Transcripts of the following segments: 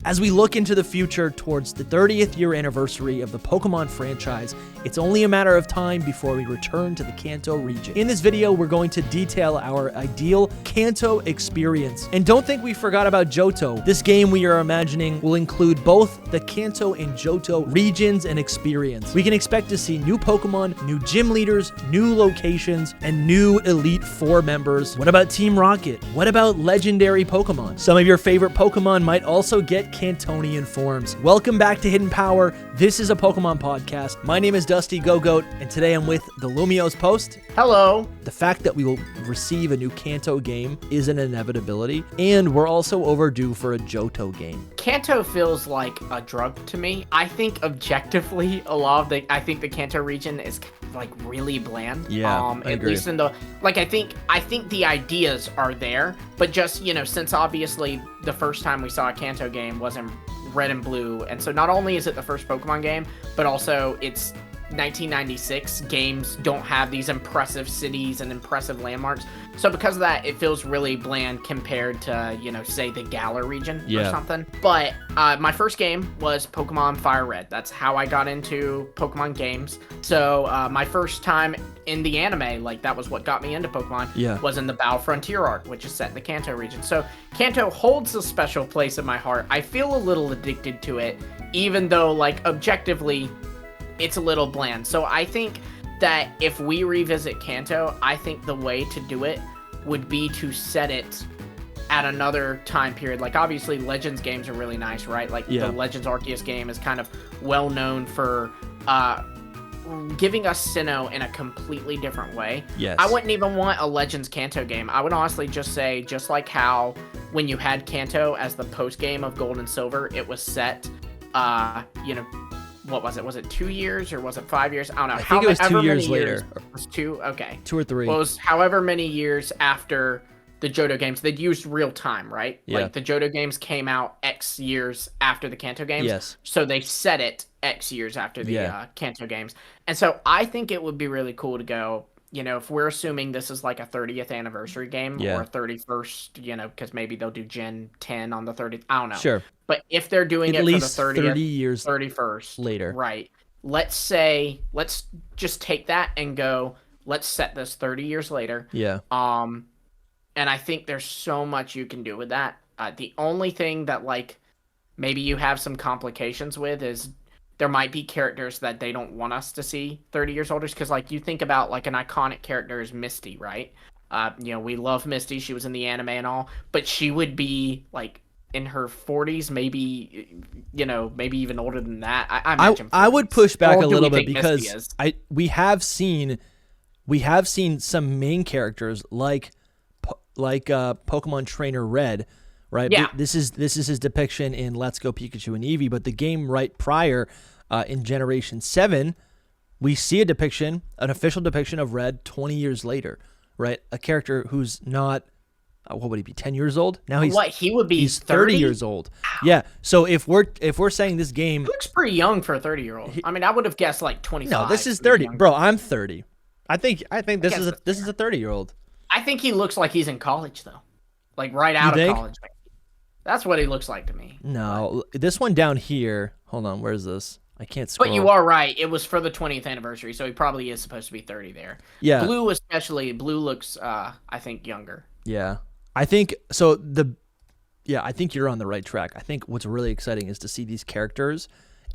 As we look into the future towards the 30th year anniversary of the Pokemon franchise, it's only a matter of time before we return to the Kanto region. In this video, we're going to detail our ideal Kanto experience. And don't think we forgot about Johto. This game we are imagining will include both the Kanto and Johto regions and experience. We can expect to see new Pokemon, new gym leaders, new locations, and new Elite Four members. What about Team Rocket? What about legendary Pokemon? Some of your favorite Pokemon might also get Cantonian forms. Welcome back to Hidden Power. This is a Pokemon podcast. My name is DustyGogoat, and today I'm with the LumiosePost. Hello. The fact that we will receive a new Kanto game is an inevitability, and we're also overdue for a Johto game. Kanto feels like a drug to me. I think objectively, I think the Kanto region is like really bland. Yeah, I at agree. least in the I think the ideas are there, but just since obviously the first time we saw a Kanto game was in Red and Blue, and so not only is it the first Pokemon game, but also it's 1996. Games don't have these impressive cities and impressive landmarks, so because of that, it feels really bland compared to say the Galar region or something. But my first game was Pokemon Fire Red. That's how I got into Pokemon games. So my first time in the anime, that was what got me into Pokemon, was in the Bow Frontier arc, which is set in the Kanto region. So Kanto holds a special place in my heart. I feel a little addicted to it, even though objectively it's a little bland. So I think that if we revisit Kanto, I think the way to do it would be to set it at another time period. Obviously Legends games are really nice, right? The Legends Arceus game is kind of well known for giving us Sinnoh in a completely different way. Yes. I wouldn't even want a Legends Kanto game. I would honestly just say, just like how when you had Kanto as the post game of Gold and Silver, it was set, what was it? Was it 2 years or was it 5 years? I don't know. I think it was 2 years later. It was 2? Okay. 2 or 3. Well, it was however many years after the Johto games. They'd used real time, right? Yeah. The Johto games came out X years after the Kanto games. Yes. So they set it X years after the Kanto games. And so I think it would be really cool to go, if we're assuming this is a 30th anniversary game or a 31st, because maybe they'll do Gen 10 on the 30th. I don't know. Sure. But if they're doing at it least for the 30th, 30 years 31st later. Right. Let's just take that and go, let's set this 30 years later. Yeah. And I think there's so much you can do with that. The only thing that maybe you have some complications with is there might be characters that they don't want us to see 30 years older, because you think about an iconic character is Misty, right? We love Misty. She was in the anime and all, but she would be in her 40s, maybe maybe even older than that. I imagine. I would push back a little bit because we have seen some main characters like Pokemon Trainer Red, right? Yeah. This is his depiction in Let's Go Pikachu and Eevee, but the game right prior, in Generation 7, we see an official depiction of Red 20 years later, right? A character who's not, what would he be, 10 years old? Now he's 30 years old. Wow. Yeah. So if we're saying this game, he looks pretty young for a 30-year-old. I mean, I would have guessed 25. No, this is 30. Bro, I'm 30. I think this is a 30-year-old. I think he looks like he's in college though. Right out of college. That's what he looks like to me. No, this one down here. Hold on, where's this? I can't scroll. But you are right. It was for the 20th anniversary, so he probably is supposed to be 30 there. Yeah. Blue especially. Blue looks, I think, younger. Yeah. I think so. I think you're on the right track. I think what's really exciting is to see these characters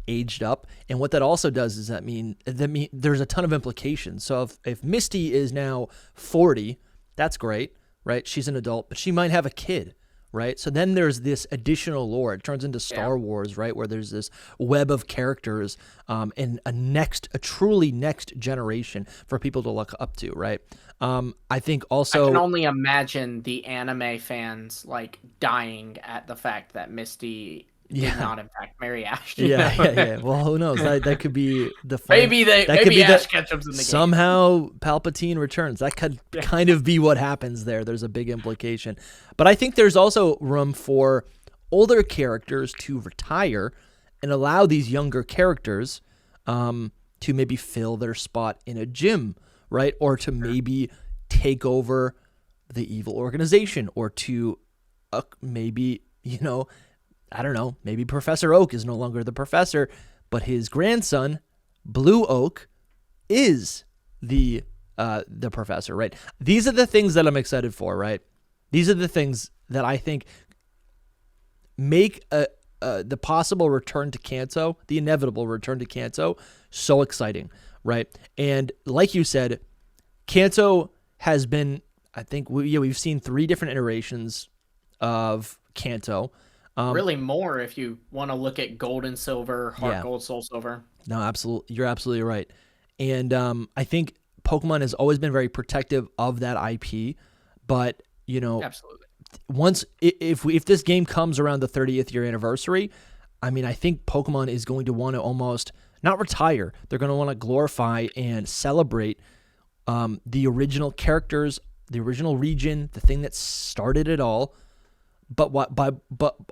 aged up, and what that also does is that mean there's a ton of implications. So if Misty is now 40, that's great, right? She's an adult, but she might have a kid, right? So then there's this additional lore. It turns into Star Wars, right? Where there's this web of characters, and a truly next generation for people to look up to, right? I think also, I can only imagine the anime fans dying at the fact that Misty did not in fact marry Ash. Yeah. Well, who knows? That could be the maybe Ash Ketchum's in the game. Somehow Palpatine returns. That could kind of be what happens there. There's a big implication. But I think there's also room for older characters to retire and allow these younger characters to maybe fill their spot in a gym, right? Or to maybe take over the evil organization, or to maybe, I don't know, maybe Professor Oak is no longer the professor, but his grandson, Blue Oak, is the professor, right? These are the things that I'm excited for, right? These are the things that I think make the possible return to Kanto, the inevitable return to Kanto, so exciting, right? And like you said, Kanto has been, I think, we've seen 3 different iterations of Kanto. Really more if you want to look at Gold and Silver, Heart Gold, Soul Silver. No, absolutely. You're absolutely right. And I think Pokemon has always been very protective of that IP, but, you know, absolutely. Once if this game comes around the 30th year anniversary, I mean, I think Pokemon is going to want to almost not retire. They're going to want to glorify and celebrate the original characters, the original region, the thing that started it all, but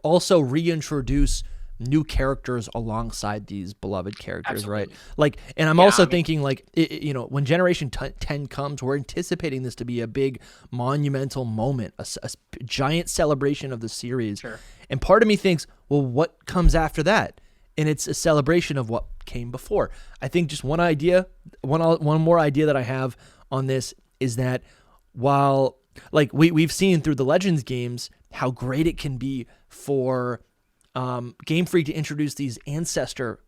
also reintroduce new characters alongside these beloved characters, absolutely. Right? Like, and I'm also thinking, like, you know, when Generation 10 comes, we're anticipating this to be a big monumental moment, a giant celebration of the series. Sure. And part of me thinks, well, what comes after that? And it's a celebration of what came before. I think just one more idea that I have on this is that while, like, we've seen through the Legends games how great it can be for Game Freak to introduce these ancestors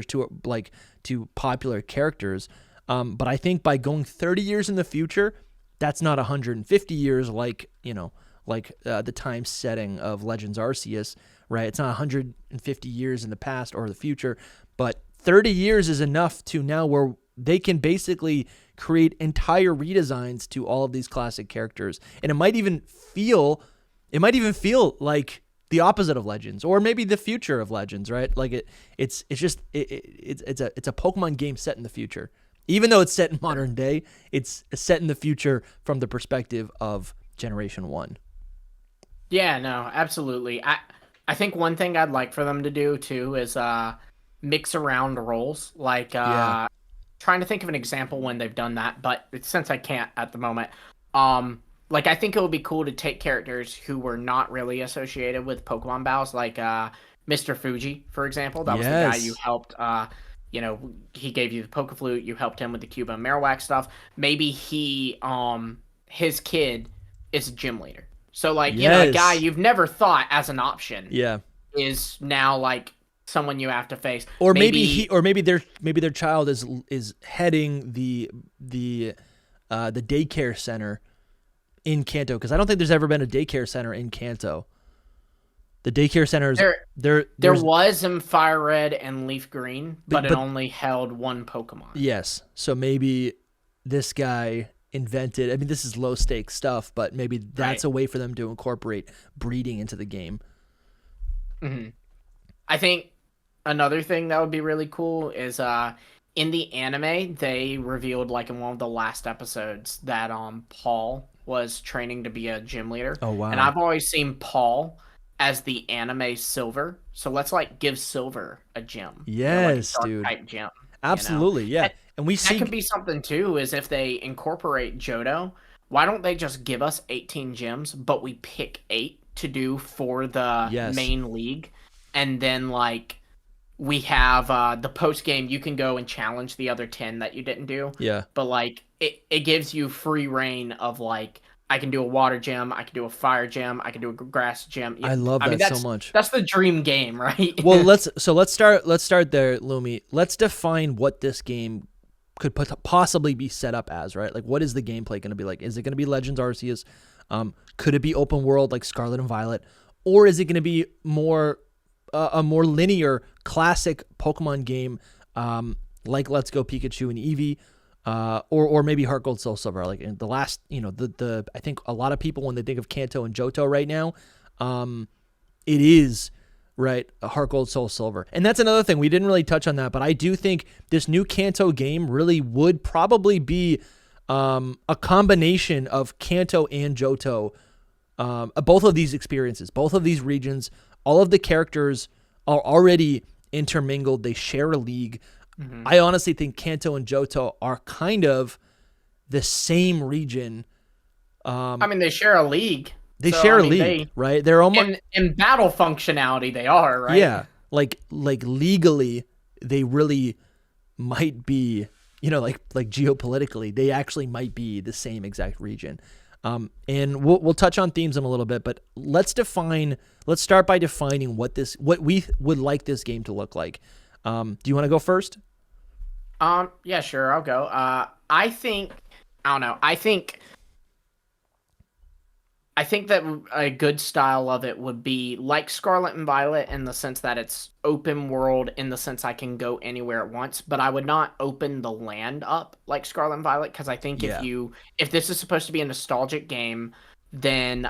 to popular characters, but I think by going 30 years in the future, that's not 150 years like the time setting of Legends Arceus, right? It's not 150 years in the past or the future, but 30 years is enough to now where they can basically create entire redesigns to all of these classic characters, and it might even feel like the opposite of Legends, or maybe the future of Legends, right? Like it's a Pokemon game set in the future. Even though it's set in modern day, it's set in the future from the perspective of Generation 1. Yeah, no, absolutely. I think one thing I'd like for them to do too is mix around roles. Like trying to think of an example when they've done that, but since I can't at the moment, like, I think it would be cool to take characters who were not really associated with Pokemon battles, like Mr. Fuji, for example. That was the guy you helped. You know, he gave you the Pokeflute. You helped him with the Cuba and Marowak stuff. Maybe his kid is a gym leader. So, like, you know, a guy you've never thought as an option. Yeah, is now like someone you have to face. Or maybe their child is heading the daycare center in Kanto, because I don't think there's ever been a daycare center in Kanto. The daycare centers there was in Fire Red and Leaf Green, but it only held one Pokemon. Yes, so maybe this guy invented. I mean, this is low stakes stuff, but maybe that's a way for them to incorporate breeding into the game. Mm-hmm. I think another thing that would be really cool is in the anime they revealed, like, in one of the last episodes, that Paul was training to be a gym leader. Oh, wow. And I've always seen Paul as the anime Silver. So let's, like, give Silver a gym. Yes, like a dude. type gym. Absolutely, yeah. And that could be something too, is if they incorporate Johto, why don't they just give us 18 gyms, but we pick 8 to do for the main league, and then, like, we have the post game, you can go and challenge the other 10 that you didn't do. Yeah. But, like, it gives you free reign of, like, I can do a water gym, I can do a fire gym, I can do a grass gym. I love that so much. That's the dream game, right? Well, let's start there, Lumi. Let's define what this game could possibly be set up as, right? Like, what is the gameplay going to be like? Is it going to be Legends Arceus? Could it be open world like Scarlet and Violet? Or is it going to be more a more linear classic Pokemon game, like Let's Go Pikachu and Eevee, or maybe Heart Gold Soul Silver? Like, in the last, you know, I think a lot of people, when they think of Kanto and Johto right now, it is right, Heart Gold Soul Silver. And that's another thing, we didn't really touch on that, but I do think this new Kanto game really would probably be a combination of Kanto and Johto, both of these experiences, both of these regions. All of the characters are already intermingled. They share a league. Mm-hmm. I honestly think Kanto and Johto are kind of the same region. I mean, they share a league, They So, share I a mean, league, right? They're almost in battle functionality, they are, right? yeah, like legally, they really might be, like geopolitically, they actually might be the same exact region. And we'll touch on themes in a little bit, but let's start by defining what we would like this game to look like. Do you want to go first? Yeah, sure, I'll go. I don't know. I think that a good style of it would be like Scarlet and Violet in the sense that it's open world in the sense I can go anywhere at once, but I would not open the land up like Scarlet and Violet because I think Yeah. if this is supposed to be a nostalgic game, then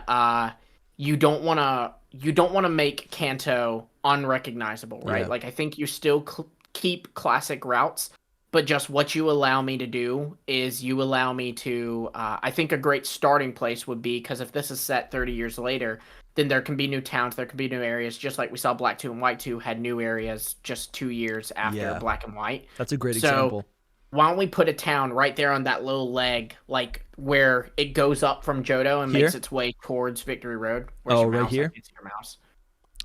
you don't want to make Kanto unrecognizable, right? Yeah. Like I think you still keep classic routes. But just what you allow me to do is you allow me to, I think a great starting place would be, because if this is set 30 years later, then there can be new towns, there can be new areas, just like we saw Black 2 and White 2 had new areas just 2 years after Black and White. That's a great example. Why don't we put a town right there on that little leg, like where it goes up from Johto and makes its way towards Victory Road? Where's your right mouse? here? I can't see your mouse.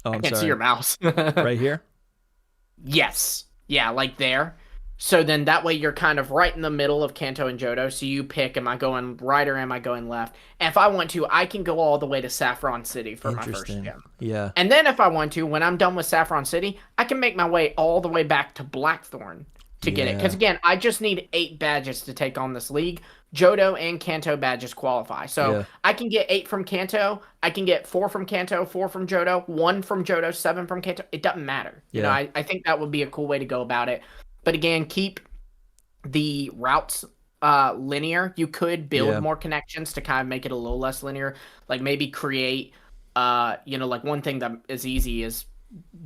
Oh, I can't see your mouse. Right here? Yes. Yeah, like there. So then that way you're kind of right in the middle of Kanto and Johto. So you pick, am I going right or am I going left? And if I want to, I can go all the way to Saffron City for my first gym. Yeah. And then if I want to, when I'm done with Saffron City, I can make my way all the way back to Blackthorn to get it. Because again, I just need 8 badges to take on this league. Johto and Kanto badges qualify. So I can get 8 from Kanto. I can get 4 from Kanto, 4 from Johto, 1 from Johto, 7 from Kanto. It doesn't matter. You know, I think that would be a cool way to go about it. But again, keep the routes linear. You could build more connections to kind of make it a little less linear. Like maybe create, like one thing that is easy is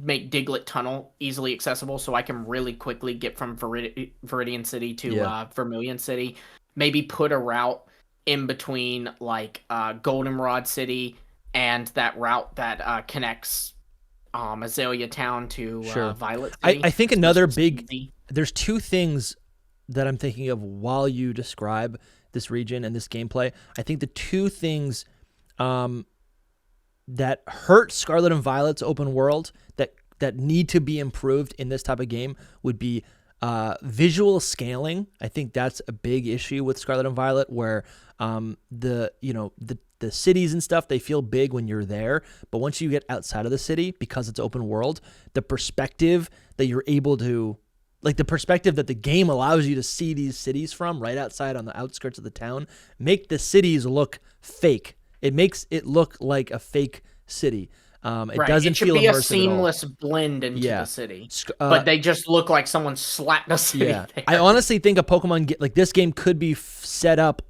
make Diglett Tunnel easily accessible so I can really quickly get from Viridian City to Vermilion City. Maybe put a route in between like Goldenrod City and that route that connects Azalea Town to Violet City. I think another big... There's 2 things that I'm thinking of while you describe this region and this gameplay. I think the 2 things that hurt Scarlet and Violet's open world that need to be improved in this type of game would be visual scaling. I think that's a big issue with Scarlet and Violet, where the cities and stuff, they feel big when you're there, but once you get outside of the city, because it's open world, the perspective that you're able to, like the perspective that the game allows you to see these cities from right outside on the outskirts of the town, make the cities look fake. It makes it look like a fake city. It doesn't feel immersive. It should be a seamless blend into the city, but they just look like someone slapped a city. Yeah, I honestly think a Pokemon like this game could be set up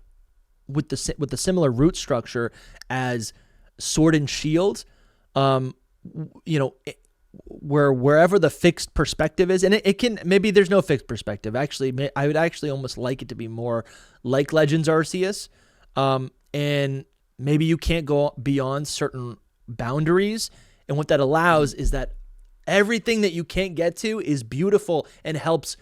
with the similar route structure as Sword and Shield. Wherever the fixed perspective is, and it can, maybe there's no fixed perspective. Actually, I would actually almost like it to be more like Legends Arceus, and maybe you can't go beyond certain boundaries, and what that allows is that everything that you can't get to is beautiful and helps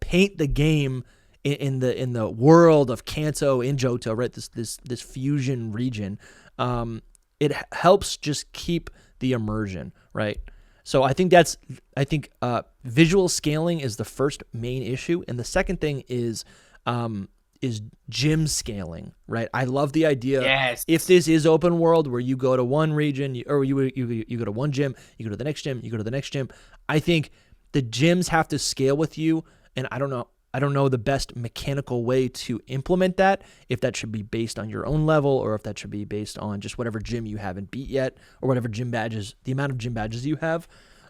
paint the game in the world of Kanto and Johto, right? This fusion region. It helps just keep the immersion, right? So I think visual scaling is the first main issue, and the second thing is gym scaling, right? I love the idea. If this is open world where you go to one region, you go to one gym, you go to the next gym, you go to the next gym. I think the gyms have to scale with you, and I don't know the best mechanical way to implement that, if that should be based on your own level or if that should be based on just whatever gym you haven't beat yet or whatever the amount of gym badges you have.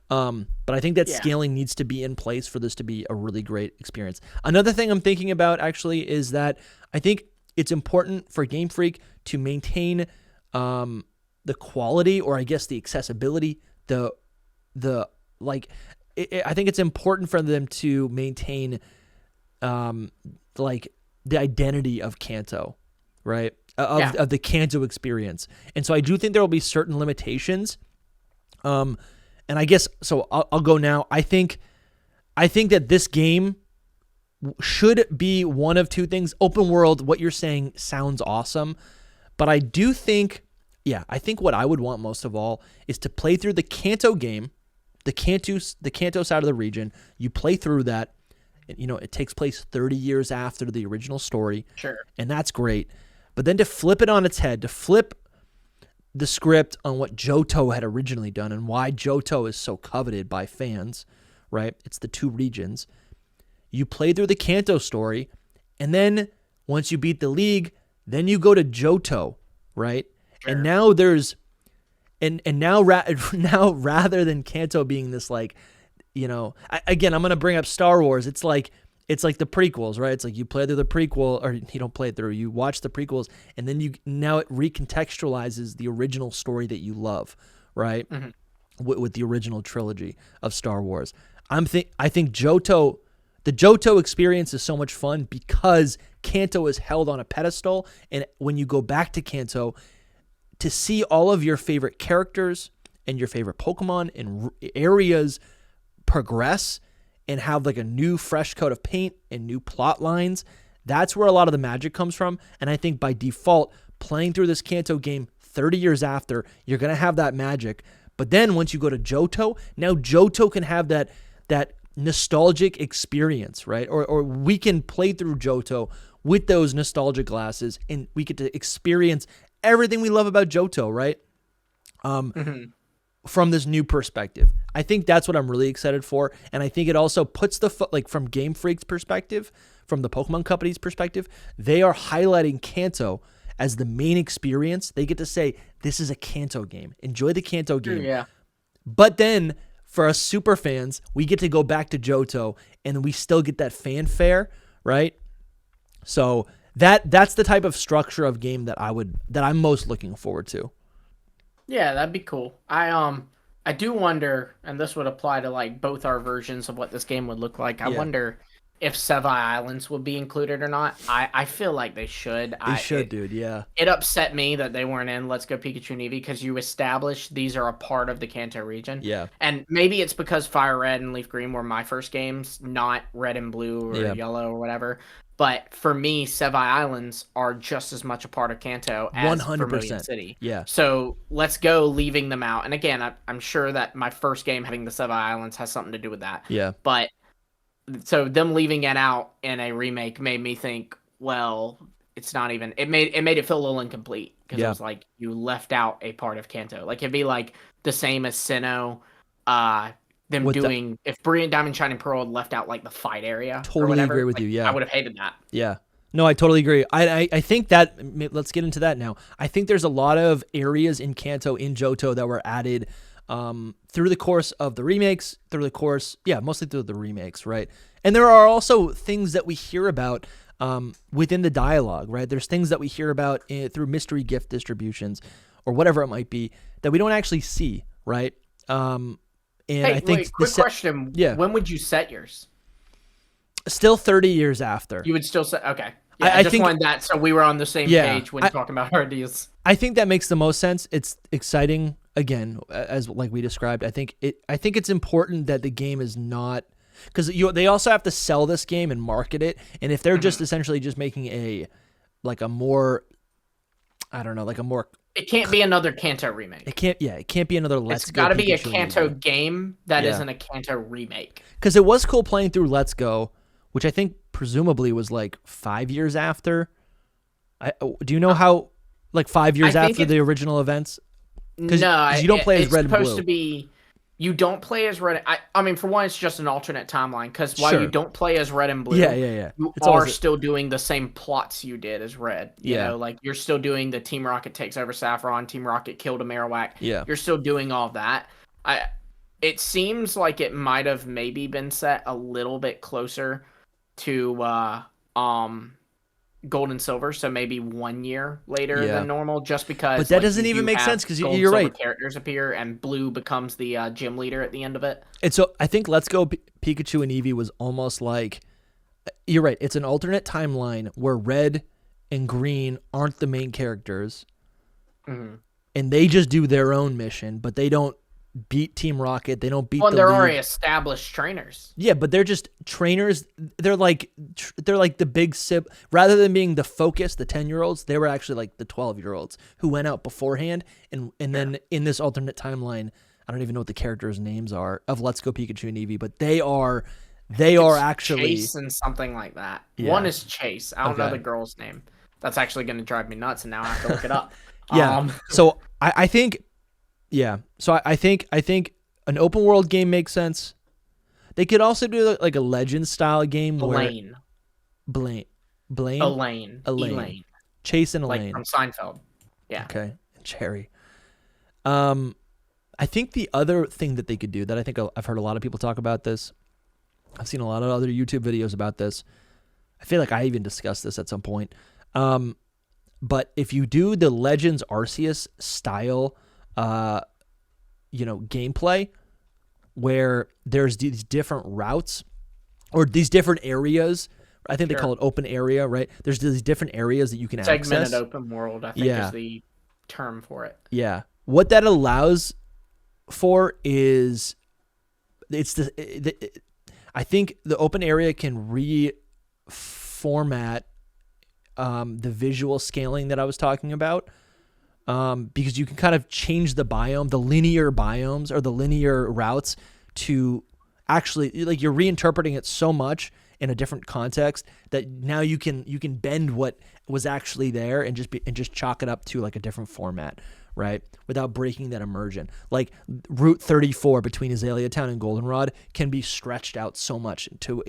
But I think that scaling needs to be in place for this to be a really great experience. Another thing I'm thinking about actually is that I think it's important for Game Freak to maintain the quality, or I guess the accessibility, I think it's important for them to maintain like the identity of Kanto, right? Of the Kanto experience. And so I do think there will be certain limitations. And I guess, so I'll go now. I think that this game should be one of 2 things. Open world, what you're saying sounds awesome, but I do think Yeah, I think what I would want most of all is to play through the Kanto game, the Kanto side of the region. You play through that. You know, it takes place 30 years after the original story. Sure. And that's great. But then to flip it on its head, to flip the script on what Johto had originally done and why Johto is so coveted by fans, right? It's the two regions. You play through the Kanto story, and then once you beat the league, then you go to Johto, right? Sure. And now there's now rather than Kanto being this like, you know, again, I'm going to bring up Star Wars. It's like the prequels, right? It's like you play through the prequel, or you don't play it through. You watch the prequels, and then now it recontextualizes the original story that you love, right? Mm-hmm. With the original trilogy of Star Wars. I think Johto, the Johto experience is so much fun because Kanto is held on a pedestal, and when you go back to Kanto, to see all of your favorite characters and your favorite Pokemon and areas progress and have like a new fresh coat of paint and new plot lines, that's where a lot of the magic comes from. And I think by default, playing through this Kanto game 30 years after, you're going to have that magic. But then once you go to Johto, now Johto can have that nostalgic experience, right? Or we can play through Johto with those nostalgic glasses, and we get to experience everything we love about Johto, right? From this new perspective. I think that's what I'm really excited for, and I think it also puts from Game Freak's perspective, from the Pokemon Company's perspective, they are highlighting Kanto as the main experience. They get to say, this is a Kanto game. Enjoy the Kanto game. Yeah. But then, for us super fans, we get to go back to Johto, and we still get that fanfare, right? So that's the type of structure of game that I'm most looking forward to. Yeah, that'd be cool. I do wonder, and this would apply to like both our versions of what this game would look like. I wonder if Sevi Islands would be included or not. I feel like they should. They should, dude. Yeah. It upset me that they weren't in Let's Go Pikachu and Eevee, because you established these are a part of the Kanto region. Yeah. And maybe it's because Fire Red and Leaf Green were my first games, not Red and Blue or Yellow or whatever. But for me, Sevi Islands are just as much a part of Kanto as 100%. Vermilion City. Yeah. So Let's Go leaving them out. And again, I'm sure that my first game having the Sevi Islands has something to do with that. Yeah. But so them leaving it out in a remake made me think, well, it's not even. It made it feel a little incomplete, because it was like you left out a part of Kanto. Like it'd be like the same as Sinnoh. Them with doing if Brilliant Diamond Shining Pearl had left out like the fight area. Totally agree with you. Yeah, I would have hated that. Yeah, no, I totally agree. I think that, let's get into that now. I think there's a lot of areas in Kanto, in Johto, that were added through the course of the remakes. Mostly through the remakes, right? And there are also things that we hear about within the dialogue, right? There's things that we hear about through mystery gift distributions or whatever it might be that we don't actually see, right? And hey, I think quick question. Yeah. When would you set yours? Still 30 years after. You would still set, okay. Yeah, I just wanted that so we were on the same page when talking about our ideas. I think that makes the most sense. It's exciting, again, as like we described. I think it's important that the game is not, because they also have to sell this game and market it. And if they're just essentially just making a more it can't be another Kanto remake. It can't be another Let's Go. It's got to be a Kanto game that isn't a Kanto remake. Because it was cool playing through Let's Go, which I think presumably was like 5 years after. Do you know how, like 5 years after the original events? Because you don't play as Red and Blue. It's supposed to be. You don't play as Red. I mean, for one, it's just an alternate timeline, because while you don't play as Red and Blue, you are still doing the same plots you did as Red. You know, like you're still doing the Team Rocket takes over Saffron, Team Rocket killed a Marowak. Yeah. You're still doing all that. It seems like it might have maybe been set a little bit closer to Gold and Silver, so maybe 1 year later than normal, just because. But that doesn't even make sense, because you're right. Characters appear and Blue becomes the gym leader at the end of it. And so I think Let's Go Pikachu and Eevee was almost like, you're right. It's an alternate timeline where Red and Green aren't the main characters, and they just do their own mission, but they don't beat Team Rocket. They don't beat Well, the they're league. already established trainers. Yeah, but they're just trainers. They're like the big sip. Rather than being the focus, the 10-year-olds, they were actually like the 12-year-olds who went out beforehand. And then in this alternate timeline, I don't even know what the characters' names are of Let's Go Pikachu and Eevee, but they are actually Chase and something like that. Yeah. One is Chase. I don't know Okay. the girl's name. That's actually going to drive me nuts, and now I have to look it up. Yeah. So I think, yeah. So I think an open world game makes sense. They could also do like a Legends style game Elaine. Blaine. Elaine. Chase and Elaine. Like from Seinfeld. Yeah. Okay. Cherry. I think the other thing that they could do that I think I've heard a lot of people talk about this. I've seen a lot of other YouTube videos about this. I feel like I even discussed this at some point. But if you do the Legends Arceus style, gameplay where there's these different routes or these different areas, I think they call it open area, right? There's these different areas that you can access. Segmented open world, I think is the term for it. Yeah. What that allows for is I think the open area can reformat the visual scaling that I was talking about, because you can kind of change the biome, the linear biomes or the linear routes to actually, like, you're reinterpreting it so much in a different context that now you can bend what was actually there and just chalk it up to like a different format, right? Without breaking that immersion. Like Route 34 between Azalea Town and Goldenrod can be stretched out so much to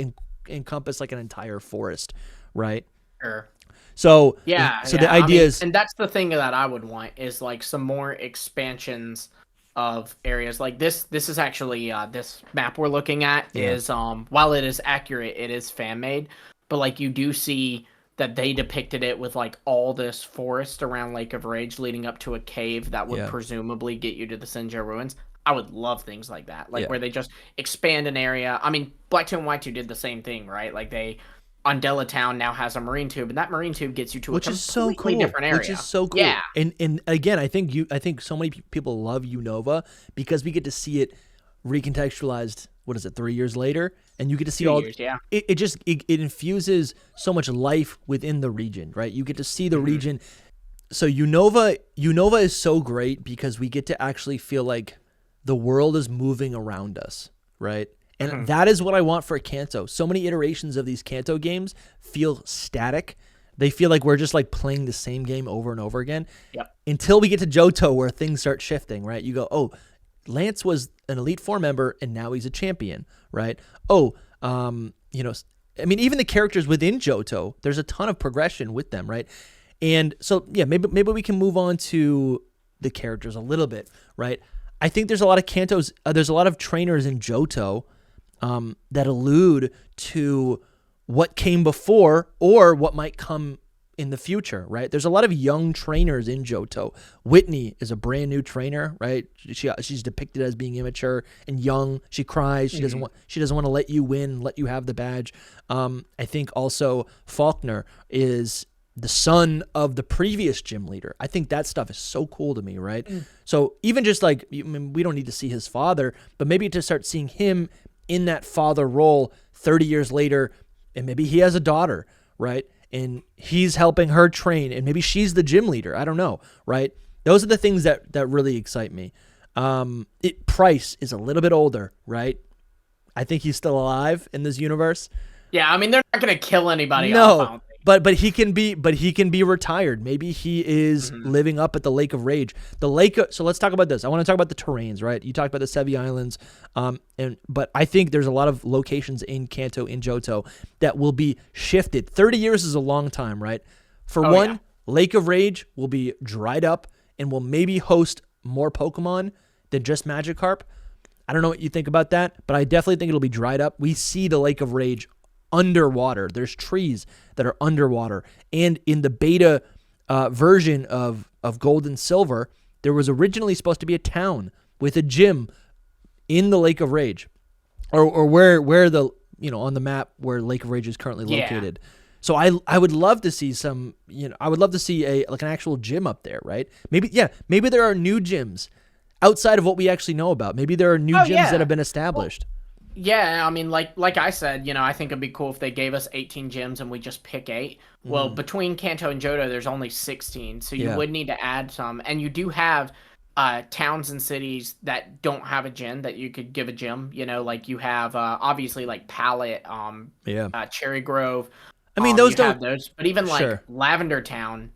encompass like an entire forest, right? Sure. So the idea is, and that's the thing that I would want is like some more expansions of areas. Like this is actually this map we're looking at is while it is accurate, it is fan made, but like you do see that they depicted it with like all this forest around Lake of Rage leading up to a cave that would presumably get you to the Sinja ruins. I would love things like that, like where they just expand an area. I mean, Black 2 and White 2 did the same thing, right? Like Undella Town now has a marine tube, and that marine tube gets you to a completely different area. Which is so cool. Yeah. And again, I think so many people love Unova because we get to see it recontextualized. What is it? 3 years later, and you get to see it infuses so much life within the region, right? You get to see the region. So Unova is so great because we get to actually feel like the world is moving around us, right? And that is what I want for Kanto. So many iterations of these Kanto games feel static. They feel like we're just like playing the same game over and over again. Yep. Until we get to Johto where things start shifting, right? You go, oh, Lance was an Elite Four member and now he's a champion, right? Oh, I mean, even the characters within Johto, there's a ton of progression with them, right? And so, yeah, maybe we can move on to the characters a little bit, right? I think there's a lot of Kantos, there's a lot of trainers in Johto that allude to what came before or what might come in the future, right? There's a lot of young trainers in Johto. Whitney is a brand new trainer, right? She's depicted as being immature and young. She cries. She doesn't want to let you win, let you have the badge. I think also Faulkner is the son of the previous gym leader. I think that stuff is so cool to me, right? So even just like, I mean, we don't need to see his father, but maybe to start seeing him in that father role 30 years later, and maybe he has a daughter, right? And he's helping her train, and maybe she's the gym leader. I don't know, right? Those are the things that really excite me. Price is a little bit older, right? I think he's still alive in this universe. Yeah, I mean, they're not going to kill anybody off, I don't think. But he can be retired. Maybe he is living up at the Lake of Rage. So let's talk about this. I want to talk about the terrains, right? You talked about the Sevi Islands, but I think there's a lot of locations in Kanto, in Johto, that will be shifted. 30 years is a long time, right? Lake of Rage will be dried up and will maybe host more Pokemon than just Magikarp. I don't know what you think about that, but I definitely think it'll be dried up. We see the Lake of Rage underwater. There's trees that are underwater. And in the beta version of Gold and Silver, there was originally supposed to be a town with a gym in the Lake of Rage, or where the, on the map where Lake of Rage is currently located. So I would love to see I would love to see an actual gym up there, right? Maybe there are new gyms outside of what we actually know about? Maybe there are new gyms that have been established. Yeah, I mean, like I said, I think it'd be cool if they gave us 18 gyms and we just pick 8. Well, between Kanto and Johto, there's only 16, so you would need to add some. And you do have towns and cities that don't have a gym that you could give a gym. Like you have obviously like Pallet, Cherry Grove. I mean, those don't have those, but even like Lavender Town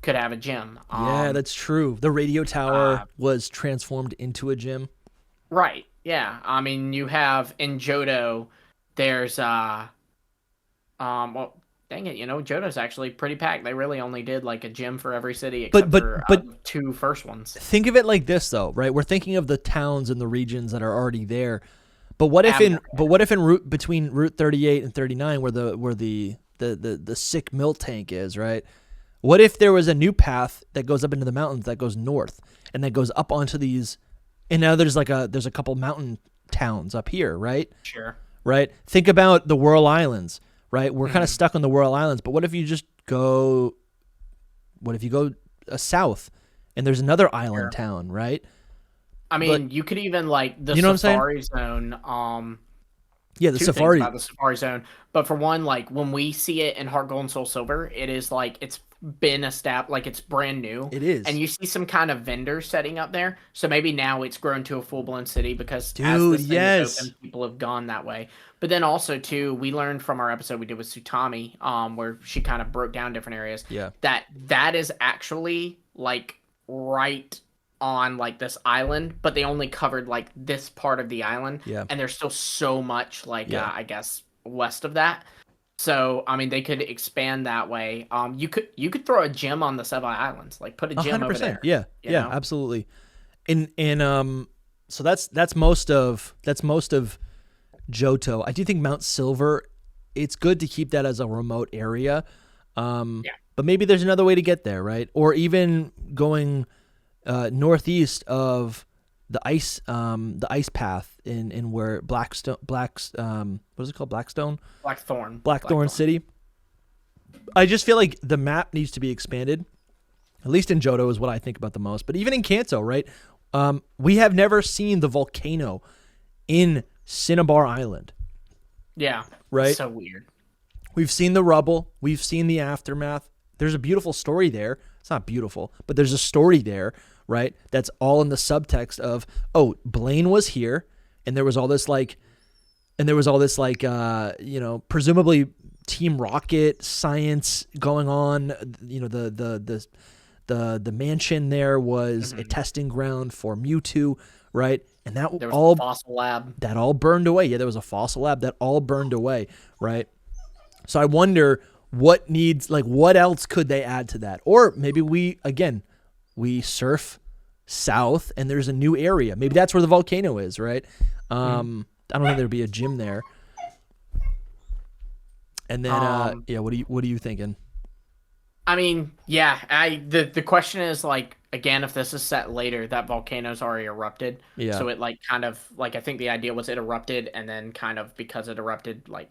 could have a gym. Yeah, that's true. The radio tower was transformed into a gym. Right. Yeah. I mean, you have in Johto, there's well, dang it, Johto's actually pretty packed. They really only did like a gym for every city except for 2 first ones. Think of it like this though, right? We're thinking of the towns and the regions that are already there. But what if between Route 38 and 39 where the sick milk tank is, right? What if there was a new path that goes up into the mountains that goes north and that goes up onto these, and now there's a couple mountain towns up here, right? Sure. Right? Think about the Whirl Islands, right? We're kind of stuck on the Whirl Islands, but what if you go south and there's another island town, right? I mean, you could even like the Safari Zone. Yeah, the Safari. About the Safari Zone, but for one, like when we see it in Heart Gold and Soul Silver, it is like it's been established, like it's brand new. It is, and you see some kind of vendors setting up there. So maybe now it's grown to a full blown city because as this thing is open, people have gone that way. But then also too, we learned from our episode we did with Sutami, where she kind of broke down different areas. Yeah, that is actually like right on like this island, but they only covered like this part of the island. Yeah. And there's still so much like I guess west of that. So I mean they could expand that way. You could throw a gym on the Sevi Islands, like put a gym 100%. Over there. Yeah. Yeah, absolutely. And so that's most of Johto. I do think Mount Silver, it's good to keep that as a remote area. But maybe there's another way to get there, right? Or even going northeast of the ice path in where Blackstone, what is it called? Blackthorn City. I just feel like the map needs to be expanded. At least in Johto is what I think about the most. But even in Kanto, right? We have never seen the volcano in Cinnabar Island. Yeah. Right? So weird. We've seen the rubble. We've seen the aftermath. There's a beautiful story there. It's not beautiful, but there's a story there, right? That's all in the subtext of, Blaine was here, and there was all this presumably Team Rocket science going on. The mansion there was a testing ground for Mewtwo, right? And that there was a fossil lab that all burned away. Yeah, there was a fossil lab that all burned away, right? So I wonder what else could they add to that? Or maybe we surf south and there's a new area. Maybe that's where the volcano is, right? I don't think there'd be a gym there. And then, what are you thinking? I mean, the question is like, again, if this is set later, that volcano's already erupted. Yeah. So it like kind of like, I think the idea was it erupted and then kind of because it erupted, like,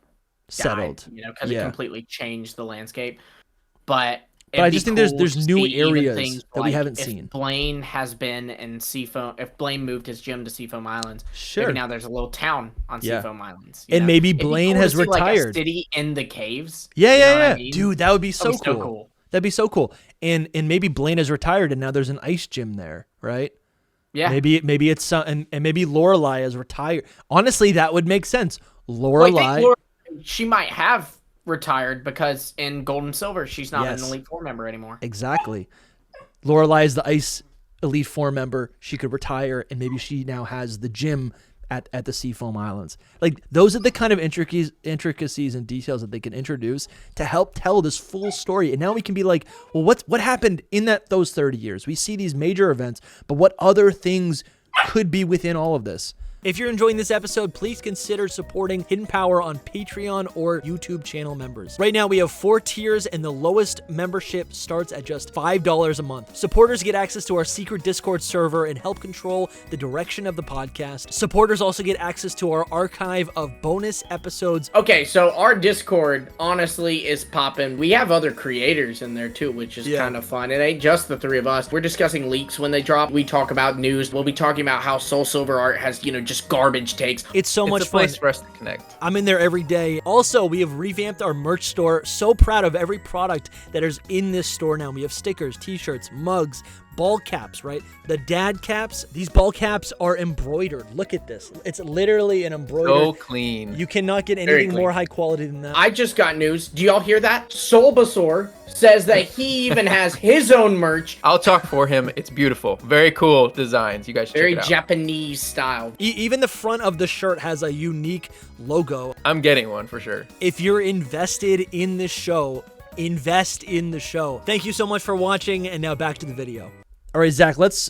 settled, because it completely changed the landscape. But I just think there's new areas that we haven't seen. Blaine has been in Seafoam. If Blaine moved his gym to Seafoam Islands, sure. Maybe now there's a little town on Seafoam Islands, and maybe Blaine has retired. Like a city in the caves. Yeah. I mean? Dude, that would be so cool. Cool. That'd be so cool. And maybe Blaine has retired, and now there's an ice gym there, right? Yeah. Maybe it's and maybe Lorelei has retired. Honestly, that would make sense. Lorelei. She might have retired because in Gold and Silver she's not an Elite Four member anymore. Exactly. Lorelei is the Ice Elite Four member. She could retire, and maybe she now has the gym at the Seafoam Islands. Like, those are the kind of intricacies and details that they can introduce to help tell this full story. And now we can be like, well, what happened in those 30 years? We see these major events, but what other things could be within all of this? If you're enjoying this episode, please consider supporting Hidden Power on Patreon or YouTube channel members. Right now, we have 4 tiers, and the lowest membership starts at just $5 a month. Supporters get access to our secret Discord server and help control the direction of the podcast. Supporters also get access to our archive of bonus episodes. Okay, so our Discord, honestly, is popping. We have other creators in there, too, which is kind of fun. It ain't just the 3 of us. We're discussing leaks when they drop. We talk about news. We'll be talking about how SoulSilverArt has, just garbage takes. It's so much a place fun for us to connect. I'm in there every day. Also, we have revamped our merch store. So proud of every product that is in this store now. We have stickers, t-shirts, mugs, ball caps, right? The dad caps. These ball caps are embroidered. Look at this. It's literally an embroidered. So clean. You cannot get anything more high quality than that. I just got news. Do y'all hear that? Bulbasaur says that he even has his own merch. I'll talk for him. It's beautiful. Very cool designs. You guys should Very check it out. Japanese style. Even the front of the shirt has a unique logo. I'm getting one for sure. If you're invested in this show, invest in the show. Thank you so much for watching, and now back to the video. All right, Zach, let's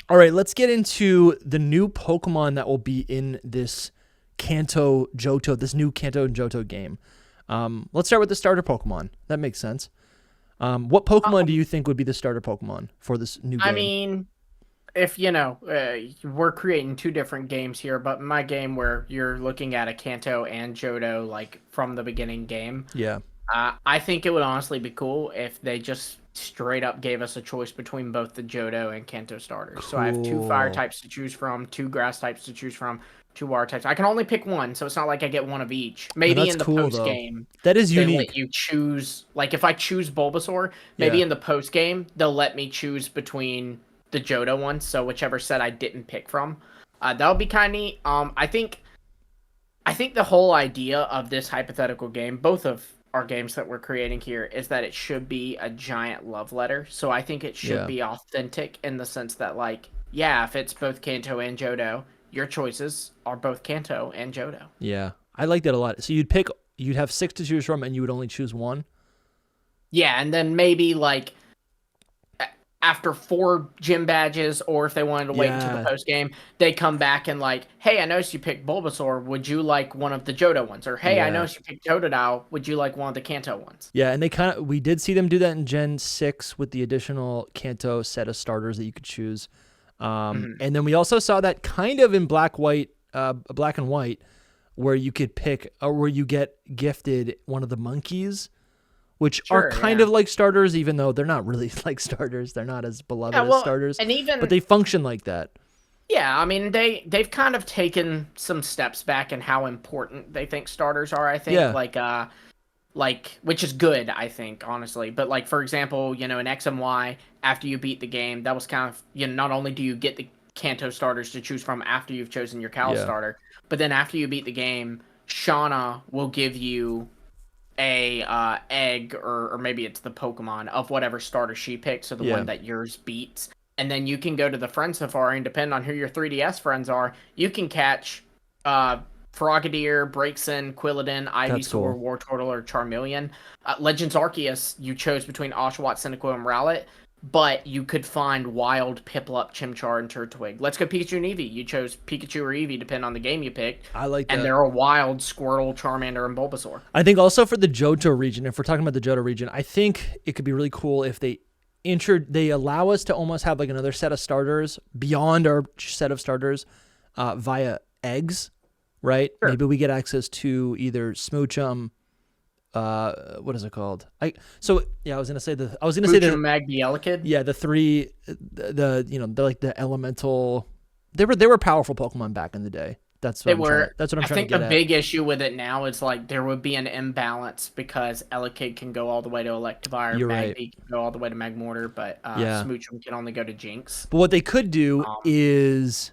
get into the new Pokemon that will be in this Kanto Johto, this new Kanto and Johto game. Let's start with the starter Pokemon. That makes sense. What Pokemon do you think would be the starter Pokemon for this new game? I mean, if, we're creating 2 different games here, but my game where you're looking at a Kanto and Johto, like, from the beginning game. Yeah. I think it would honestly be cool if they just straight up gave us a choice between both the Johto and Kanto starters. Cool. So I have 2 fire types to choose from, 2 grass types to choose from, 2 water types. I can only pick one, so it's not like I get one of each. Maybe in the post game, that is unique. They let you choose. Like if I choose Bulbasaur, maybe in the post game they'll let me choose between the Johto ones. So whichever set I didn't pick from, that would be kind of neat. I think the whole idea of this hypothetical game, both of our games that we're creating here, is that it should be a giant love letter. So I think it should be authentic in the sense that, like, if it's both Kanto and Johto, your choices are both Kanto and Johto. Yeah, I like that a lot. So you'd have 6 to choose from, and you would only choose one? Yeah, and then maybe, like, after 4 gym badges, or if they wanted to wait until the post game, they come back and like, hey, I noticed you picked Bulbasaur. Would you like one of the Johto ones? Or hey, I noticed you picked Totodile. Would you like one of the Kanto ones? Yeah, and we did see them do that in Gen 6 with the additional Kanto set of starters that you could choose. And then we also saw that kind of in Black and White, where you could pick, or where you get gifted one of the monkeys, which are kind of like starters, even though they're not really like starters. They're not as beloved as starters, but they function like that. Yeah, I mean, they've kind of taken some steps back in how important they think starters are, I think. Like, which is good, I think, honestly. But, like, for example, in X and Y, after you beat the game, that was kind of, not only do you get the Kanto starters to choose from after you've chosen your Cal starter, but then after you beat the game, Shauna will give you a egg, or maybe it's the Pokemon of whatever starter she picked, so the one that yours beats. And then you can go to the Friend Safari, and depending on who your 3DS friends are, you can catch Frogadier, Braixen, Quilladin, Ivysaur, Wartortle, or Charmeleon. Legends Arceus, you chose between Oshawott, Cyndaquil, and Rowlet, but you could find wild Piplup, Chimchar, and Turtwig. Let's go Pikachu and Eevee. You chose Pikachu or Eevee, depending on the game you picked. I like that. And they're a wild Squirtle, Charmander, and Bulbasaur. I think also for the Johto region, if we're talking about the Johto region, I think it could be really cool if they allow us to almost have like another set of starters beyond our set of starters via eggs, right? Sure. Maybe we get access to either Smoochum, what is it called? I was gonna say the Magnielekid. Yeah, the 3, they're like the elemental. They were powerful Pokemon back in the day. That's what I'm trying to get at. I think the big issue with it now is like there would be an imbalance because Elekid can go all the way to Electivire, Magby can go all the way to Magmortar, but Smoochum can only go to Jinx. But what they could do is,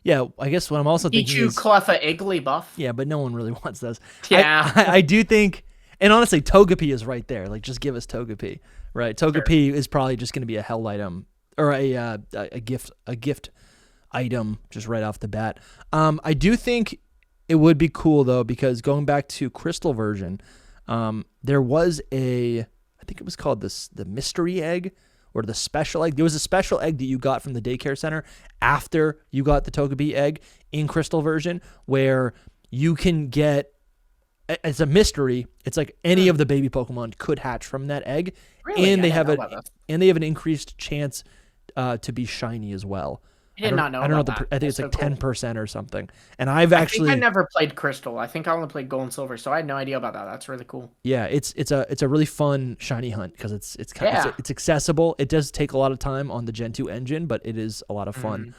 I guess what I'm also thinking is Cleffa Igglybuff. Yeah, but no one really wants those. Yeah, I do think, and honestly, Togepi is right there. Like, just give us Togepi, right? Togepi is probably just going to be a held item or a gift item just right off the bat. I do think it would be cool though, because going back to Crystal version, there was I think it was called the mystery egg, or the special egg. There was a special egg that you got from the daycare center after you got the Togepi egg in Crystal version, where you can get, it's a mystery. It's like any of the baby Pokemon could hatch from that egg, Really? and I they didn't have know a about that. and they have an increased chance to be shiny as well. I did not know I don't know. about that. I think it's That's like so cool. 10% or something. And I've I actually, think I never played Crystal. I think I only played Gold and Silver, so I had no idea about that. That's really cool. yeah, it's a really fun shiny hunt because it's kind Yeah. it's accessible. It does take a lot of time on the Gen 2 engine, but it is a lot of fun. Mm.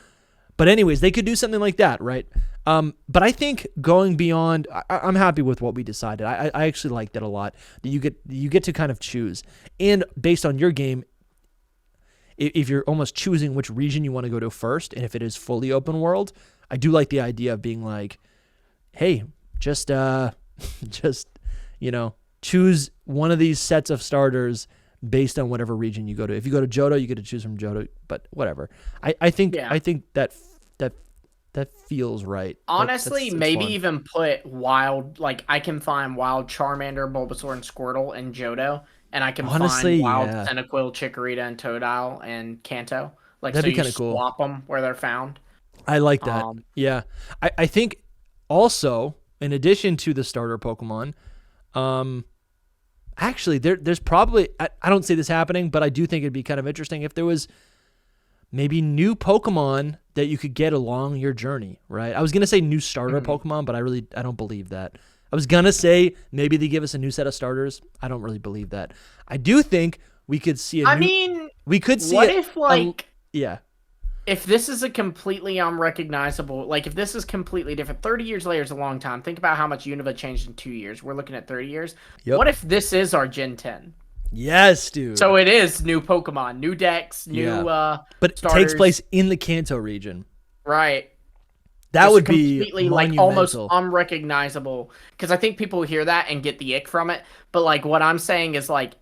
But anyways, they could do something like that, right? But I think going beyond, I'm happy with what we decided. I actually like that a lot. That you get to kind of choose, and based on your game, if you're almost choosing which region you want to go to first, and if it is fully open world, I do like the idea of being like, hey, just choose one of these sets of starters based on whatever region you go to. If you go to Johto, you get to choose from Johto, but whatever. I think that feels right. Honestly, It's maybe fun. even put wild, like I can find wild Charmander, Bulbasaur, and Squirtle in Johto, and I can Honestly, find wild yeah. Cyndaquil, Chikorita, and Totodile and Kanto. Like, That'd so be you kinda cool. swap them where they're found. I like that. Um, Yeah. I think also, in addition to the starter Pokemon, actually there's probably, I don't see this happening, but I do think it'd be kind of interesting if there was maybe new Pokemon that you could get along your journey, right? I was going to say new starter Pokemon, but I don't believe that. I was going to say maybe they give us a new set of starters. I don't really believe that. I do think we could see we could see what if, like, yeah. if this is a completely unrecognizable, like if this is completely different, 30 years later is a long time. Think about how much Unova changed in 2 years. We're looking at 30 years. Yep. What if this is our Gen 10? Yes, dude. So it is new Pokemon, new decks, new but it starters. takes place in the Kanto region. Right. That Just would be completely monumental. like almost unrecognizable, because I think people hear that and get the ick from it. But like what I'm saying is like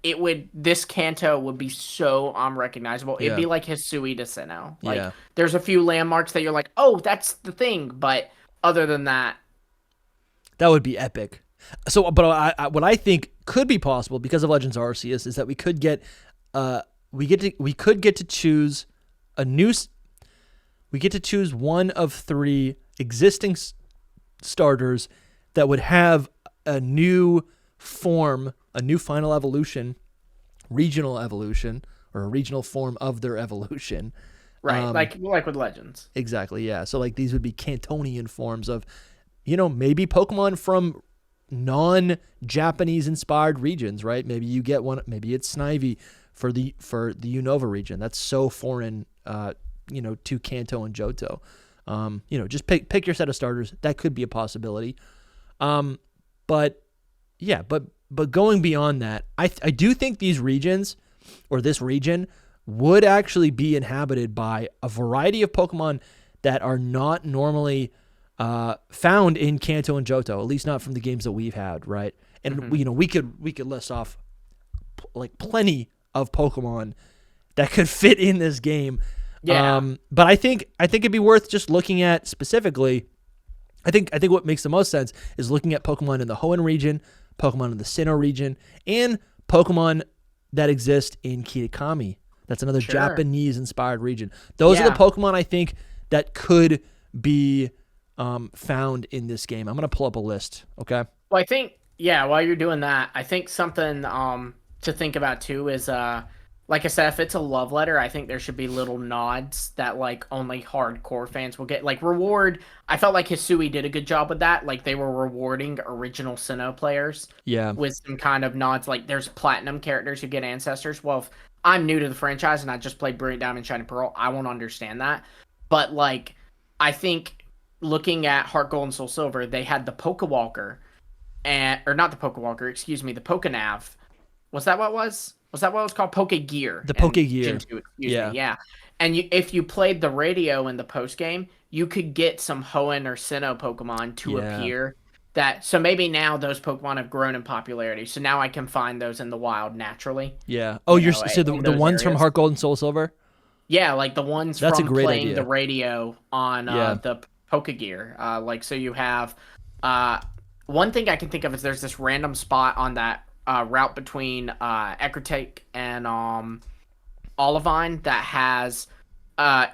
this Kanto would be so unrecognizable. It'd Yeah. be like Hisui to Sinnoh. Like Yeah. there's a few landmarks that you're like, oh, that's the thing. But other than that, That would be epic. So, but what I think could be possible because of Legends Arceus is that we could get, we could get to choose a new. We get to choose one of 3 existing starters that would have a new form, a new final evolution, regional evolution, or a regional form of their evolution. right? Like with Legends. Exactly, yeah. So like these would be Cantonian forms of, maybe Pokemon from non-Japanese inspired regions, right? Maybe you get one. Maybe it's Snivy for the Unova region. That's so foreign, to Kanto and Johto. Just pick your set of starters. That could be a possibility. But going beyond that, I do think these regions or this region would actually be inhabited by a variety of Pokemon that are not normally found in Kanto and Johto, at least not from the games that we've had, right? And we could list off like plenty of Pokemon that could fit in this game. Yeah. But I think it'd be worth just looking at specifically. I think what makes the most sense is looking at Pokemon in the Hoenn region, Pokemon in the Sinnoh region, and Pokemon that exist in Kitakami. That's another Japanese-inspired region. Those are the Pokemon I think that could be found in this game. I'm gonna pull up a list. Okay. Well, I think while you're doing that, I think something to think about too is like I said, if it's a love letter, I think there should be little nods that like only hardcore fans will get. Like reward, I felt like Hisui did a good job with that. Like they were rewarding original Sinnoh players. Yeah. With some kind of nods, like there's platinum characters who get ancestors. Well, if I'm new to the franchise and I just played Brilliant Diamond, Shining Pearl, I won't understand that. But like, I think looking at Heart Gold and Soul Silver, they had the Pokewalker, or not the Pokewalker, excuse me, the Pokenav. Was that what it was? Was that what it was called? Pokegear. The Pokegear. Yeah. And if you played the radio in the post game, you could get some Hoenn or Sinnoh Pokemon to appear. So maybe now those Pokemon have grown in popularity. So now I can find those in the wild naturally. Yeah. Oh, so the ones from Heart Gold and Soul Silver? Yeah, like the ones That's from a great playing idea. the radio on the Pokegear. Like, so you have one thing I can think of is there's this random spot on that route between Ecruteak and Olivine that has,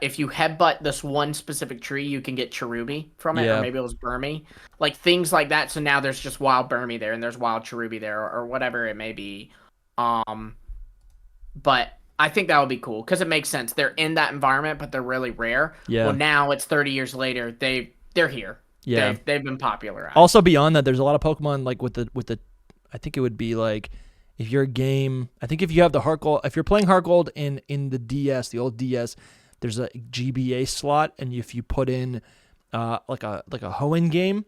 if you headbutt this one specific tree, you can get Cherubi from it, or maybe it was Burmy. Like, things like that. So now there's just wild Burmy there, and there's wild Cherubi there, or whatever it may be. But I think that would be cool, because it makes sense. They're in that environment, but they're really rare. Yeah. Well, now it's 30 years later. They're here. Yeah. They've been popularized. Also, beyond that, there's a lot of Pokemon, like, with the I think it would be, like, if you're a game, I think if you have the Heart Gold, if you're playing Heart Gold in the DS, the old DS, there's a GBA slot, and if you put in like a Hoenn game,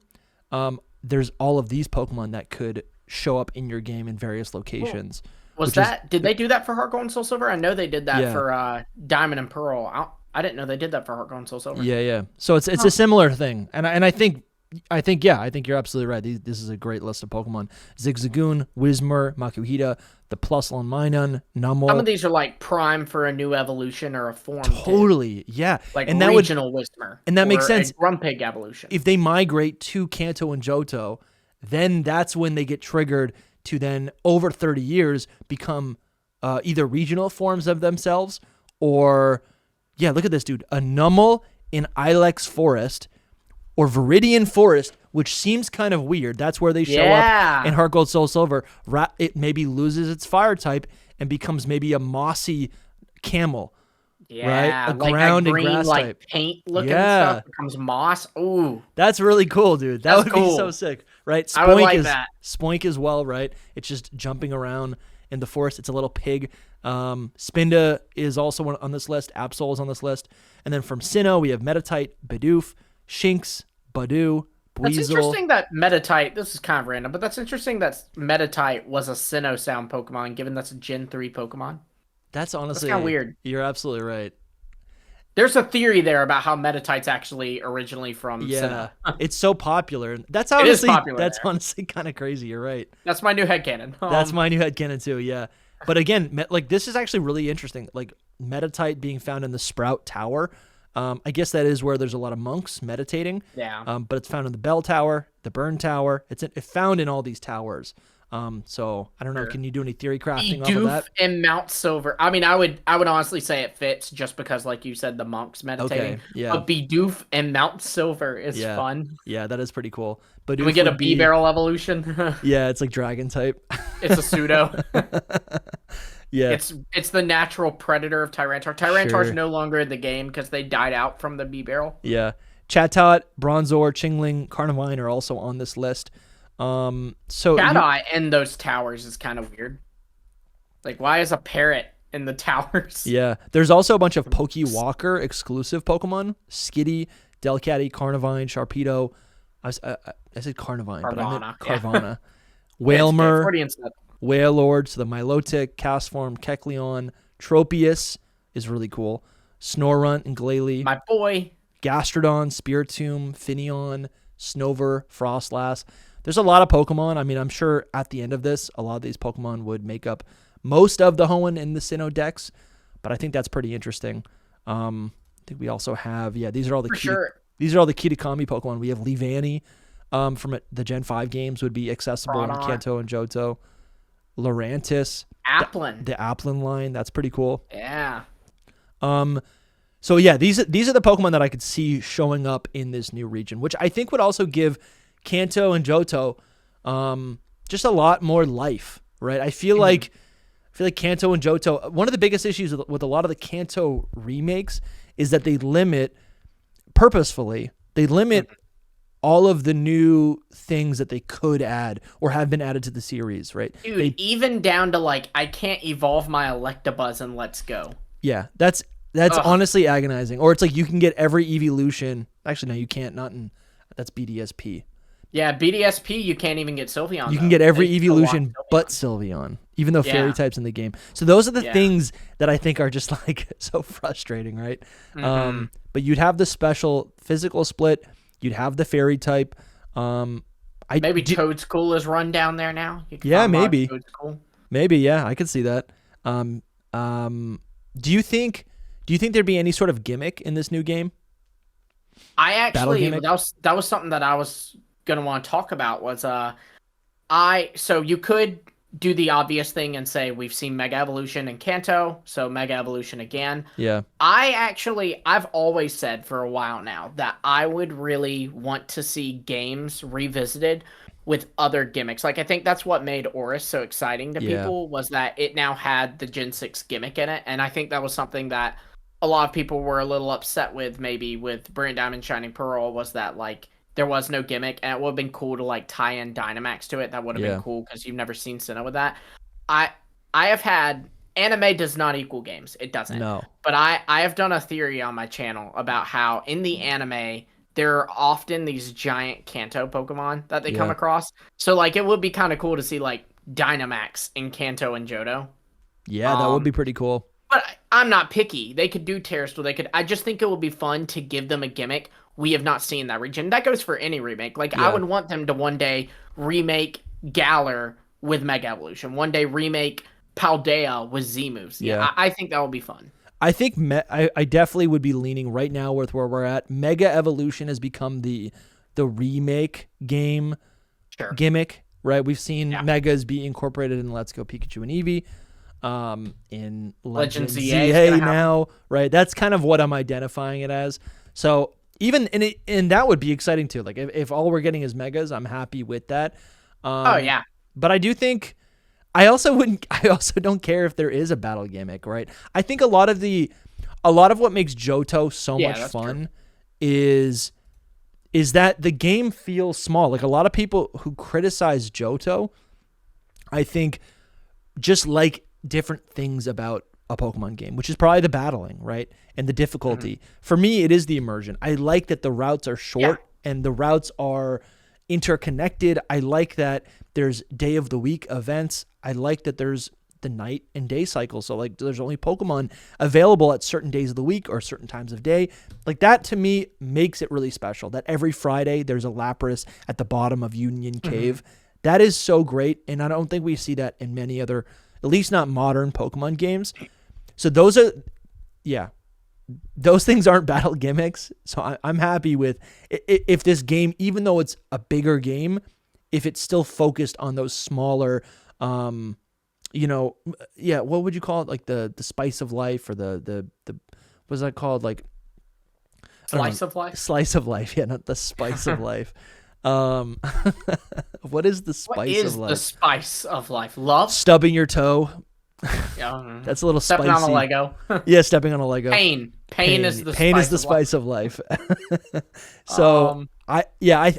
there's all of these Pokemon that could show up in your game in various locations. Cool. Did they do that for Heart Gold and Soul Silver? I know they did that for Diamond and Pearl. I didn't know they did that for Heart Gold and Soul Silver. Yeah. So it's a similar thing, and I think you're absolutely right. This is a great list of Pokemon: Zigzagoon, Whismur, Makuhita, the Plusle Minun, Numel. Some of these are like prime for a new evolution or a form. Totally, yeah. Like and regional Whismur. And that makes sense. Grumpig evolution. If they migrate to Kanto and Johto, then that's when they get triggered to then, over 30 years, become either regional forms of themselves or, look at this, dude. A Numel in Ilex Forest or Viridian Forest, which seems kind of weird. That's where they show up in Heart Gold, Soul Silver. It maybe loses its fire type and becomes maybe a mossy camel. Yeah, right? A ground green, and grass like type. Paint looking stuff becomes moss. Ooh, that's really cool, dude. That would be so sick, right? I would like that. Spoink as well, right? It's just jumping around in the forest. It's a little pig. Spinda is also on this list. Absol is on this list. And then from Sinnoh, we have Metatite, Bidoof, Shinx, Badoo, Buizel. That's interesting that Metatite, this is kind of random, but that's interesting that Metatite was a Sinnoh sound Pokemon, given that's a Gen 3 Pokemon. That's honestly kind of weird. You're absolutely right. There's a theory there about how Metatite's actually originally from Sinnoh. It's so popular. That's honestly, popular honestly kind of crazy. You're right. That's my new headcanon. That's my new headcanon too, yeah. But again, like, this is actually really interesting. Like, Metatite being found in the Sprout Tower. I guess that is where there's a lot of monks meditating. Yeah. But it's found in the Bell Tower, the Burn Tower. It's found in all these towers. So I don't know. Can you do any theory crafting off of that? And Mount Silver. I mean, I would honestly say it fits just because, like you said, the monks meditating. Okay, yeah. But Bidoof and Mount Silver is fun. Yeah, that is pretty cool. But do we get a B-Barrel evolution? Yeah, it's like dragon type. It's a pseudo. Yeah. It's the natural predator of Tyranitar. Tyranitar's no longer in the game because they died out from the B-Barrel. Yeah. Chatot, Bronzor, Chingling, Carnivine are also on this list. So Cat-Eye in those towers is kind of weird. Like, why is a parrot in the towers? Yeah. There's also a bunch of Pokewalker exclusive Pokemon. Skitty, Delcatty, Carnivine, Sharpedo. I said Carnivine, but I meant Carvana. Wailmer, Wailord, so the Milotic, Castform, Kecleon, Tropius is really cool. Snorunt and Glalie. My boy. Gastrodon, Spiritomb, Finneon, Snover, Frostlass. There's a lot of Pokemon. I mean, I'm sure at the end of this, a lot of these Pokemon would make up most of the Hoenn in the Sinnoh decks, but I think that's pretty interesting. I think we also have, these are all the these are all the Kitakami Pokemon. We have Leavanny from the Gen 5 games would be accessible in Kanto and Johto. Lurantis. Applin. The Applin line, that's pretty cool. Yeah. So yeah, these are the Pokemon that I could see showing up in this new region, which I think would also give Kanto and Johto just a lot more life, right? I feel like Kanto and Johto, one of the biggest issues with a lot of the Kanto remakes is that they limit all of the new things that they could add or have been added to the series, right? Dude, even down to, like, I can't evolve my Electabuzz and let's go. Yeah, that's honestly agonizing. Or it's like you can get every evolution. Actually, no, you can't. That's BDSP. Yeah, BDSP, you can't even get Sylveon. You can get every evolution but Sylveon, even though Fairy type's in the game. So those are the things that I think are just, like, so frustrating, right? Mm-hmm. But you'd have the special physical split. You'd have the Fairy type. Maybe Toadstool is run down there now. Maybe. Maybe, yeah, I could see that. Do you think there'd be any sort of gimmick in this new game? I actually that was something that I was gonna want to talk about was so you could do the obvious thing and say we've seen Mega Evolution in Kanto, so Mega Evolution again. Yeah. I've always said for a while now that I would really want to see games revisited with other gimmicks. Like, I think that's what made Oris so exciting to people, was that it now had the Gen 6 gimmick in it, and I think that was something that a lot of people were a little upset with, maybe with Brilliant Diamond Shining Pearl, was that, like, there was no gimmick, and it would have been cool to, like, tie in Dynamax to it. That would have been cool, because you've never seen Sinnoh with that. I have had... Anime does not equal games. It doesn't. No. But I have done a theory on my channel about how in the anime, there are often these giant Kanto Pokemon that they come across. So, like, it would be kind of cool to see, like, Dynamax in Kanto and Johto. Yeah, that would be pretty cool. But I'm not picky. They could do Terrestrial. I just think it would be fun to give them a gimmick we have not seen in that region. That goes for any remake. Like, I would want them to one day remake Galar with Mega Evolution. One day remake Paldea with Z moves. Yeah, I think that would be fun. I think I definitely would be leaning right now with where we're at. Mega Evolution has become the remake game gimmick, right? We've seen Megas be incorporated in Let's Go Pikachu and Eevee, in Legends ZA now, right? That's kind of what I'm identifying it as. So even and that would be exciting too. Like, if all we're getting is Megas, I'm happy with that. But I do think. I also don't care if there is a battle gimmick, right? I think a lot of what makes Johto so much fun is that the game feels small. Like, a lot of people who criticize Johto, I think, just like different things about a Pokemon game, which is probably the battling, right? And the difficulty. For me, it is the immersion. I like that the routes are short and the routes are interconnected. I like that there's day of the week events. I like that there's the night and day cycle. So, like, there's only Pokemon available at certain days of the week or certain times of day. Like, that to me makes it really special. That every Friday there's a Lapras at the bottom of Union Cave. That is so great, and I don't think we see that in many other, at least not modern Pokemon games. So those things aren't battle gimmicks. So I'm happy with if this game, even though it's a bigger game, if it's still focused on those smaller, what would you call it? Like the spice of life, or the what's that called? Like slice of life? Slice of life. Yeah, not the spice of life. What is the spice of life? What is the spice of life? Love? Stubbing your toe. That's a little stepping spicy. On a Lego. Yeah, stepping on a Lego. Pain is the spice of life. So I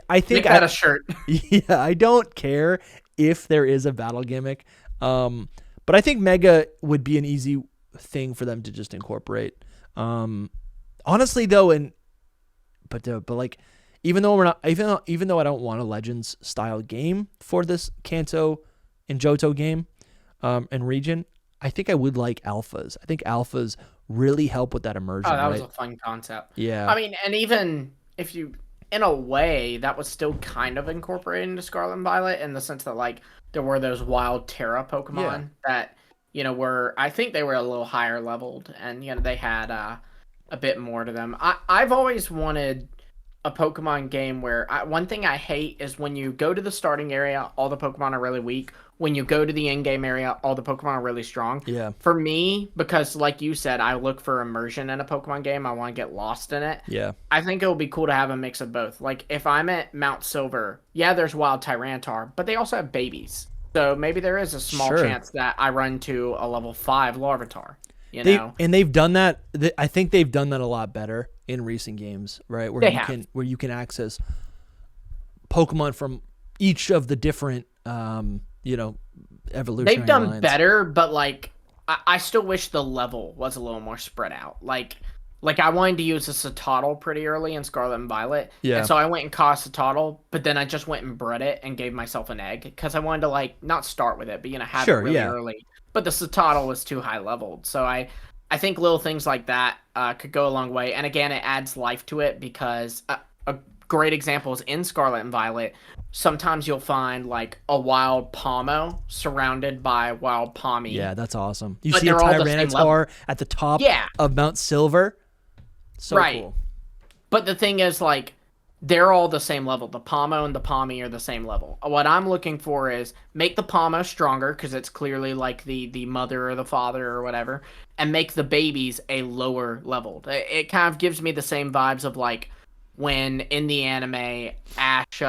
think make that a shirt. Yeah, I don't care if there is a battle gimmick, but I think Mega would be an easy thing for them to just incorporate. Honestly, though, but like, even though I don't want a Legends style game for this Kanto and Johto game and region, I think I would like alphas. I think alphas really help with that immersion. Oh, that was a fun concept. Yeah. I mean, and even if you, in a way, that was still kind of incorporated into Scarlet and Violet, in the sense that, like, there were those wild Terra Pokemon that, I think they were a little higher leveled, and, they had a bit more to them. I've always wanted a Pokemon game where one thing I hate is when you go to the starting area, all the Pokemon are really weak. When you go to the end game area, all the Pokemon are really strong. Yeah. For me, because like you said, I look for immersion in a Pokemon game. I want to get lost in it. Yeah. I think it would be cool to have a mix of both. Like, if I'm at Mount Silver, there's wild Tyranitar, but they also have babies. So maybe there is a small chance that I run to a level 5 Larvitar. And they've done that. I think they've done that a lot better in recent games, right? Where you can access Pokemon from each of the different evolutionary They've done lines. better, but, like, I still wish the level was a little more spread out. Like I wanted to use a Citadel pretty early in Scarlet and Violet. Yeah. And so I went and caught a Citadel, but then I just went and bred it and gave myself an egg, because I wanted to, like, not start with it, but, have it really early. But the Citadel was too high leveled. So I think little things like that could go a long way. And again, it adds life to it, because a great example is in Scarlet and Violet. Sometimes you'll find, like, a wild Pomo surrounded by wild Pommy. Yeah, that's awesome. You see a Tyranitar at the top of Mount Silver. So cool. But the thing is, like, they're all the same level. The Pomo and the Pommy are the same level. What I'm looking for is make the Pomo stronger because it's clearly like the mother or the father or whatever, and make the babies a lower level. It kind of gives me the same vibes of like when in the anime Ash,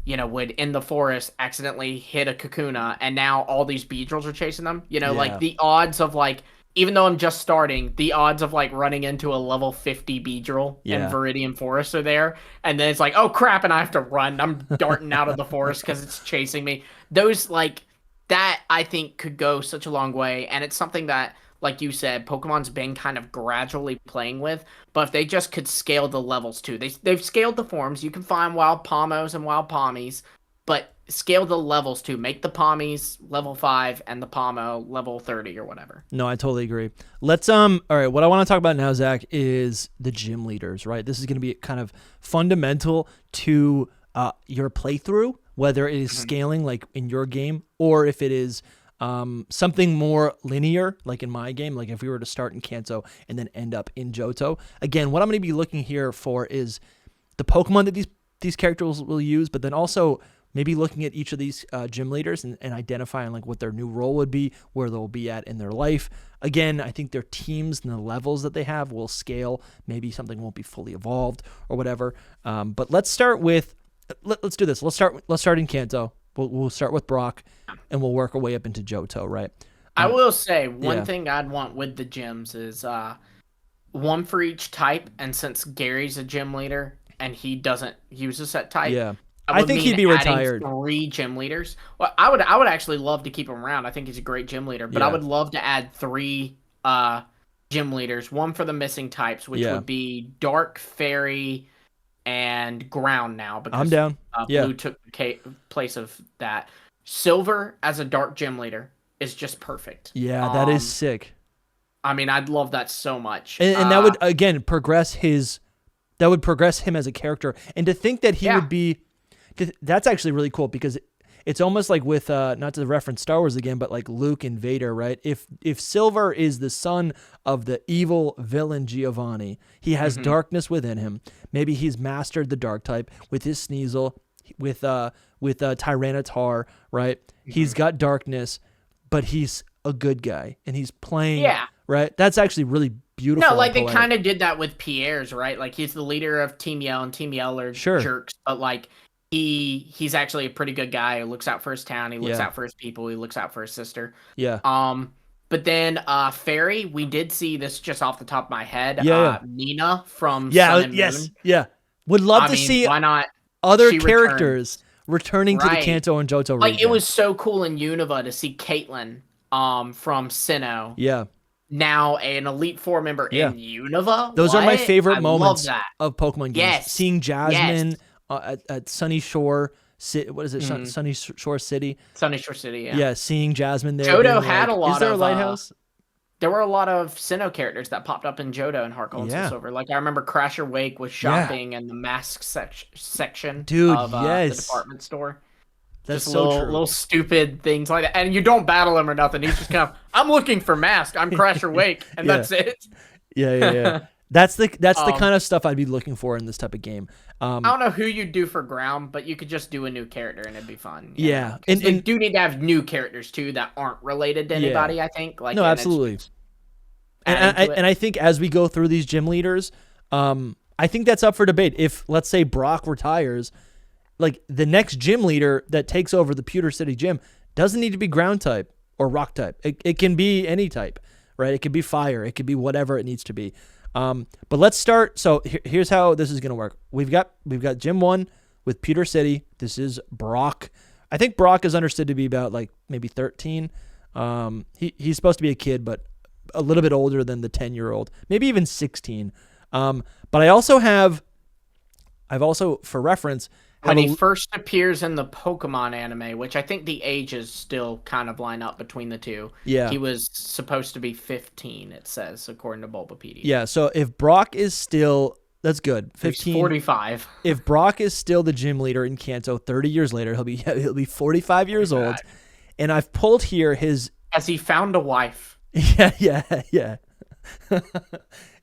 would in the forest accidentally hit a Kakuna, and now all these Beedrills are chasing them. Like the odds of like. Even though I'm just starting, the odds of like running into a level 50 Beedrill in Viridian Forest are there. And then it's like, oh crap, and I have to run. I'm darting out of the forest because it's chasing me. Those like that I think could go such a long way. And it's something that, like you said, Pokemon's been kind of gradually playing with. But if they just could scale the levels too. They've scaled the forms. You can find wild Pommos and wild Pommies. But scale the levels too. Make the Pommies level 5 and the Pomo level 30 or whatever. No, I totally agree. Let's all right, what I want to talk about now, Zach, is the gym leaders, right? This is going to be kind of fundamental to your playthrough, whether it is scaling like in your game or if it is something more linear, like in my game, like if we were to start in Kanto and then end up in Johto. Again, what I'm going to be looking here for is the Pokemon that these characters will use, but then also maybe looking at each of these gym leaders and identifying like what their new role would be, where they'll be at in their life. Again, I think their teams and the levels that they have will scale. Maybe something won't be fully evolved or whatever. But let's start with let's do this. Let's start in Kanto. We'll start with Brock, and we'll work our way up into Johto, right? I will say one thing I'd want with the gyms is one for each type. And since Gary's a gym leader and he doesn't use a set type, I think he'd be retired. 3 gym leaders. Well, I would actually love to keep him around. I think he's a great gym leader, but I would love to add 3 gym leaders. One for the missing types, which would be Dark, Fairy, and Ground now. Because, I'm down. Blue took the place of that. Silver as a Dark gym leader is just perfect. Yeah, that is sick. I mean, I'd love that so much. And that would again progress him as a character. And to think that he would be. That's actually really cool because it's almost like with not to reference Star Wars again, but like Luke and Vader, right? If Silver is the son of the evil villain Giovanni, he has darkness within him. Maybe he's mastered the dark type with his Sneasel, with Tyranitar, right? He's got darkness, but he's a good guy and he's playing right. That's actually really beautiful. No, like they kind of did that with Pierre's, right? Like he's the leader of Team Yell, and Team Yell are jerks, but like. He's actually a pretty good guy who looks out for his town. He looks out for his people. He looks out for his sister. Yeah. But then Fairy, we did see this just off the top of my head. Nina from Sun and Moon. Yeah. Would love to see why not other characters returning to the Kanto and Johto region. Like it was so cool in Unova to see Caitlyn from Sinnoh. Yeah. Now an Elite Four member in Unova. Those are my favorite moments of Pokemon games. Yes. Seeing Jasmine. At Sunny Shore, what is it? Sunny Shore City. Sunny Shore City. Yeah. Yeah, seeing Jasmine there. Johto had a lot. Is there a lighthouse? There were a lot of Sinnoh characters that popped up in Johto and Heart Gold and Silver. Like I remember Crasher Wake was shopping in the mask section of the department store. That's just so little stupid things like that, and you don't battle him or nothing. He's just kind of, I'm looking for mask. I'm Crasher Wake, and that's it. Yeah. That's the kind of stuff I'd be looking for in this type of game. I don't know who you'd do for Ground, but you could just do a new character and it'd be fun. Yeah, and you do need to have new characters too that aren't related to anybody. I think. Like no, absolutely. And I think as we go through these gym leaders, I think that's up for debate. If let's say Brock retires, like the next gym leader that takes over the Pewter City gym doesn't need to be Ground type or Rock type. It can be any type, right? It could be Fire. It could be whatever it needs to be. But let's start. So here's how this is going to work. We've got Gym 1 with Pewter City. This is Brock. I think Brock is understood to be about like maybe 13. He's supposed to be a kid, but a little bit older than the 10-year-old, maybe even 16. But I've also for reference, when he first appears in the Pokemon anime, which I think the ages still kind of line up between the two. Yeah. He was supposed to be 15, it says, according to Bulbapedia. Yeah, so if Brock is still, that's good. 15. He's 45. If Brock is still the gym leader in Kanto 30 years later, he'll be 45 years old. And I've pulled here his... Has he found a wife? Yeah.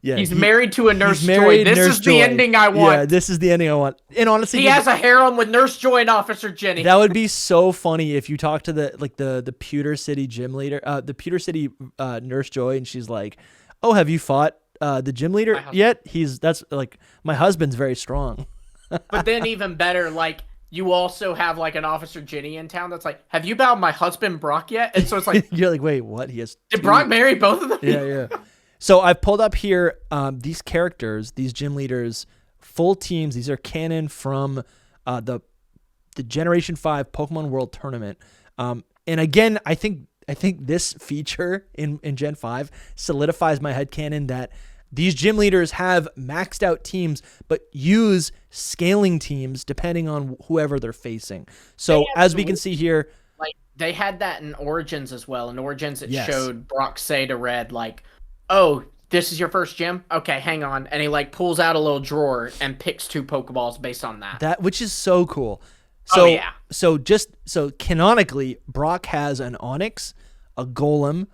Yeah, he's married to a Nurse he's married Joy. This Nurse is Joy. the ending I want. Yeah, this is the ending I want. And honestly, He has a harem with Nurse Joy and Officer Jenny. that would be so funny if you talk to the Pewter City gym leader, the Pewter City Nurse Joy, and she's like, "Oh, have you fought the gym leader yet? That's like my husband's very strong." But then even better, like you also have like an Officer Jenny in town that's like, "Have you bowed my husband Brock yet?" And so it's like, you're like, "Wait, what? He has did Brock marry both of them?" Yeah. So I've pulled up here these characters, these gym leaders, full teams. These are canon from the Generation 5 Pokemon World Tournament. And again, I think this feature in Gen 5 solidifies my headcanon that these gym leaders have maxed out teams, but use scaling teams depending on whoever they're facing. So as we can see here, like they had that in Origins as well. In Origins, it Yes. showed Brock say to Red, like, "Oh, this is your first gym? Okay, hang on." And he like pulls out a little drawer and picks 2 Pokeballs based on that. which is so cool. So, yeah. So canonically, Brock has an Onix, a Golem,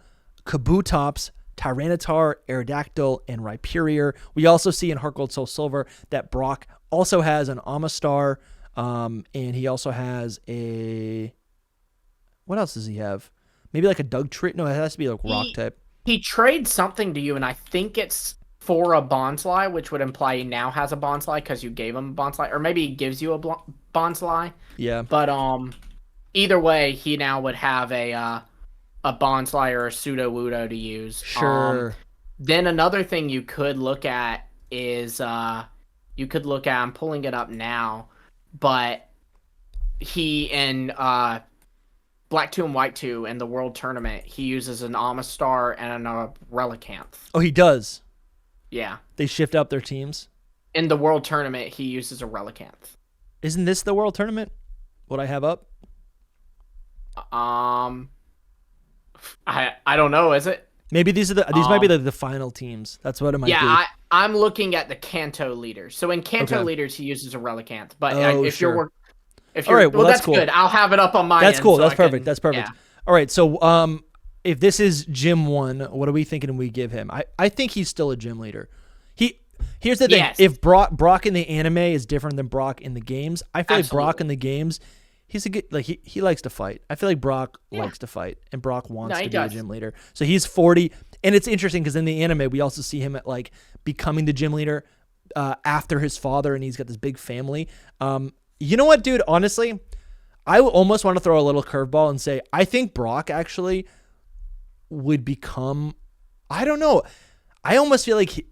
Kabutops, Tyranitar, Aerodactyl, and Rhyperior. We also see in Heart Gold Soul Silver that Brock also has an Amistar, and he also has a... What else does he have? Maybe like a Dugtrio? No, it has to be like rock type. He trades something to you, and I think it's for a Bonsly, which would imply he now has a Bonsly because you gave him a Bonsly, or maybe he gives you a Bonsly. Yeah. But either way, he now would have a Bonsly or a Sudowoodo to use. Sure. Then another thing you could look at is I'm pulling it up now, but he in Black 2 and White 2 in the World Tournament, he uses an Amistar and a Relicanth. Oh, he does? Yeah. They shift up their teams? In the World Tournament, he uses a Relicanth. Isn't this the World Tournament? What I have up? I don't know, is it? Maybe these might be the final teams. That's what it might be. Yeah, I'm looking at the Kanto leaders. So in Kanto leaders, he uses a Relicanth. But if you're all right, well, that's cool. good. I'll have it up on my That's end. cool. So That's perfect. That's perfect. Yeah. All right, so if this is Gym 1, what are we thinking we give him? I think he's still a gym leader. Here's the thing. Yes. If Brock in the anime is different than Brock in the games, I feel like Brock in the games, he's a good, like he likes to fight. I feel like Brock likes to fight, and Brock wants to be a gym leader. So he's 40, and it's interesting because in the anime we also see him at like becoming the gym leader after his father, and he's got this big family. You know what, dude? Honestly, I almost want to throw a little curveball and say I think Brock actually would become. I don't know. I almost feel like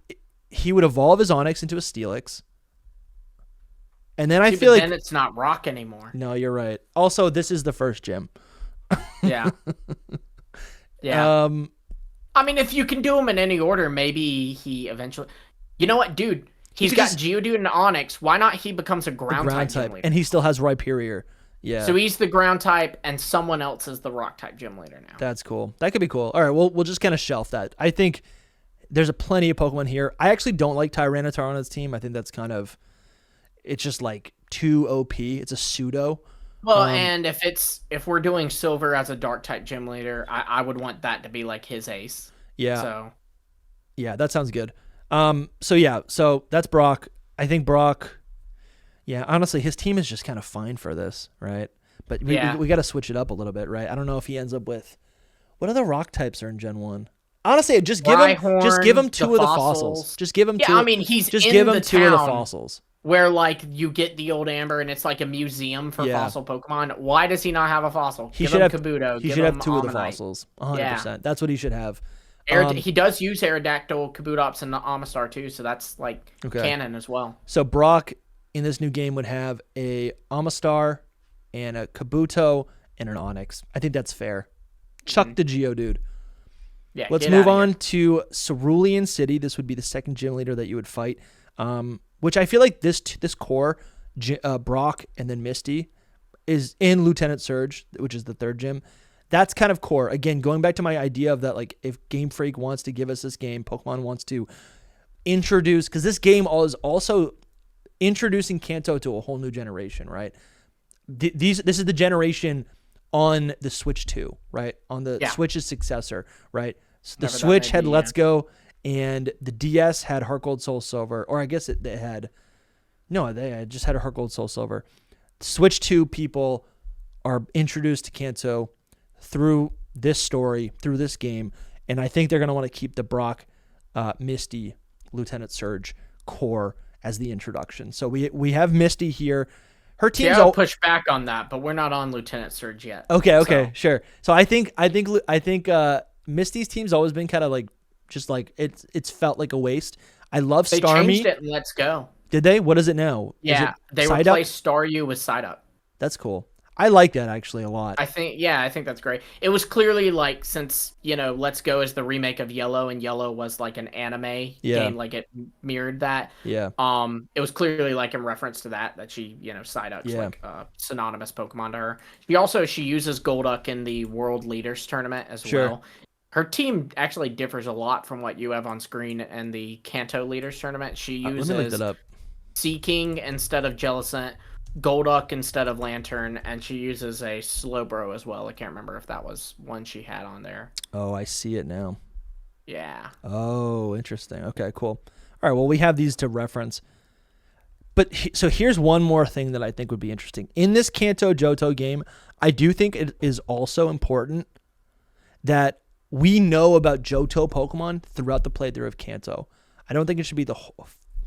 he would evolve his Onix into a Steelix. And then I feel like... then it's not Rock anymore. No, you're right. Also, this is the first gym. Yeah. Yeah. I mean, if you can do them in any order, maybe he eventually... You know what, dude? He's got Geodude and Onix. Why not he becomes a ground type gym leader? And he still has Rhyperior. Yeah. So he's the ground type, and someone else is the rock type gym leader now. That's cool. That could be cool. All right, we'll just kind of shelf that. I think there's plenty of Pokemon here. I actually don't like Tyranitar on his team. I think that's kind of... It's just like too OP. It's a pseudo. Well, and if we're doing Silver as a dark type gym leader, I would want that to be like his ace. Yeah. So. Yeah, that sounds good. So that's Brock. I think Brock. Yeah, honestly, his team is just kind of fine for this, right? But we got to switch it up a little bit, right? I don't know if he ends up with what other rock types are in Gen 1. Honestly, just give him 2 of the fossils. Just give him 2. I mean, he's just in give him the 2 of the town fossils. Where like you get the old Amber and it's like a museum for fossil Pokemon. Why does he not have a fossil? He should have Kabuto. He should have 2 of the fossils. 100%. Yeah. That's what he should have. He does use Aerodactyl, Kabutops, and the Amistar too, so that's like canon as well. So Brock in this new game would have a Amistar and a Kabuto and an Onix. I think that's fair. Chuck the Geodude. Yeah. Let's move on to Cerulean City. This would be the second gym leader that you would fight. Which I feel like this core, Brock and then Misty, is in Lieutenant Surge, which is the third gym. That's kind of core. Again, going back to my idea of that, like if Game Freak wants to give us this game, Pokemon wants to introduce, because this game is also introducing Kanto to a whole new generation, right? This is the generation on the Switch 2, right? On the Switch's successor, right? So the Switch had Let's Go, and the DS had Heart Gold, Soul Silver, or I guess they had just had a Heart Gold, Soul Silver. Switch 2 people are introduced to Kanto through this story, through this game, and I think they're going to want to keep the Brock, Misty, Lieutenant Surge core as the introduction. So we have Misty here. Her team's I'll push back on that, but we're not on Lieutenant Surge yet. Okay, sure. So I think Misty's team's always been kind of like just like it's felt like a waste. I love Starmie. They changed it in Let's Go. Did they? What is it now? Yeah, they replaced Staryu with Psyduck. That's cool. I like that actually a lot. I think that's great. It was clearly like, since, Let's Go is the remake of Yellow, and Yellow was like an anime game, like it mirrored that. Yeah. It was clearly like in reference to that she, Psyduck's like a synonymous Pokemon to her. She uses Golduck in the World Leaders Tournament as well. Her team actually differs a lot from what you have on screen in the Kanto Leaders Tournament. She uses let me look that up. Seaking instead of Jellicent, Golduck instead of Lantern, and she uses a Slowbro as well. I can't remember if that was one she had on there. Oh, I see it now. Yeah. Oh, interesting. Okay, cool. All right, well, we have these to reference. But so here's one more thing that I think would be interesting. In this Kanto Johto game, I do think it is also important that we know about Johto Pokemon throughout the playthrough of Kanto. I don't think it should be the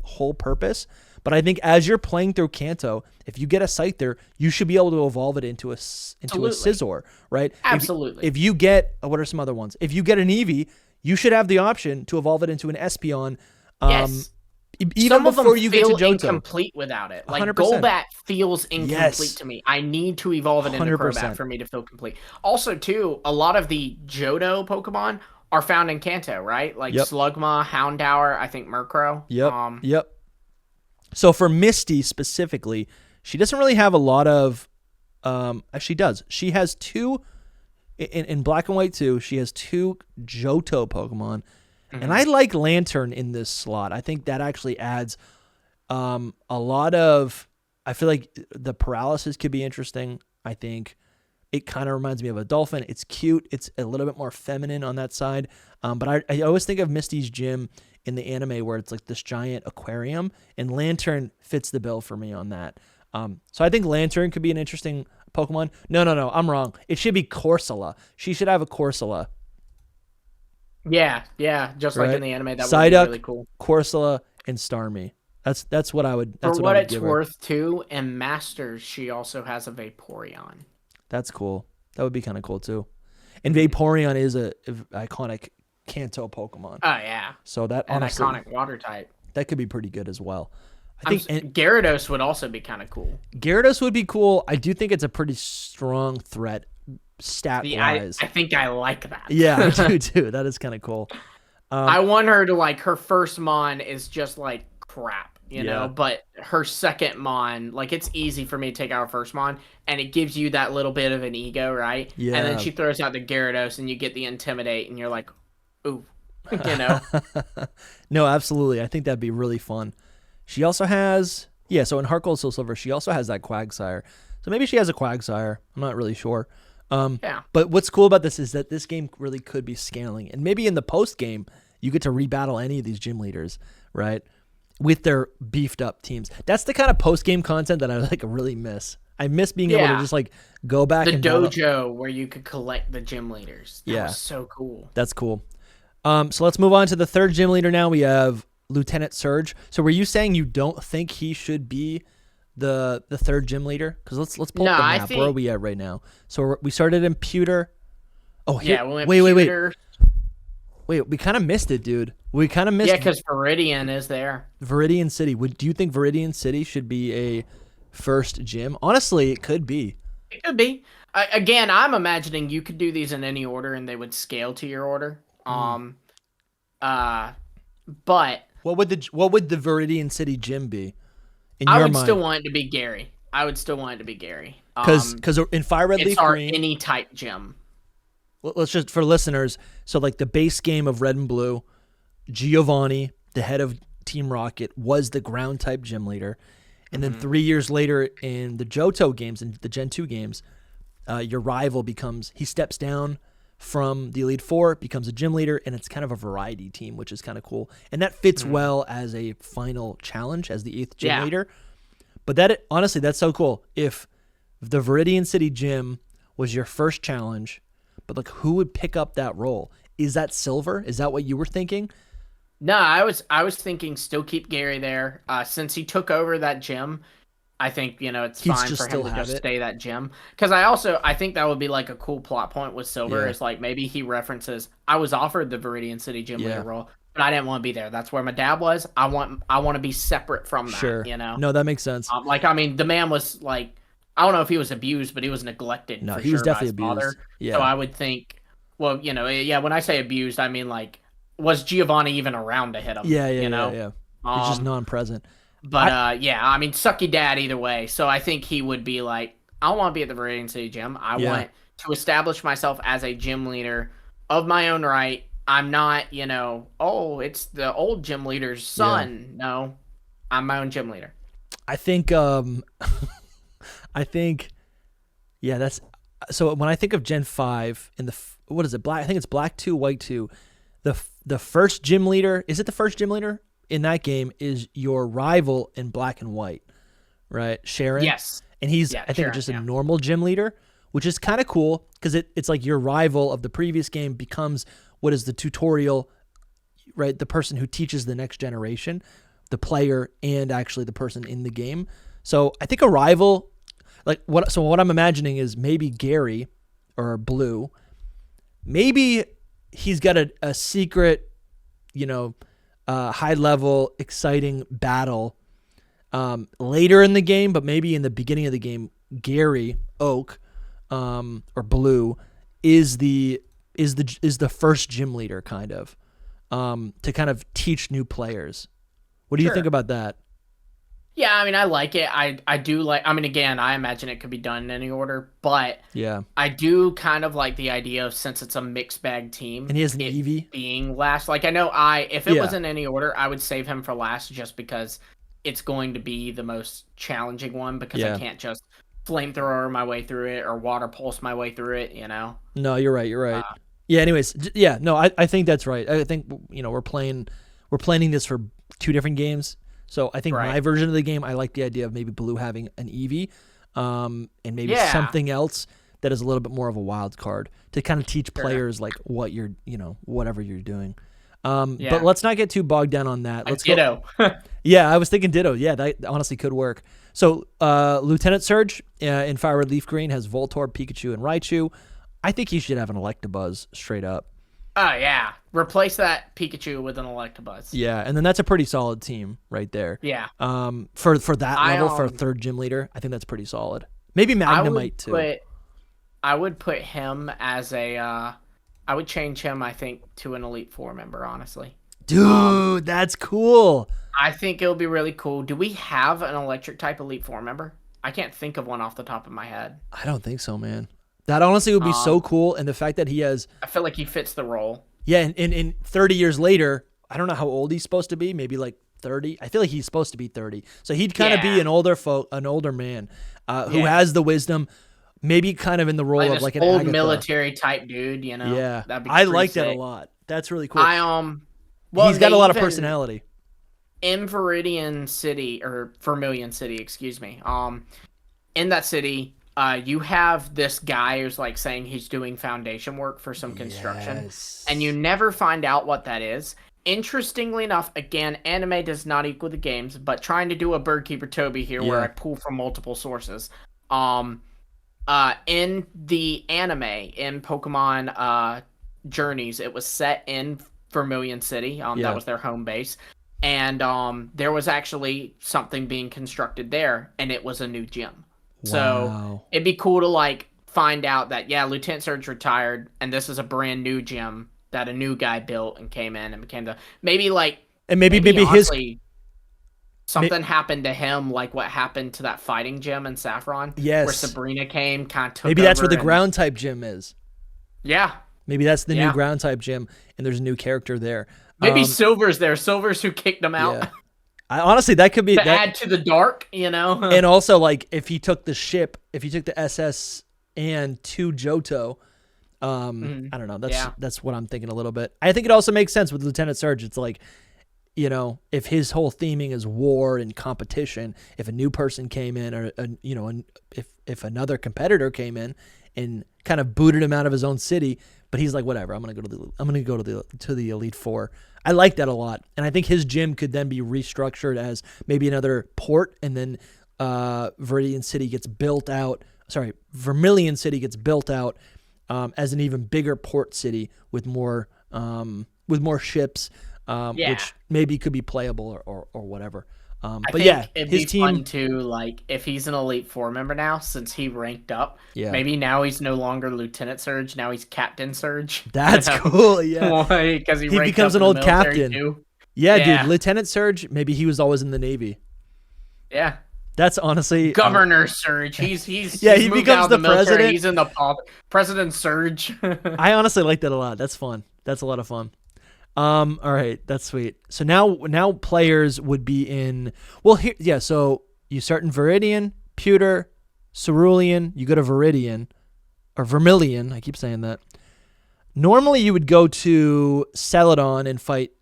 whole purpose, but I think as you're playing through Kanto, if you get a Scyther, you should be able to evolve it into a Scizor, right? Absolutely. If you get, what are some other ones? If you get an Eevee, you should have the option to evolve it into an Espeon. Yes. Even Some before you get to Johto. Incomplete without it. Like 100%. Golbat feels incomplete to me. I need to evolve it into 100%. Crobat for me to feel complete. Also, too, a lot of the Johto Pokemon are found in Kanto, right? Like Slugma, Houndour, I think Murkrow. Yep. So for Misty specifically, she doesn't really have a lot of. She does. She has two in Black and White 2. She has 2 Johto Pokemon, and I like Lantern in this slot. I think that actually adds a lot of. I feel like the paralysis could be interesting. I think it kind of reminds me of a dolphin. It's cute. It's a little bit more feminine on that side. But I always think of Misty's gym in the anime where it's like this giant aquarium, and Lantern fits the bill for me on that. So I think Lantern could be an interesting Pokemon. No, I'm wrong. It should be Corsola. She should have a Corsola. Yeah, just like in the anime. That Psyduck, would be really cool. Corsola, and Starmie. That's what I would. That's For what I would it's give her. worth, too, in Masters, she also has a Vaporeon. That's cool. That would be kind of cool too. And Vaporeon is a iconic Kanto Pokemon. Oh yeah. So that an honestly, iconic water type. That could be pretty good as well. I think Gyarados would also be kind of cool. Gyarados would be cool. I do think it's a pretty strong threat stat wise. I think I like that. Yeah, I do too. That is kind of cool. I want her to like her first Mon is just like crap. You know, but her second Mon, like it's easy for me to take out her first Mon, and it gives you that little bit of an ego, right? Yeah. And then she throws out the Gyarados, and you get the Intimidate, and you're like, ooh, you know? No, absolutely. I think that'd be really fun. She also has, so in Heart Gold, Soul Silver, she also has that Quagsire. So maybe she has a Quagsire. I'm not really sure. But what's cool about this is that this game really could be scaling, and maybe in the post game, you get to rebattle any of these gym leaders, right? With their beefed up teams. That's the kind of post game content that I like really miss. I miss being able to just like go back the and dojo where you could collect the gym leaders. That was so cool. That's cool. So let's move on to the third gym leader now. We have Lieutenant Surge. So were you saying you don't think he should be the third gym leader? Because let's pull up the map. Where are we at right now? So we started in Pewter. Oh, here. Wait, we kind of missed it, dude. We kind of missed it. Yeah, because Viridian is there. Viridian City. Do you think Viridian City should be a first gym? Honestly, it could be. It could be. Again, I'm imagining you could do these in any order and they would scale to your order. But what would the Viridian City gym be? I would still want it to be Gary. Because in Fire Red Leaf Green, any type gym. Let's just, for listeners, so like the base game of Red and Blue, Giovanni, the head of Team Rocket, was the ground type gym leader. And then 3 years later in the Johto games, in the Gen 2 games, your rival he steps down from the Elite Four, becomes a gym leader, and it's kind of a variety team, which is kind of cool. And that fits well as a final challenge as the 8th gym leader. But honestly, that's so cool. If the Viridian City gym was your first challenge, but like who would pick up that role? Is that Silver? Is that what you were thinking? No, I was thinking still keep Gary there. Since he took over that gym, I think, it's fine for him to just stay that gym. Because I think that would be like a cool plot point with Silver. Is like maybe he references, I was offered the Viridian City gym leader role, but I didn't want to be there. That's where my dad was. I want to be separate from that. Sure. No, that makes sense. The man was like, I don't know if he was abused, but he was neglected. No, he was definitely abused. Father. Yeah. So I would think, well, when I say abused, I mean like, was Giovanni even around to hit him? Yeah. He's just non-present. But sucky dad either way. So I think he would be like, I don't want to be at the Viridian City gym. I want to establish myself as a gym leader of my own right. I'm not, it's the old gym leader's son. Yeah. No, I'm my own gym leader. I think, that's, so when I think of Gen 5 in what is it? Black, I think it's Black 2, White 2. The first gym leader, is it the first gym leader in that game is your rival in Black and White, right? Sharon. Yes. And he's, I think, Sharon, just a normal gym leader, which is kind of cool because it's like your rival of the previous game becomes what is the tutorial, right? The person who teaches the next generation, the player, and actually the person in the game. So I think a rival, what I'm imagining is maybe Gary or Blue, maybe he's got a secret, high level, exciting battle later in the game, but maybe in the beginning of the game, Gary Oak or Blue is the first gym leader kind of to kind of teach new players. What do you think about that? Yeah, I like it. I do like, again, I imagine it could be done in any order, but I do kind of like the idea of, since it's a mixed bag team, and he has an Eevee being last. Like, I know if it was in any order, I would save him for last just because it's going to be the most challenging one, because I can't just flamethrower my way through it or water pulse my way through it, No, you're right. Anyways, no, I think that's right. I think, we're planning this for 2 different games. So I think my version of the game, I like the idea of maybe Blue having an Eevee, and maybe something else that is a little bit more of a wild card to kind of teach players like what you're, whatever you're doing. But let's not get too bogged down on that. Let's Ditto. Yeah, I was thinking Ditto. Yeah, that honestly could work. So Lieutenant Surge in Fire Red Leaf Green has Voltorb, Pikachu, and Raichu. I think he should have an Electabuzz straight up. Oh, yeah. Replace that Pikachu with an Electabuzz. Yeah, and then that's a pretty solid team right there. Yeah. For that level, for a third gym leader, I think that's pretty solid. Maybe Magnemite, too. I would put him as I would change him, I think, to an Elite Four member, honestly. Dude, that's cool. I think it'll be really cool. Do we have an electric type Elite Four member? I can't think of one off the top of my head. I don't think so, man. That honestly would be so cool, and the fact that he has... I feel like he fits the role. Yeah, and 30 years later, I don't know how old he's supposed to be, maybe like 30. I feel like he's supposed to be 30. So he'd kind of be an older man who has the wisdom, maybe kind of in the role of like an old Agatha. Military type dude, Yeah, that'd be I like sick. that a lot. That's really cool. Well, he's got a lot of personality. In Vermilion City, excuse me. In that city, you have this guy who's like saying he's doing foundation work for some construction, and you never find out what that is. Interestingly enough, again, anime does not equal the games, but trying to do a Birdkeeper Toby here where I pull from multiple sources. In the anime, in Pokemon Journeys, it was set in Vermilion City. That was their home base. And there was actually something being constructed there, and it was a new gym. Wow. So it'd be cool to like find out that Lieutenant Surge retired, and this is a brand new gym that a new guy built and came in and became maybe honestly, something happened to him like what happened to that fighting gym in Saffron. Yes, where Sabrina came, kind of took maybe that's over where the ground type gym is. Yeah, maybe that's the new ground type gym, and there's a new character there. Maybe Silver's there. Silver's who kicked him out. Yeah. Honestly, that could be to add to the dark, And also, like, if he took the SS and to Johto, I don't know. That's what I'm thinking a little bit. I think it also makes sense with Lieutenant Surge. It's like, if his whole theming is war and competition, if a new person came in, or if another competitor came in and kind of booted him out of his own city, but he's like, whatever, I'm gonna go to the Elite Four. I like that a lot, and I think his gym could then be restructured as maybe another port, and then Vermilion City gets built out as an even bigger port city with more ships. Which maybe could be playable or whatever. It'd be fun too, like if he's an Elite Four member now, since he ranked up. Yeah. Maybe now he's no longer Lieutenant Surge, now he's Captain Surge. That's cool. Yeah. Because he becomes an old captain. Too. Yeah, dude. Lieutenant Surge. Maybe he was always in the Navy. Yeah. That's honestly Governor Surge. He's he moved becomes out of the military. president. He's in the President Surge. I honestly like that a lot. That's fun. That's a lot of fun. All right, that's sweet. So now players would be in. Well, here, yeah. So you start in Viridian, Pewter, Cerulean. You go to Viridian, or Vermilion. I keep saying that. Normally, you would go to Celadon and fight.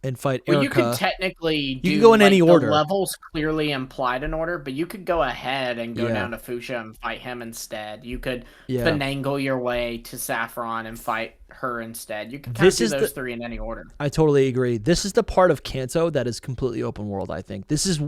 Erica. Well, you could technically you could go in any order. The levels clearly implied an order, but you could go ahead and go down to Fuchsia and fight him instead. You could finagle your way to Saffron and fight her instead. You can kind of do those three in any order. I totally agree. This is the part of Kanto that is completely open world, I think. This is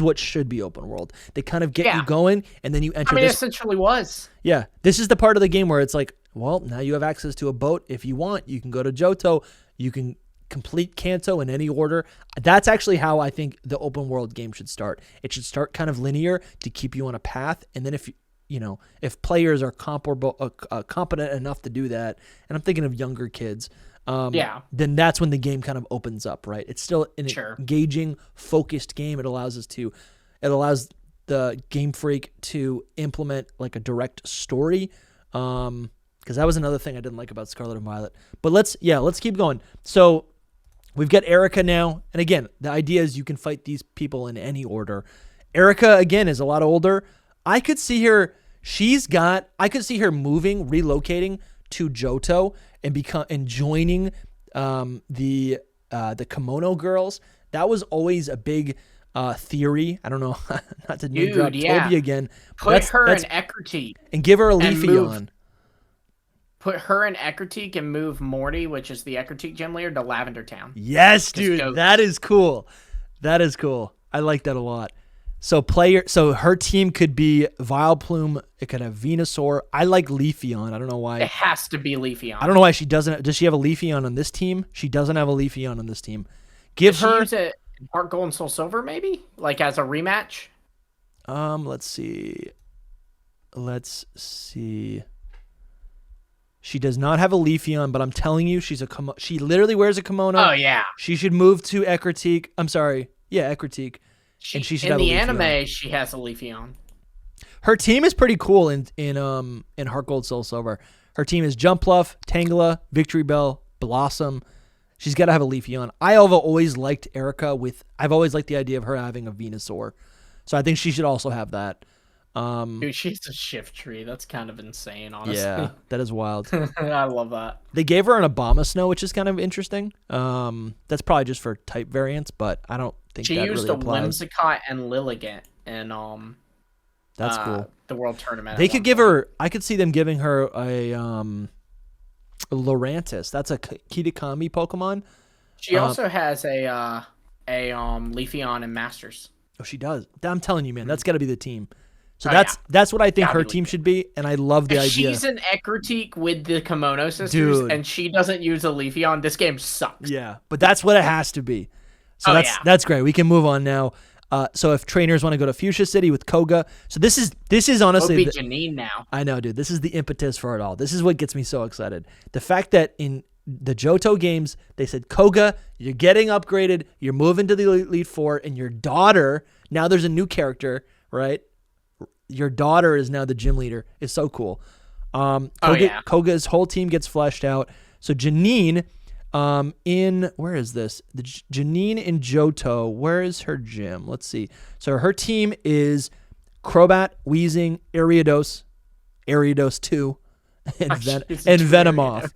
what should be open world. They kind of get you going, and then you enter it essentially was. Yeah. This is the part of the game where it's like, well, now you have access to a boat. If you want, you can go to Johto. You can complete Kanto in any order. That's actually how I think the open world game should start. It should start kind of linear to keep you on a path, and then if players are competent enough to do that, and I'm thinking of younger kids, then that's when the game kind of opens up, right? It's still an engaging, focused game. It allows the Game Freak to implement like a direct story. Because that was another thing I didn't like about Scarlet and Violet. But let's keep going. So we've got Erica now, and again, the idea is you can fight these people in any order. Erica again is a lot older. I could see her moving, relocating to Johto and joining the Kimono Girls. That was always a big theory. I don't know, not to name drop Toby again. Put her in Ecruteak and give her a Leafeon. Put her in Ecruteak and move Morty, which is the Ecruteak gym leader, to Lavender Town. Yes, dude, that is cool. That is cool. I like that a lot. So her team could be Vileplume. It could have Venusaur. I like Leafeon. I don't know why. It has to be Leafeon. I don't know why she doesn't. Does she have a Leafeon on this team? She doesn't have a Leafeon on this team. Does she use it in Heart Gold and Soul Silver, maybe? Like as a rematch? Let's see. She does not have a Leafeon, but I'm telling you, she literally wears a kimono. Oh, yeah. She should move to Ecruteak. I'm sorry. Yeah, Ecruteak. And she should have a Leafeon. In the anime, she has a Leafeon. Her team is pretty cool in Heart Gold Soul Silver. Her team is Jumpluff, Tangela, Victory Bell, Blossom. She's got to have a Leafeon. I've always liked Erica I've always liked the idea of her having a Venusaur. So I think she should also have that. Dude, she's a shift tree. That's kind of insane, honestly. Yeah, that is wild. I love that. They gave her an Abomasnow, which is kind of interesting. That's probably just for type variants, but I don't think she that used really applies. She used a Whimsicott and Lilligant in that's cool. The World Tournament. They could give her. I could see them giving her a Lurantis. That's a Kitakami Pokemon. She also has a Leafeon in Masters. Oh, she does. I'm telling you, man, that's got to be the team. So that's what I think her team should be, and I love the idea. She's an Ecruteak with the Kimono Sisters, and she doesn't use a Leafeon. This game sucks. Yeah, but that's what it has to be. So that's great. We can move on now. So if trainers want to go to Fuchsia City with Koga, so this is honestly Janine now. I know, dude. This is the impetus for it all. This is what gets me so excited. The fact that in the Johto games they said, Koga, you're getting upgraded. You're moving to the Elite Four, and your daughter. Now there's a new character, right? Your daughter is now the gym leader. It's so cool. Koga's whole team gets fleshed out. So Janine, where is this? Janine in Johto. Where is her gym? Let's see. So her team is Crobat, Weezing, Ariados 2, and, She's and a Venomoth.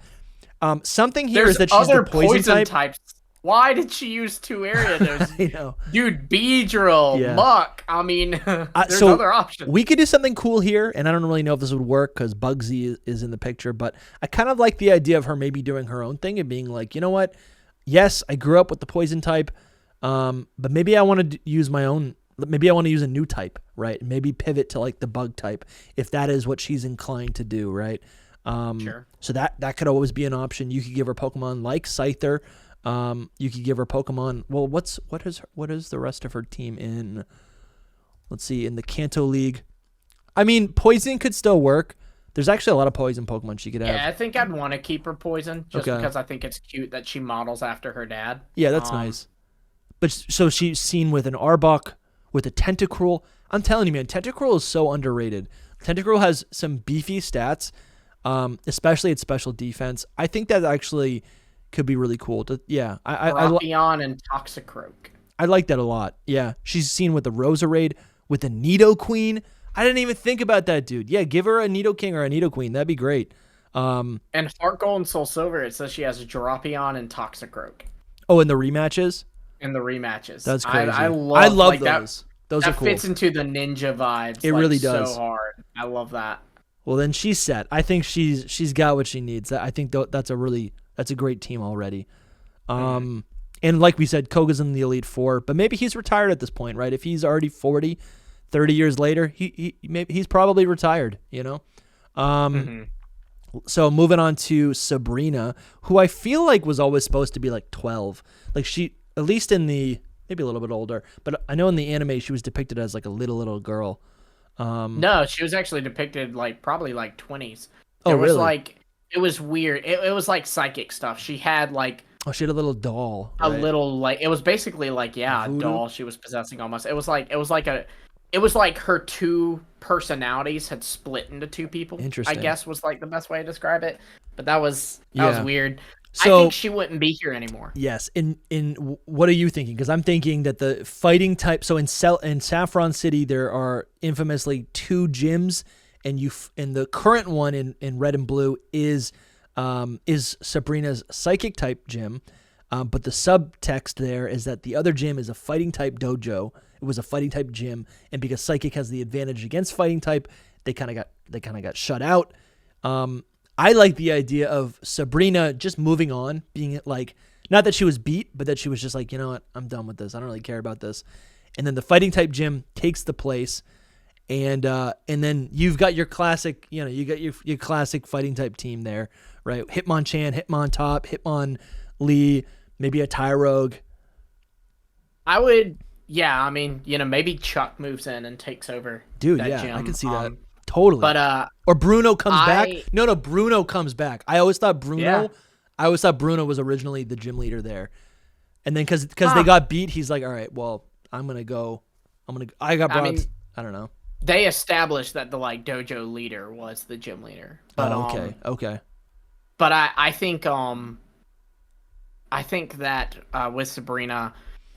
Something here is There's that she's other the poison type. types. Why did she use 2 area? I know. Dude, Beedrill, Yeah. Muck. I mean, there's So other options. we could do something cool here, and I don't really know if this would work because Bugsy is in the picture, but I kind of like the idea of her maybe doing her own thing and being like, you know what? Yes, I grew up with the poison type, but maybe I want to use my own. Maybe I want to use a new type, right? Maybe pivot to like the bug type if that is what she's inclined to do, right? Sure. So that could always be an option. You could give her Pokemon like Scyther. You could give her Pokemon. Well, what is the rest of her team in? Let's see, in the Kanto League. I mean, Poison could still work. There's actually a lot of Poison Pokemon she could have. Yeah, I think I'd want to keep her Poison just Okay. because I think it's cute that she models after her dad. Yeah, that's nice. But so she's seen with an Arbok, with a Tentacruel. I'm telling you, man, Tentacruel is so underrated. Tentacruel has some beefy stats, especially its special defense. I think that actually could be really cool. Rapion and Toxicroak. I like that a lot. Yeah, she's seen with the Roserade, with the Nidoqueen. I didn't even think about that, dude. Yeah, give her a Nidoking or a Nidoqueen. That'd be great. And Heart Gold and Soul Silver, it says she has a Drapion and Toxicroak Oh, in the rematches? in the rematches. That's crazy. I love like those. Those That are cool. fits into the ninja vibes. It really does. So hard. I love that. Well, then she's set. I think she's got what she needs. I think that's a great team already. And like we said, Koga's in the Elite Four, but maybe he's retired at this point, right? If he's already 40, 30 years later, he's probably retired, you know? So moving on to Sabrina, who I feel like was always supposed to be like 12. Like she, at least in the, maybe a little bit older, but I know in the anime she was depicted as like a little girl. No, she was actually depicted like probably like 20s. Oh, There was really? like, it was weird. It was like psychic stuff. She had like Oh, she had a little doll. a right? little like, it was basically like, yeah, a Voodoo? doll she was possessing almost. It was like her 2 personalities had split into 2 people. Interesting. I guess was like the best way to describe it. But that was Yeah. weird. So- I think she wouldn't be here anymore. Yes. In what are you thinking? Because I'm thinking that the fighting type. So in Saffron City, there are infamously 2 gyms, and the current one in Red and Blue is Sabrina's psychic type gym. But the subtext there is that the other gym is a fighting type dojo. It was a fighting type gym, and because psychic has the advantage against fighting type, they kind of got shut out. I like the idea of Sabrina just moving on, being like, not that she was beat, but that she was just like, you know what, I'm done with this. I don't really care about this. And then the fighting type gym takes the place, and then you've got your classic, you got your classic fighting type team there, right? Hitmonchan, Hitmontop, Hitmonlee, maybe a Tyrogue. I would, yeah, I mean, maybe Chuck moves in and takes over. Dude, that yeah, gym. I can see that. Totally. But or Bruno comes back. I- No, Bruno comes back. I always thought Bruno. Yeah. I always thought Bruno was originally the gym leader there, and then because they got beat, he's like, all right, well, I'm gonna go. I got brought. I don't know. they established that the like dojo leader was the gym leader. But Okay. But I think that with Sabrina,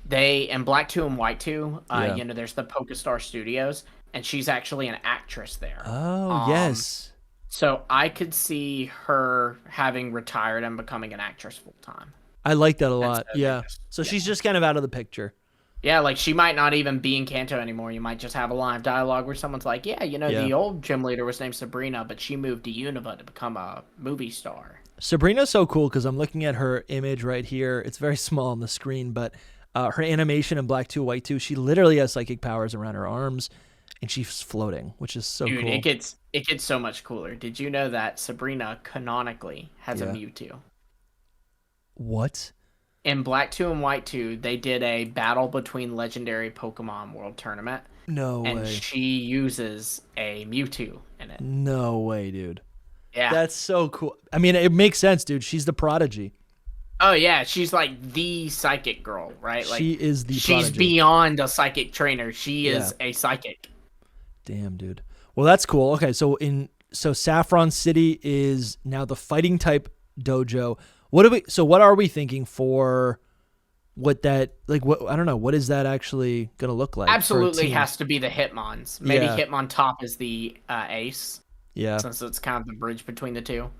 they and Black 2 and White 2, there's the Pokestar Studios, and she's actually an actress there. Oh, yes. So I could see her having retired and becoming an actress full time. I like that a lot. so Yeah. So she's just kind of out of the picture. Yeah, like she might not even be in Kanto anymore. You might just have a live dialogue where someone's like, the old gym leader was named Sabrina, but she moved to Unova to become a movie star. Sabrina's so cool because I'm looking at her image right here. It's very small on the screen, but her animation in Black 2, White 2, she literally has psychic powers around her arms, and she's floating, which is so Dude, cool. it gets so much cooler. Did you know that Sabrina canonically has a Mewtwo? What? In Black 2 and White 2, they did a battle between legendary Pokemon World Tournament. No and way. she uses a Mewtwo in it. No way, dude. Yeah. That's so cool. I mean, it makes sense, dude. She's the prodigy. Oh yeah, she's like the psychic girl, right? Like She is the she's prodigy. beyond a psychic trainer. She is a psychic. Damn, dude. Well, that's cool. Okay, so Saffron City is now the fighting type dojo. What are we thinking for what that, like, what, I don't know, what is that actually going to look like? Absolutely has to be the Hitmons. Maybe Yeah. Hitmontop is the ace. Yeah. Since it's kind of the bridge between the two.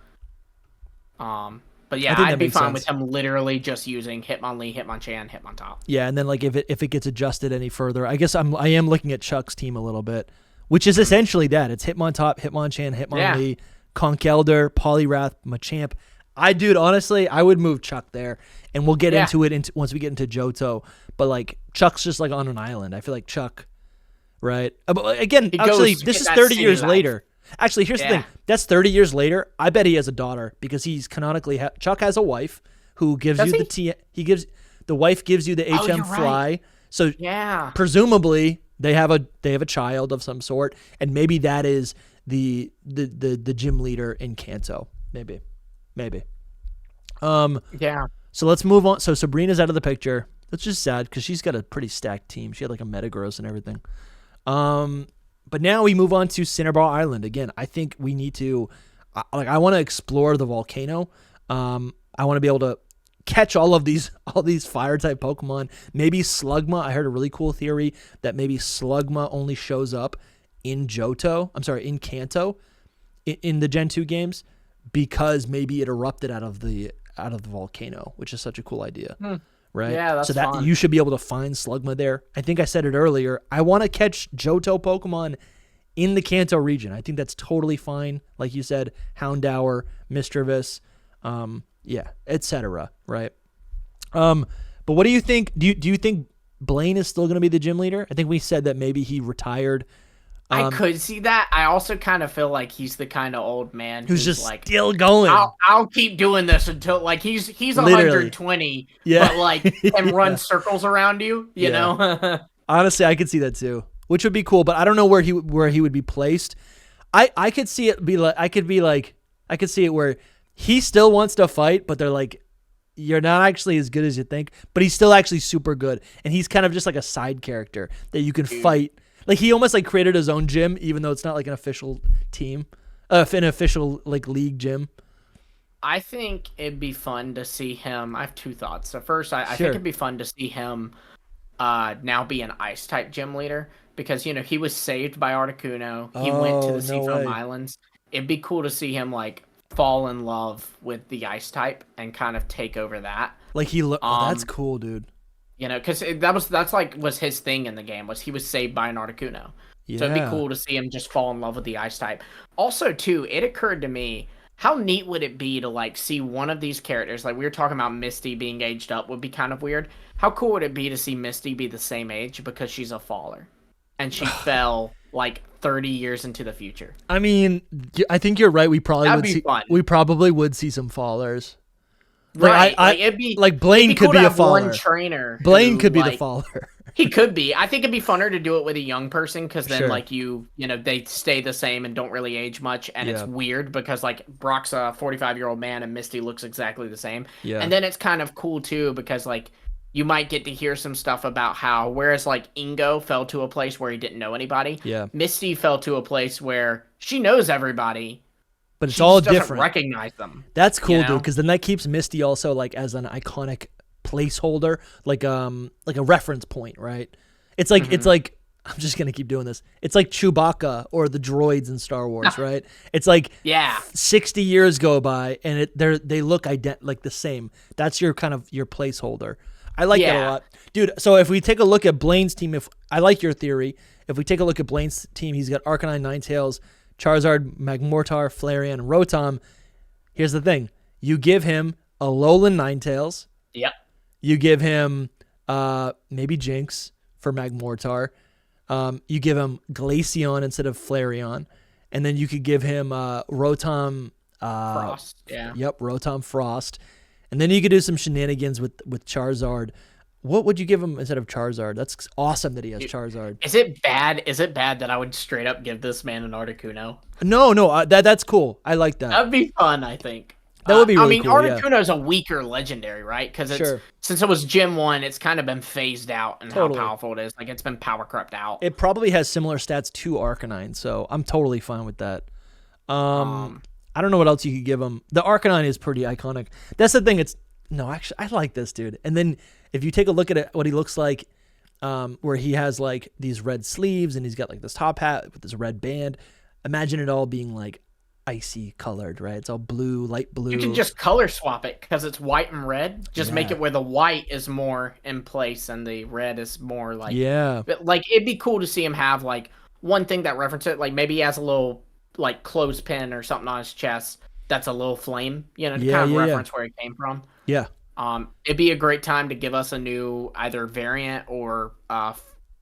But I yeah, think that I'd be makes fine sense. with him literally just using Hitmonlee, Hitmonchan, Hitmontop. Yeah, and then like if it gets adjusted any further, I guess I am looking at Chuck's team a little bit, which is essentially that. It's Hitmontop, Hitmonchan, Hitmonlee, Conkeldurr, Poliwrath, Machamp. Dude, honestly, I would move Chuck there, and we'll get into it once we get into Johto. But like Chuck's just like on an island. I feel like Chuck, right? But again, actually, this is 30 years later. Actually, here's the thing. That's 30 years later. I bet he has a daughter because he's canonically Chuck has a wife who gives you the wife gives you the HM Fly. Right. So presumably they have a child of some sort, and maybe that is the gym leader in Kanto. Maybe. So let's move on. So Sabrina's out of the picture. That's just sad because she's got a pretty stacked team. She had like a Metagross and everything. But now we move on to Cinnabar Island. Again, I think we need to, I want to explore the volcano. I want to be able to catch all these fire type Pokemon. Maybe Slugma. I heard a really cool theory that maybe Slugma only shows up in Kanto, in the Gen 2 games, because maybe it erupted out of the volcano, which is such a cool idea. Right? Yeah, that's fun. You should be able to find Slugma there. I think I said it earlier. I want to catch Johto Pokemon in the Kanto region. I think that's totally fine. Like you said, Houndour, Mischievous, etc. Right? But what do you think? Do you think Blaine is still going to be the gym leader? I think we said that maybe he retired. I could see that. I also kind of feel like he's the kind of old man who's just like still going. I'll keep doing this until like he's 120, but like and run circles around you. You know. Honestly, I could see that too, which would be cool. But I don't know where he would be placed. I could see it be like I could see it where he still wants to fight, but they're like, you're not actually as good as you think, but he's still actually super good, and he's kind of just like a side character that you can fight. Like he almost like created his own gym, even though it's not like an official team, an official like league gym. I think it'd be fun to see him. I have two thoughts. So first, I think it'd be fun to see him now be an ice type gym leader, because he was saved by Articuno. He went to the Seafoam Islands. It'd be cool to see him like fall in love with the ice type and kind of take over that. Like that's cool, dude. Because that's was his thing in the game, was he was saved by an Articuno. Yeah. So it'd be cool to see him just fall in love with the ice type. Also, too, it occurred to me, how neat would it be to like see one of these characters, like we were talking about Misty being aged up would be kind of weird. How cool would it be to see Misty be the same age because she's a faller and she fell like 30 years into the future? I mean, I think you're right. We probably would see some fallers. Right, it'd be like Blaine could be a faller. One trainer. Blaine could be the faller. He could be. I think it'd be funner to do it with a young person, because then like they stay the same and don't really age much, and it's weird because like Brock's a 45-year-old man and Misty looks exactly the same. Yeah. And then it's kind of cool too, because like you might get to hear some stuff about how, whereas like Ingo fell to a place where he didn't know anybody, Misty fell to a place where she knows everybody. But it's all different. Recognize them. That's cool, dude. Because then that keeps Misty also like as an iconic placeholder, like a reference point, right? It's like I'm just gonna keep doing this. It's like Chewbacca or the droids in Star Wars, right? It's like 60 years go by and they look like the same. That's your kind of your placeholder. I like that a lot, dude. So if we take a look at Blaine's team, if I like your theory, if we take a look at Blaine's team, he's got Arcanine, Ninetales, Charizard, Magmortar, Flareon, and Rotom. Here's the thing. You give him a Alolan Ninetales. Yep. You give him maybe Jinx for Magmortar. You give him Glaceon instead of Flareon. And then you could give him Rotom... Frost. Yeah. Yep, Rotom Frost. And then you could do some shenanigans with Charizard. What would you give him instead of Charizard? That's awesome that he has Charizard. Is it bad? Is it bad that I would straight up give this man an Articuno? No, that's cool. I like that. That'd be fun, I think. That would be really cool. Articuno's a weaker legendary, right? Because since it was Gen 1, it's kind of been phased out and how powerful it is. Like, it's been power crept out. It probably has similar stats to Arcanine, so I'm totally fine with that. I don't know what else you could give him. The Arcanine is pretty iconic. That's the thing. Actually, I like this dude. And then if you take a look at it, what he looks like, where he has like these red sleeves and he's got like this top hat with this red band. Imagine it all being like icy colored, right? It's all blue, light blue. You can just color swap it because it's white and red. Just make Yeah. it where the white is more in place and the red is more like. Yeah. But, like, it'd be cool to see him have like one thing that references it. Like maybe he has a little like clothespin or something on his chest that's a little flame. You know, to kind of reference where it came from. Yeah. It'd be a great time to give us a new either variant or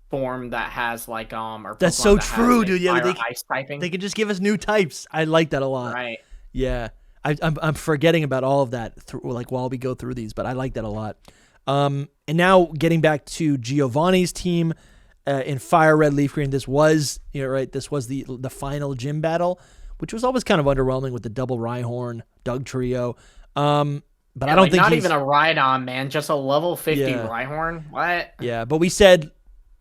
form that has like or That's Pokemon so that true, has, dude. Yeah, fire, ice typing. they could just give us new types. I like that a lot. Right. Yeah, I'm forgetting about all of that like while we go through these, but I like that a lot. And now getting back to Giovanni's team in Fire Red Leaf Green. This was This was the final gym battle, which was always kind of underwhelming with the double Rhyhorn Doug trio. But I don't think not even a Rhydon, man. Just a level 50 Rhyhorn. What? Yeah, but we said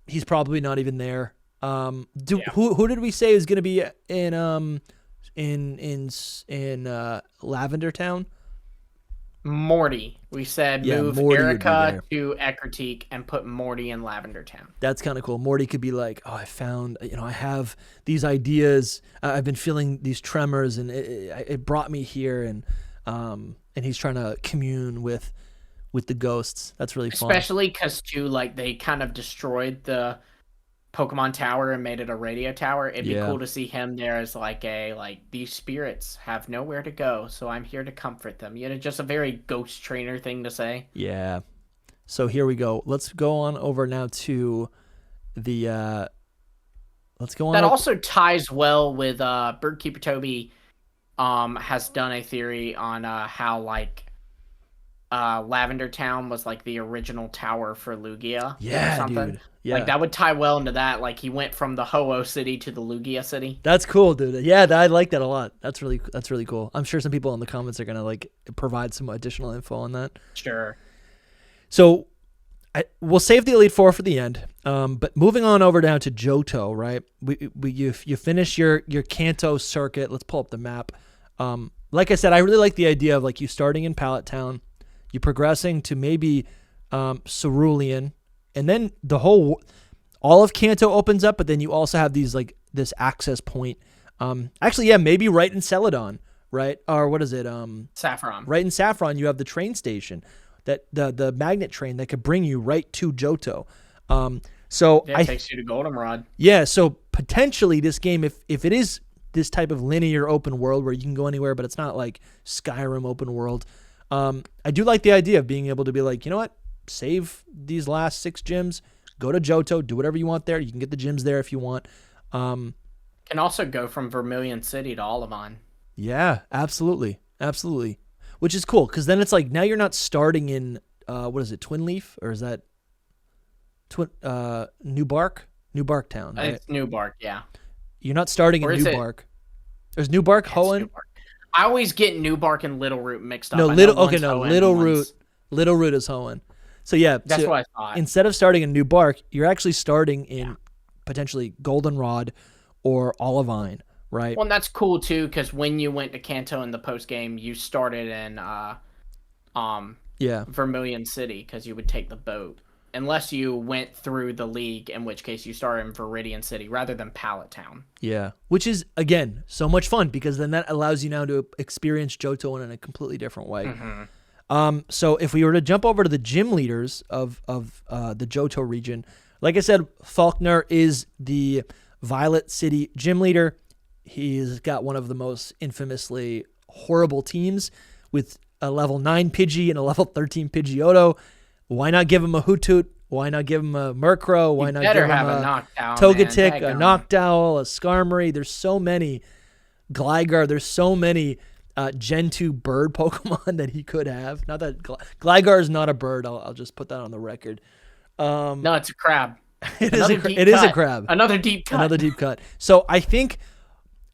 he's probably not even there. Who did we say is going to be in Lavender Town? Morty. We said move Morty Erica to Ecruteak and put Morty in Lavender Town. That's kind of cool. Morty could be like, oh, I found, I have these ideas. I've been feeling these tremors, and it brought me here, and he's trying to commune with the ghosts. That's really fun. Especially because too, like, they kind of destroyed the Pokemon Tower and made it a radio tower. It'd be cool to see him there as like these spirits have nowhere to go, so I'm here to comfort them. Just a very ghost trainer thing to say. Yeah. So here we go. Let's go on over now to the let's go on. That also ties well with Birdkeeper Toby has done a theory on how Lavender Town was like the original tower for Lugia. Yeah, or something. dude. Yeah. Like that would tie well into that. Like he went from the Ho-Oh city to the Lugia city. That's cool, dude. Yeah, I like that a lot. That's really cool. I'm sure some people in the comments are gonna provide some additional info on that. Sure. So we'll save the Elite Four for the end. But moving on over down to Johto, right? You finish your Kanto circuit. Let's pull up the map. Like I said, I really like the idea of you starting in Pallet Town, you progressing to maybe Cerulean, and then all of Kanto opens up, but then you also have these this access point. Maybe right in Celadon, right? Or what is it? Saffron. Right in Saffron, you have the train station, that the magnet train that could bring you right to Johto. It takes you to Goldenrod. Yeah, so potentially this game, if it is this type of linear open world where you can go anywhere, but it's not like Skyrim open world. I do like the idea of being able to be like, you know what? Save these last 6 gyms, go to Johto, do whatever you want there. You can get the gyms there if you want. Can also go from Vermilion City to Olivine. Yeah, absolutely. Which is cool, because then it's like now you're not starting in what is it, Twin Leaf, or is that New Bark Town? Right? It's New Bark, yeah. You're not starting in New Bark. There's New Bark, Hoenn. I always get New Bark and Little Root mixed up. Little Root is Hoenn. So yeah, that's what I thought. Instead of starting in New Bark, you're actually starting in potentially Goldenrod or Olivine, right? Well, and that's cool too, because when you went to Kanto in the post game, you started in Vermilion City because you would take the boat, unless you went through the league, in which case you started in Viridian City rather than Pallet Town. Yeah, which is again so much fun, because then that allows you now to experience Johto in a completely different way. Mm-hmm. So if we were to jump over to the gym leaders of the Johto region, like I said, Faulkner is the Violet City gym leader. He's got one of the most infamously horrible teams with a level 9 Pidgey and a level 13 Pidgeotto. Why not give him a Hoothoot? Why not give him a Murkrow? Why not give him a Togetic, a Noctowl, a Skarmory? There's so many. Gligar, there's so many Gen 2 bird Pokemon that he could have. Not that Gligar is not a bird. I'll just put that on the record. No, it's a crab. It is a crab. Another deep cut. So I think,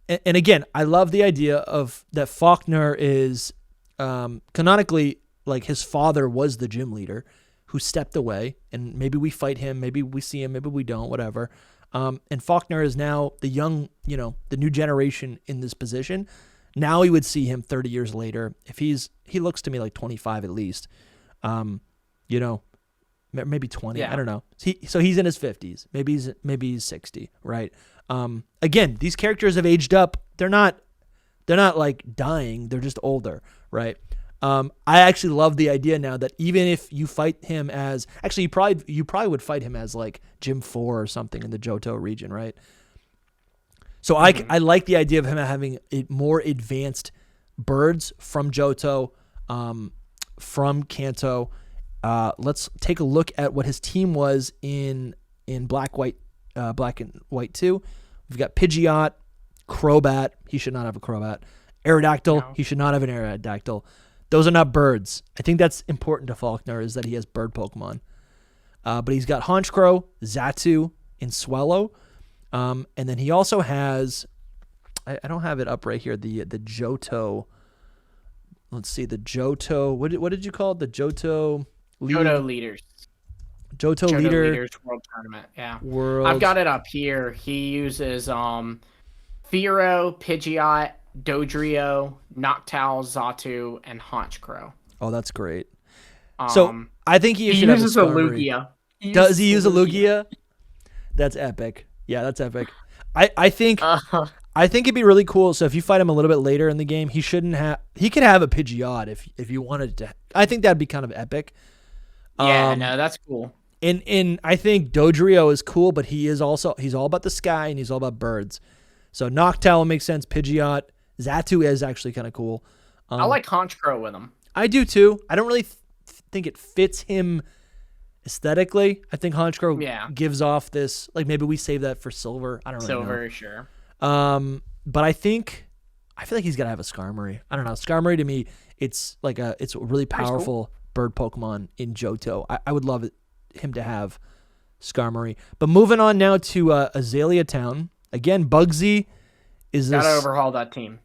and again, I love the idea of that Faulkner is canonically, like, his father was the gym leader who stepped away, and maybe we fight him, maybe we see him, maybe we don't, whatever. And Faulkner is now the young, the new generation in this position. Now we would see him 30 years later. If he looks to me like 25 at least, maybe 20. Yeah. I don't know. So he's in his 50s. Maybe he's 60, right? Again, these characters have aged up. They're not They're not like dying. They're just older, right? I actually love the idea now that even if you fight him as actually you probably would fight him as like Gym 4 or something in the Johto region, right? So I like the idea of him having more advanced birds from Johto, from Kanto. Let's take a look at what his team was in Black and White 2. We've got Pidgeot, Crobat. He should not have a Crobat. Aerodactyl. No. He should not have an Aerodactyl. Those are not birds. I think that's important to Faulkner is that he has bird Pokemon. But he's got Honchkrow, Xatu, and Swellow. And then he also has, I don't have it up right here, the Johto. Let's see, the Johto. What did you call it? The Johto League? Johto Leaders. Johto Leaders World Tournament. Yeah. World. I've got it up here. He uses Fearow, Pidgeot, Dodrio, Noctowl, Xatu, and Honchkrow. Oh, that's great. So I think he should uses have a Lugia. Does he use a Lugia? That's epic. Yeah, that's epic. I think it'd be really cool. So if you fight him a little bit later in the game, he could have a Pidgeot if you wanted to. I think that'd be kind of epic. Yeah, no, that's cool. And I think Dodrio is cool, but he's all about the sky and he's all about birds. So Noctowl makes sense. Pidgeot, Xatu is actually kind of cool. I like Honchkrow with him. I do too. I don't really think it fits him aesthetically. I think Honchkrow gives off this, like, maybe we save that for Silver. I don't really know. Silver, sure. But I feel like he's got to have a Skarmory. I don't know. Skarmory to me, it's a really powerful bird Pokemon in Johto. I would love him to have Skarmory. But moving on now to Azalea Town. Again, Bugsy is this. Gotta overhaul that team.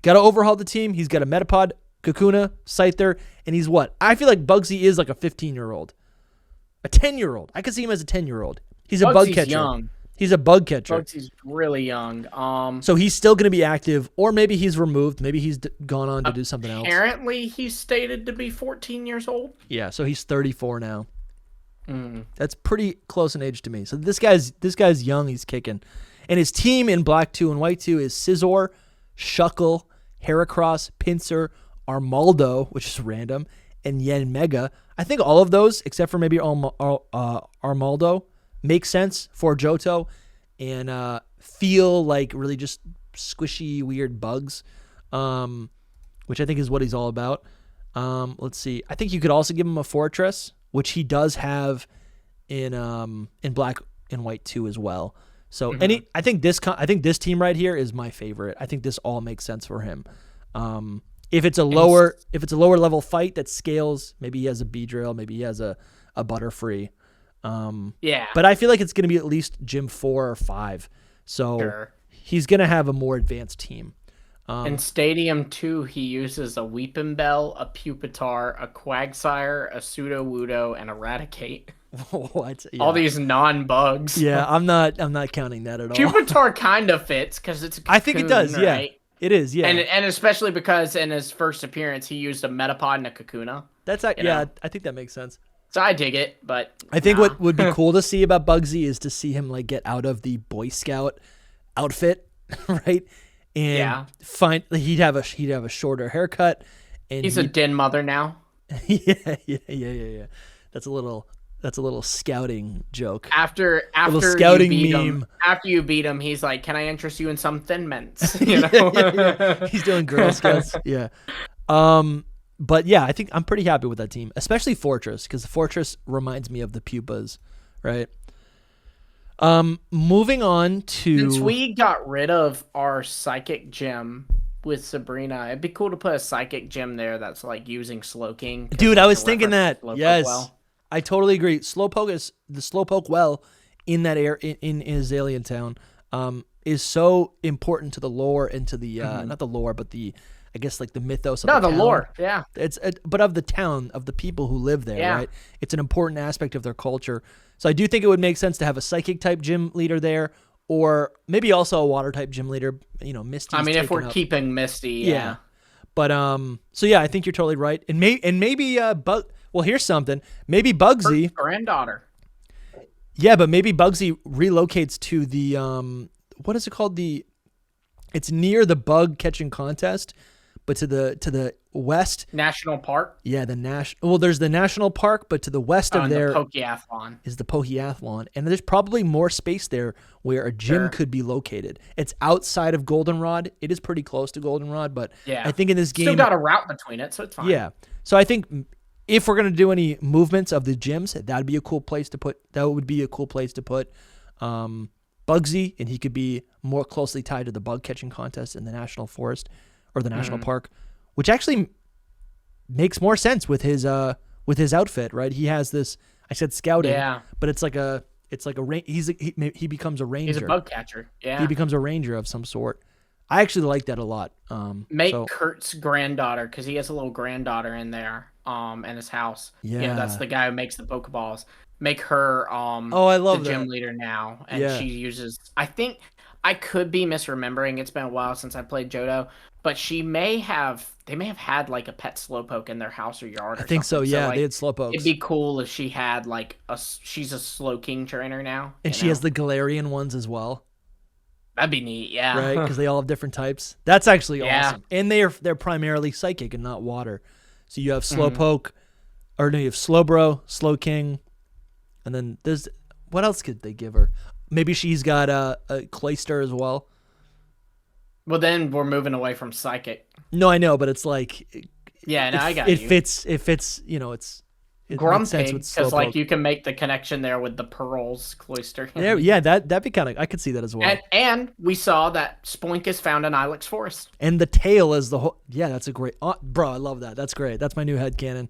Gotta overhaul the team. He's got a Metapod, Kakuna, Scyther, and he's what? I feel like Bugsy is like a 15-year-old. A 10-year-old. I could see him as a 10-year-old. He's a bug catcher. Young. He's a bug catcher. Bugsy's really young. So he's still going to be active, or maybe he's removed. Maybe he's gone on to do something else. Apparently, he's stated to be 14 years old. Yeah, so he's 34 now. That's pretty close in age to me. So this guy's young. He's kicking. And his team in Black 2 and White 2 is Scizor, Shuckle, Heracross, Pinsir, Armaldo, which is random, and Yanmega. I think all of those, except for maybe Armaldo, make sense for Johto and feel like really just squishy, weird bugs, which I think is what he's all about. Let's see. I think you could also give him a Fortress, which he does have in Black and White 2 as well. So I think this team right here is my favorite. I think this all makes sense for him. If it's a lower level fight that scales, maybe he has a Beedrill, maybe he has a Butterfree. But I feel like it's going to be at least Gym 4 or 5. So he's going to have a more advanced team. In Stadium 2, he uses a Weepinbell, a Pupitar, a Quagsire, a Sudowoodo, and Eradicate. What? Yeah. All these non-bugs. Yeah, I'm not counting that at all. Pupitar kind of fits because it's a Cocoon, I think it does, right? Yeah. It is, yeah. And especially because in his first appearance, he used a Metapod and a Kakuna. I think that makes sense. So I dig it, but I think what would be cool to see about Bugsy is to see him like get out of the Boy Scout outfit, right? And he'd have a shorter haircut, and he's a den mother now. Yeah. That's a little scouting joke. After scouting you beat meme. Him, after you beat him, he's like, "Can I interest you in some Thin Mints?" You know, yeah. He's doing Girl Scouts. Yeah. But yeah, I think I'm pretty happy with that team, especially Fortress, because the Fortress reminds me of the Pupas, right? Moving on to... Since we got rid of our Psychic Gym with Sabrina, it'd be cool to put a Psychic Gym there that's like using Slowking. Dude, I was thinking that. Yes. I totally agree. Slowpoke is the Slowpoke well in that in Azalea Town is so important to the lore and to the not the lore, but the I guess like the mythos of the town. Lore, yeah. But of the town, of the people who live there, right? It's an important aspect of their culture. So I do think it would make sense to have a psychic type gym leader there, or maybe also a water type gym leader. You know, Misty. I mean, if we're keeping Misty, yeah. But so yeah, I think you're totally right. And maybe well, here's something. Maybe Bugsy, her granddaughter. Yeah, but maybe Bugsy relocates to the what is it called? It's near the bug catching contest, but to the west. National Park? Yeah, there's the national park, but to the west of there the Pokeathlon. is the Pokeathlon. And there's probably more space there where a gym could be located. It's outside of Goldenrod. It is pretty close to Goldenrod, but I think in this game... Still got a route between it, so it's fine. Yeah. So I think if we're going to do any movements of the gyms, that would be a cool place to put... Bugsy, and he could be more closely tied to the bug catching contest in the national forest or the national park, which actually makes more sense with his outfit, right? He has this. I said scouting, but he becomes a ranger. He's a bug catcher. Yeah, he becomes a ranger of some sort. I actually like that a lot. Kurt's granddaughter, because he has a little granddaughter in there, in his house. Yeah, that's the guy who makes the Pokeballs. Make her I love the gym leader now, and she uses. I think I could be misremembering. It's been a while since I played Johto, but they may have had like a pet Slowpoke in their house or yard. I think so. Yeah, like, they had Slowpokes. It'd be cool if she had like she's a Slowking trainer now, and she has the Galarian ones as well. That'd be neat, yeah. Right, because they all have different types. That's actually awesome. And they're primarily psychic and not water. So you have Slowpoke, or no, you have Slowbro, Slowking. And then what else could they give her? Maybe she's got a Clayster as well. Well, then we're moving away from psychic. No, I know, but it's like, I got it fits. It fits. You know, it Grumpig, because like you can make the connection there with the Pearls Cloister. Yeah, that'd be kind of. I could see that as well. And we saw that Spoink is found in Ilex Forest. And the tail is the whole. Yeah, that's a great. Bro, I love that. That's great. That's my new headcanon.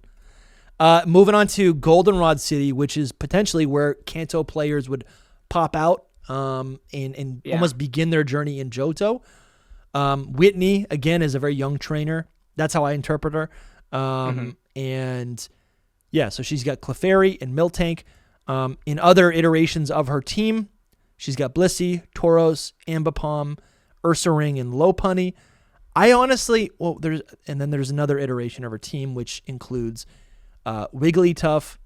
Moving on to Goldenrod City, which is potentially where Kanto players would pop out and almost begin their journey in Johto. Whitney, again, is a very young trainer. That's how I interpret her. And yeah, so she's got Clefairy and Miltank. In other iterations of her team, she's got Blissey, Tauros, Ambipom, Ursaring, and Lopunny. There's another iteration of her team, which includes Wigglytuff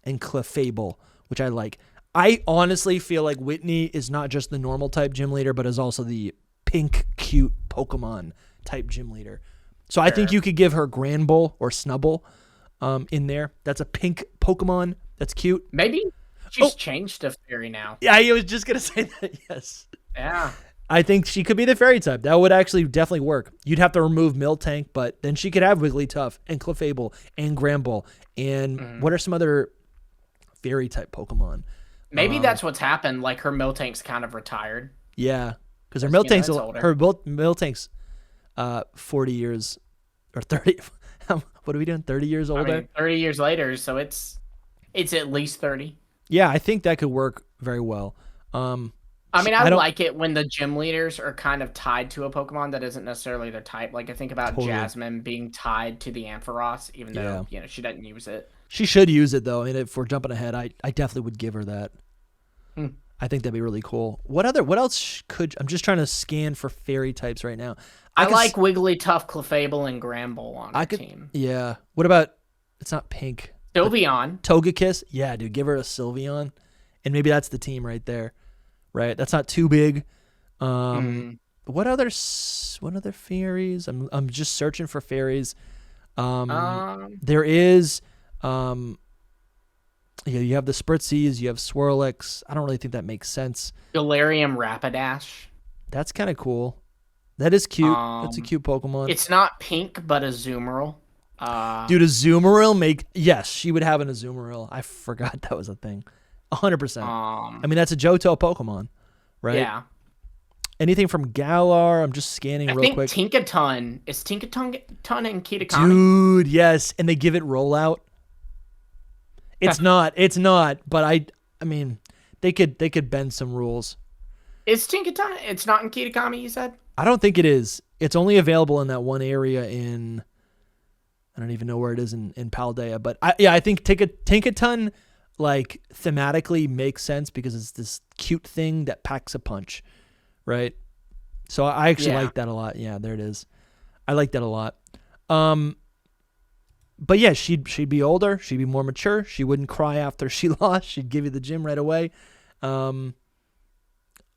and Clefable, which I like. I honestly feel like Whitney is not just the normal type gym leader, but is also the pink, cute Pokemon type gym leader. So I think you could give her Granbull or Snubbull in there. That's a pink Pokemon. That's cute. Maybe she's changed to fairy now. Yeah, I was just going to say that, yes. Yeah. I think she could be the fairy type. That would actually definitely work. You'd have to remove Miltank, but then she could have Wigglytuff and Clefable and Granbull. And what are some other fairy type Pokemon? Maybe that's what's happened. Like her Miltank's kind of retired. Yeah, because her Miltank's 40 years or 30. What are we doing? 30 years older? I mean, 30 years later, so it's at least 30. Yeah, I think that could work very well. I like it when the gym leaders are kind of tied to a Pokemon that isn't necessarily their type. Like I think about Jasmine being tied to the Ampharos, even though she doesn't use it. She should use it though. I mean, if we're jumping ahead, I definitely would give her that. I think that'd be really cool. What else I'm just trying to scan for fairy types right now. I like Wigglytuff, Clefable, and Granbull on our team. Yeah. What about? It's not pink. Sylveon. Togekiss. Yeah, dude. Give her a Sylveon, and maybe that's the team right there. Right, that's not too big. What other fairies? I'm just searching for fairies. There is, you have the Spritzes, you have Swirlix. I don't really think that makes sense. Galarian Rapidash. That's kind of cool. That is cute. That's a cute Pokemon. It's not pink, but Azumarill. Dude, Azumarill yes, she would have an Azumarill. I forgot that was a thing. 100%. I mean, that's a Johto Pokemon, right? Yeah. Anything from Galar? I'm just scanning real quick. Tinkaton. Is Tinkaton in Kitakami? Dude, yes. And they give it rollout. It's not, but I mean, they could bend some rules. Is Tinkaton? It's not in Kitakami, you said? I don't think it is. It's only available in that one area in, I don't even know where it is in Paldea, but I think Tinkaton like thematically makes sense because it's this cute thing that packs a punch, right? So I actually like that a lot. Yeah, there it is. I like that a lot. But yeah, she'd be older. She'd be more mature. She wouldn't cry after she lost. She'd give you the gym right away.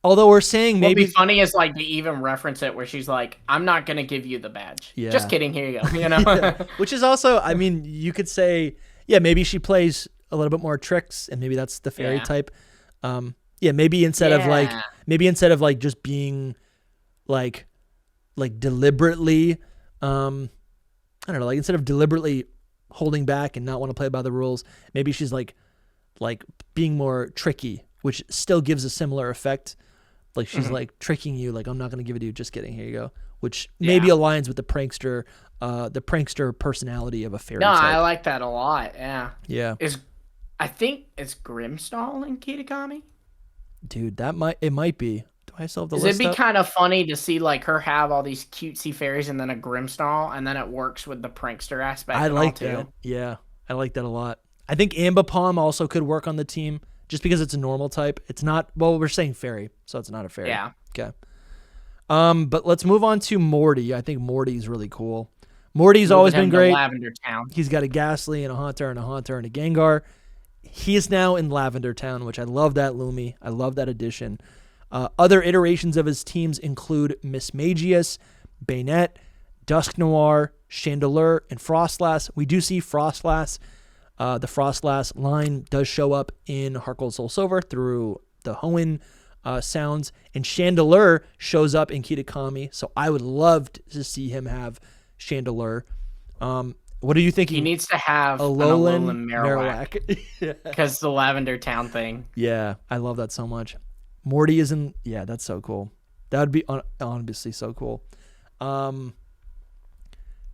Although we're saying What'd maybe be funny is like they even reference it where she's like, "I'm not gonna give you the badge." Yeah. Just kidding. Here you go. You know. Yeah. Which is also, I mean, you could say, yeah, maybe she plays a little bit more tricks, and maybe that's the fairy type. Yeah, maybe instead of like just being like deliberately, I don't know, like instead of deliberately holding back and not want to play by the rules, maybe she's like being more tricky, which still gives a similar effect. Like she's like tricking you, like I'm not gonna give it to you, just kidding, here you go. Which maybe aligns with the prankster personality of a fairy type. I like that a lot. Yeah. Yeah. I think it's Grimstall in Kitakami. Dude, it might be. Do I still have the list It'd be up? kind of funny to see like her have all these cutesy fairies and then a Grimstall, and then it works with the prankster aspect. I like that. Yeah, I like that a lot. I think Ambipom also could work on the team just because it's a normal type. It's not, well, we're saying fairy, so it's not a fairy. Yeah. Okay. But let's move on to Morty. I think Morty's really cool. Morty's always been great. Lavender Town. He's got a Ghastly and a Haunter and a Haunter and a Gengar. He is now in Lavender Town, which I love that Lumi. I love that addition. Other iterations of his teams include Miss Magius, Bayonet, Dusk Noir, Chandelure, and Frostlass. We do see Frostlass. The Frostlass line does show up in Heart Gold Soul Silver through the Hoenn sounds, and Chandelure shows up in Kitakami, so I would love to see him have Chandelure. What are you thinking? He needs to have Alolan Marowak. Because the Lavender Town thing. Yeah, I love that so much. Morty is in... Yeah, that's so cool. That would be honestly so cool.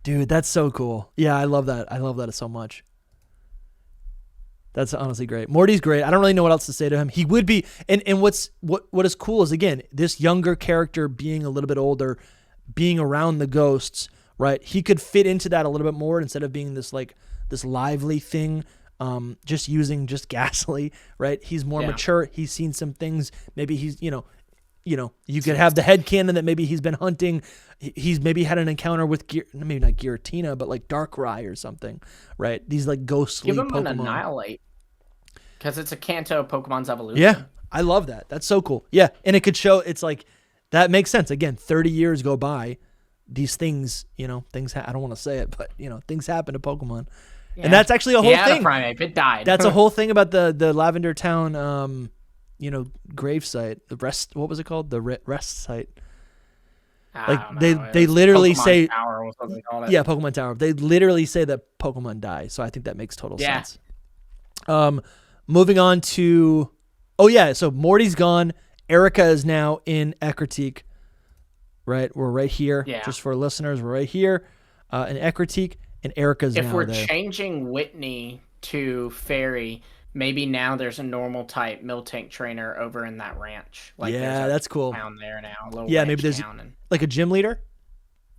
Dude, that's so cool. Yeah, I love that. I love that so much. That's honestly great. Morty's great. I don't really know what else to say to him. He would be... And what is cool is, again, this younger character being a little bit older, being around the ghosts, right? He could fit into that a little bit more instead of being this lively thing, just using just Ghastly, right? He's more mature. He's seen some things. Maybe he's, you could have the headcanon that maybe he's been hunting. He's maybe had an encounter with, maybe not Giratina, but like Darkrai or something, right? These like ghostly Give him Pokemon. an Annihilate. Because it's a Kanto Pokemon's evolution. Yeah, I love that. That's so cool. Yeah, and it could show, it's like, that makes sense. Again, 30 years go by. These things, I don't want to say it, but, things happen to Pokemon. Yeah. And that's actually a whole thing. Primeape, it died. That's a whole thing about the Lavender Town, grave site. The rest, what was it called? The rest site. Like they literally Pokemon say, Tower or something they called it. Yeah, Pokemon Tower. They literally say that Pokemon die. So I think that makes total sense. Moving on to, so Morty's gone. Erica is now in Ecruteak. Right, we're right here. Yeah. Just for listeners, we're right here in Ecruteak, and Erica's now there. If we're changing Whitney to Fairy, maybe now there's a normal type Miltank trainer over in that ranch. Like that's cool. Town there now. Maybe there's like a gym leader.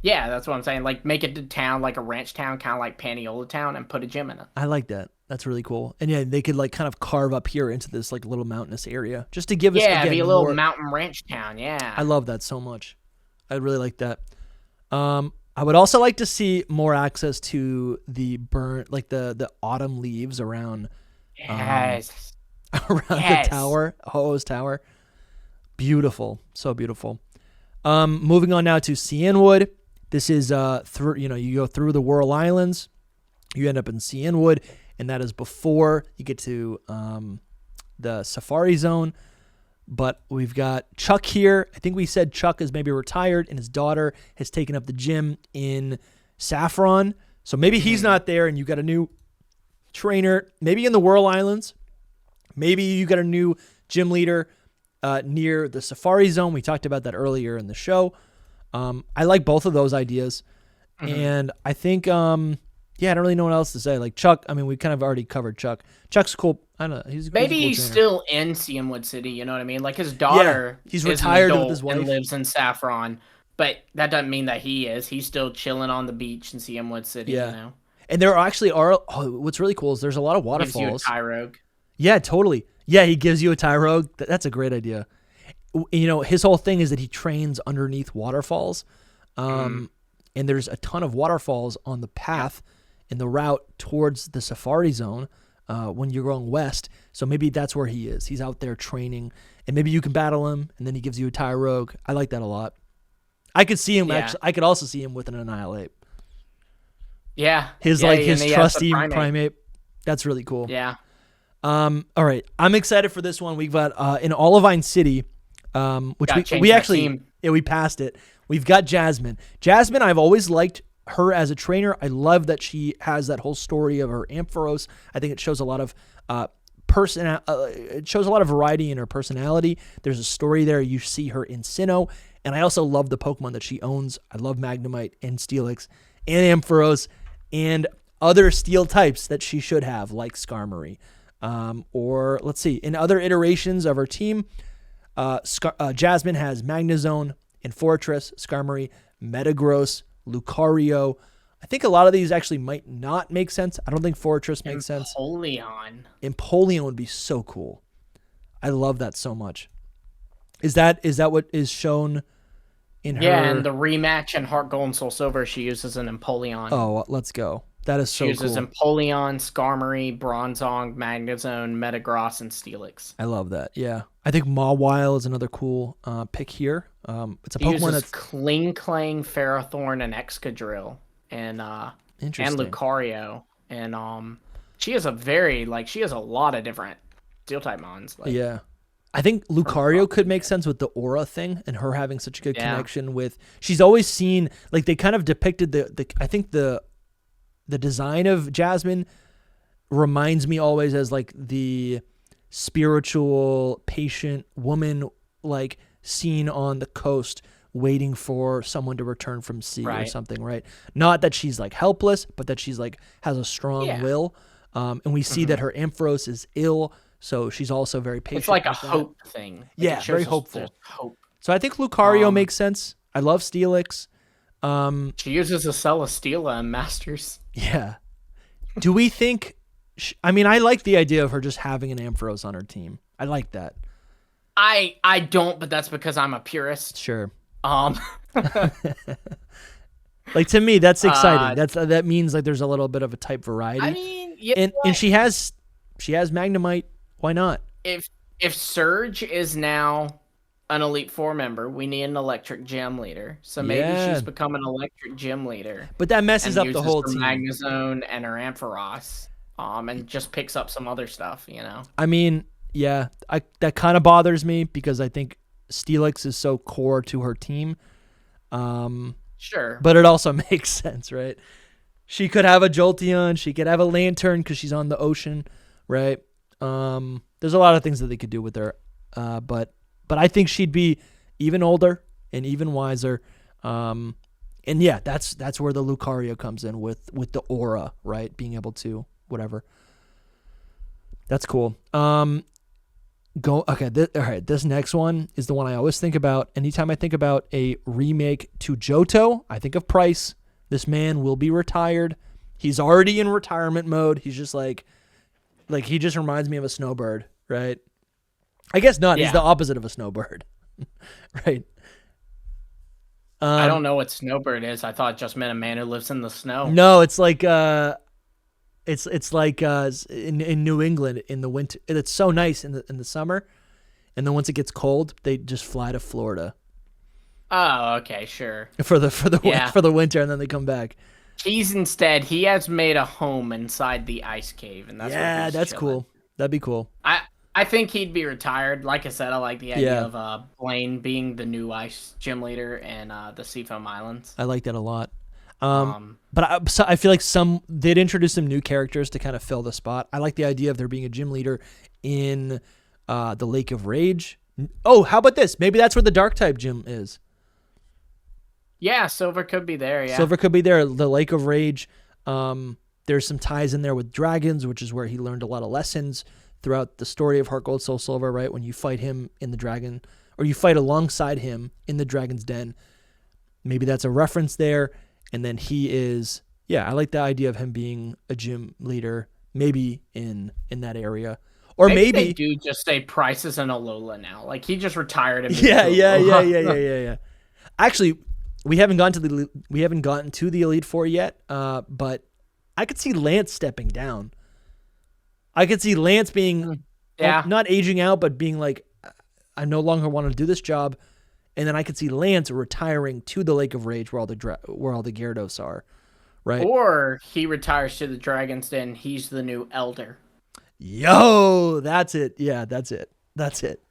Yeah, that's what I'm saying. Like make it a town, like a ranch town, kind of like Paniola Town, and put a gym in it. I like that. That's really cool. And yeah, they could like kind of carve up here into this like little mountainous area just to give us be a little mountain ranch town. Yeah, I love that so much. I'd really like that. I would also like to see more access to the the autumn leaves around the tower, Ho-Oh's tower. Beautiful, so beautiful. Moving on now to Cianwood. This is through you go through the Whirl Islands, you end up in Cianwood, and that is before you get to the Safari Zone. But we've got Chuck here. I think we said Chuck is maybe retired, and his daughter has taken up the gym in Saffron. So maybe he's not there, and you got a new trainer, maybe in the Whirl Islands. Maybe you got a new gym leader near the Safari Zone. We talked about that earlier in the show. I like both of those ideas. And I think, I don't really know what else to say. Like Chuck, I mean, we kind of already covered Chuck. Chuck's cool. I don't know. Maybe he's he's still in Cianwood City. You know what I mean? Like his daughter, he's retired with his wife and lives in Saffron, but that doesn't mean that he is. He's still chilling on the beach in Cianwood City. Yeah. You know? And there actually are. What's really cool is there's a lot of waterfalls. Gives you a Tyrogue. Yeah, totally. Yeah, he gives you a Tyrogue. That's a great idea. His whole thing is that he trains underneath waterfalls, and there's a ton of waterfalls on the path in the route towards the Safari Zone when you're going west. So maybe that's where he is. He's out there training and maybe you can battle him, and then he gives you a Tire Rogue. I like that a lot. I could see him actually. I could also see him with an Annihilate. Yeah. His trusty primate. That's really cool. Yeah. All right. I'm excited for this one. We've got in Olivine City, which we actually we passed it. We've got Jasmine. Jasmine, I've always liked her as a trainer. I love that she has that whole story of her Ampharos. I think it shows a lot of it shows a lot of variety in her personality. There's a story there. You see her in Sinnoh, and I also love the Pokemon that she owns. I love Magnemite and Steelix and Ampharos and other steel types that she should have, like Skarmory. Or let's see, in other iterations of her team, Jasmine has Magnezone and Fortress, Skarmory, Metagross, Lucario. I think a lot of these actually might not make sense. I don't think Fortress makes sense. Empoleon would be so cool. I love that so much. Is that what is shown in her? Yeah, and the rematch in Heart Gold and Soul Silver, she uses an Empoleon. Oh, let's go. That is so cool. She uses Empoleon, Skarmory, Bronzong, Magnezone, Metagross, and Steelix. I love that. Yeah. I think Mawile is another cool pick here. It's a Pokemon that's Klinklang, Ferrothorn, and Excadrill, and Lucario, and she has a lot of different steel type mons. Yeah. I think Lucario could make sense with the aura thing and her having such a good connection with. She's always seen, like, they kind of depicted I think the design of Jasmine reminds me always as like the spiritual, patient woman, like seen on the coast waiting for someone to return from sea or something, right? Not that she's like helpless, but that she's like has a strong will. And we see that her Ampharos is ill, so she's also very patient. It's like a hope thing. Like yeah, very hopeful. Hope. So I think Lucario makes sense. I love Steelix. She uses a Celesteela in Masters. Yeah. Do we think... I mean, I like the idea of her just having an Ampharos on her team. I like that. I don't, but that's because I'm a purist. Sure. Like, to me, that's exciting. That means like there's a little bit of a type variety. I mean, yeah, and she has Magnemite. Why not? If Surge is now an Elite Four member, we need an Electric Gym leader. So maybe she's become an Electric Gym leader. But that messes up the whole team. Magnezone and her Ampharos, and just picks up some other stuff, you know. I mean, yeah, that kind of bothers me because I think Steelix is so core to her team. Sure. But it also makes sense, right? She could have a Jolteon. She could have a Lantern because she's on the ocean, right? There's a lot of things that they could do with her. But I think she'd be even older and even wiser. And yeah, that's where the Lucario comes in with the aura, right? Being able to whatever. That's cool. All right, this next one is the one I always think about. Anytime I think about a remake to Johto, I think of Price. This man will be retired. He's already in retirement mode. He's just like he just reminds me of a snowbird, right? I guess not. Yeah. He's the opposite of a snowbird, right? I don't know what snowbird is. I thought it just meant a man who lives in the snow. No, it's like it's like in New England in the winter. It's so nice in the summer, and then once it gets cold, they just fly to Florida. Oh, okay, sure. For the winter, and then they come back. He has made a home inside the ice cave, and that's cool. That'd be cool. I think he'd be retired. Like I said, I like the idea of Blaine being the new ice gym leader in the Seafoam Islands. I like that a lot. But I feel like they'd introduce some new characters to kind of fill the spot. I like the idea of there being a gym leader in the Lake of Rage. Oh, how about this? Maybe that's where the Dark type gym is. Yeah, Silver could be there. Yeah, Silver could be there. The Lake of Rage. There's some ties in there with dragons, which is where he learned a lot of lessons throughout the story of Heart Gold, Soul Silver, right? When you fight him in the dragon, or you fight alongside him in the dragon's den. Maybe that's a reference there. And then he is, I like the idea of him being a gym leader, maybe in that area. Or maybe they do just say Price is an Alola now. Like, he just retired and Yeah. Actually, we haven't gotten to the Elite Four yet, but I could see Lance stepping down. I could see Lance being not aging out, but being like I no longer want to do this job. And then I could see Lance retiring to the Lake of Rage where all the Gyarados are, right? Or he retires to the Dragon's Den. He's the new Elder. Yo, that's it. Yeah, that's it. That's it.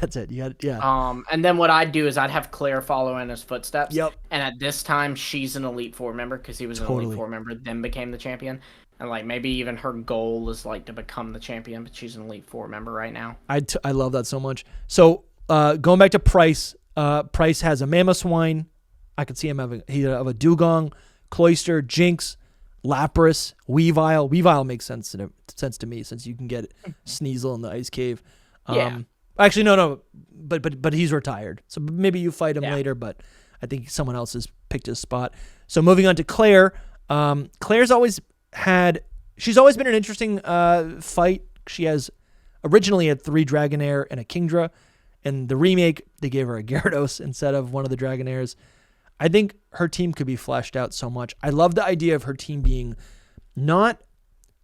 That's it. You got And then what I'd do is I'd have Claire follow in his footsteps. Yep. And at this time, she's an Elite Four member because he was an Elite Four member, then became the champion. And like maybe even her goal is like to become the champion, but she's an Elite Four member right now. I love that so much. So going back to Price, Price has a Mamoswine. I could see him having a Dugong, Cloyster, Jinx, Lapras, Weavile. Weavile makes sense to me since you can get Sneasel in the Ice Cave. Actually, no, but he's retired, so maybe you fight him later. But I think someone else has picked his spot. So moving on to Claire. Claire's she's always been an interesting fight. She originally had 3 Dragonair and a Kingdra. In the remake, they gave her a Gyarados instead of one of the Dragonairs. I think her team could be fleshed out so much. I love the idea of her team being not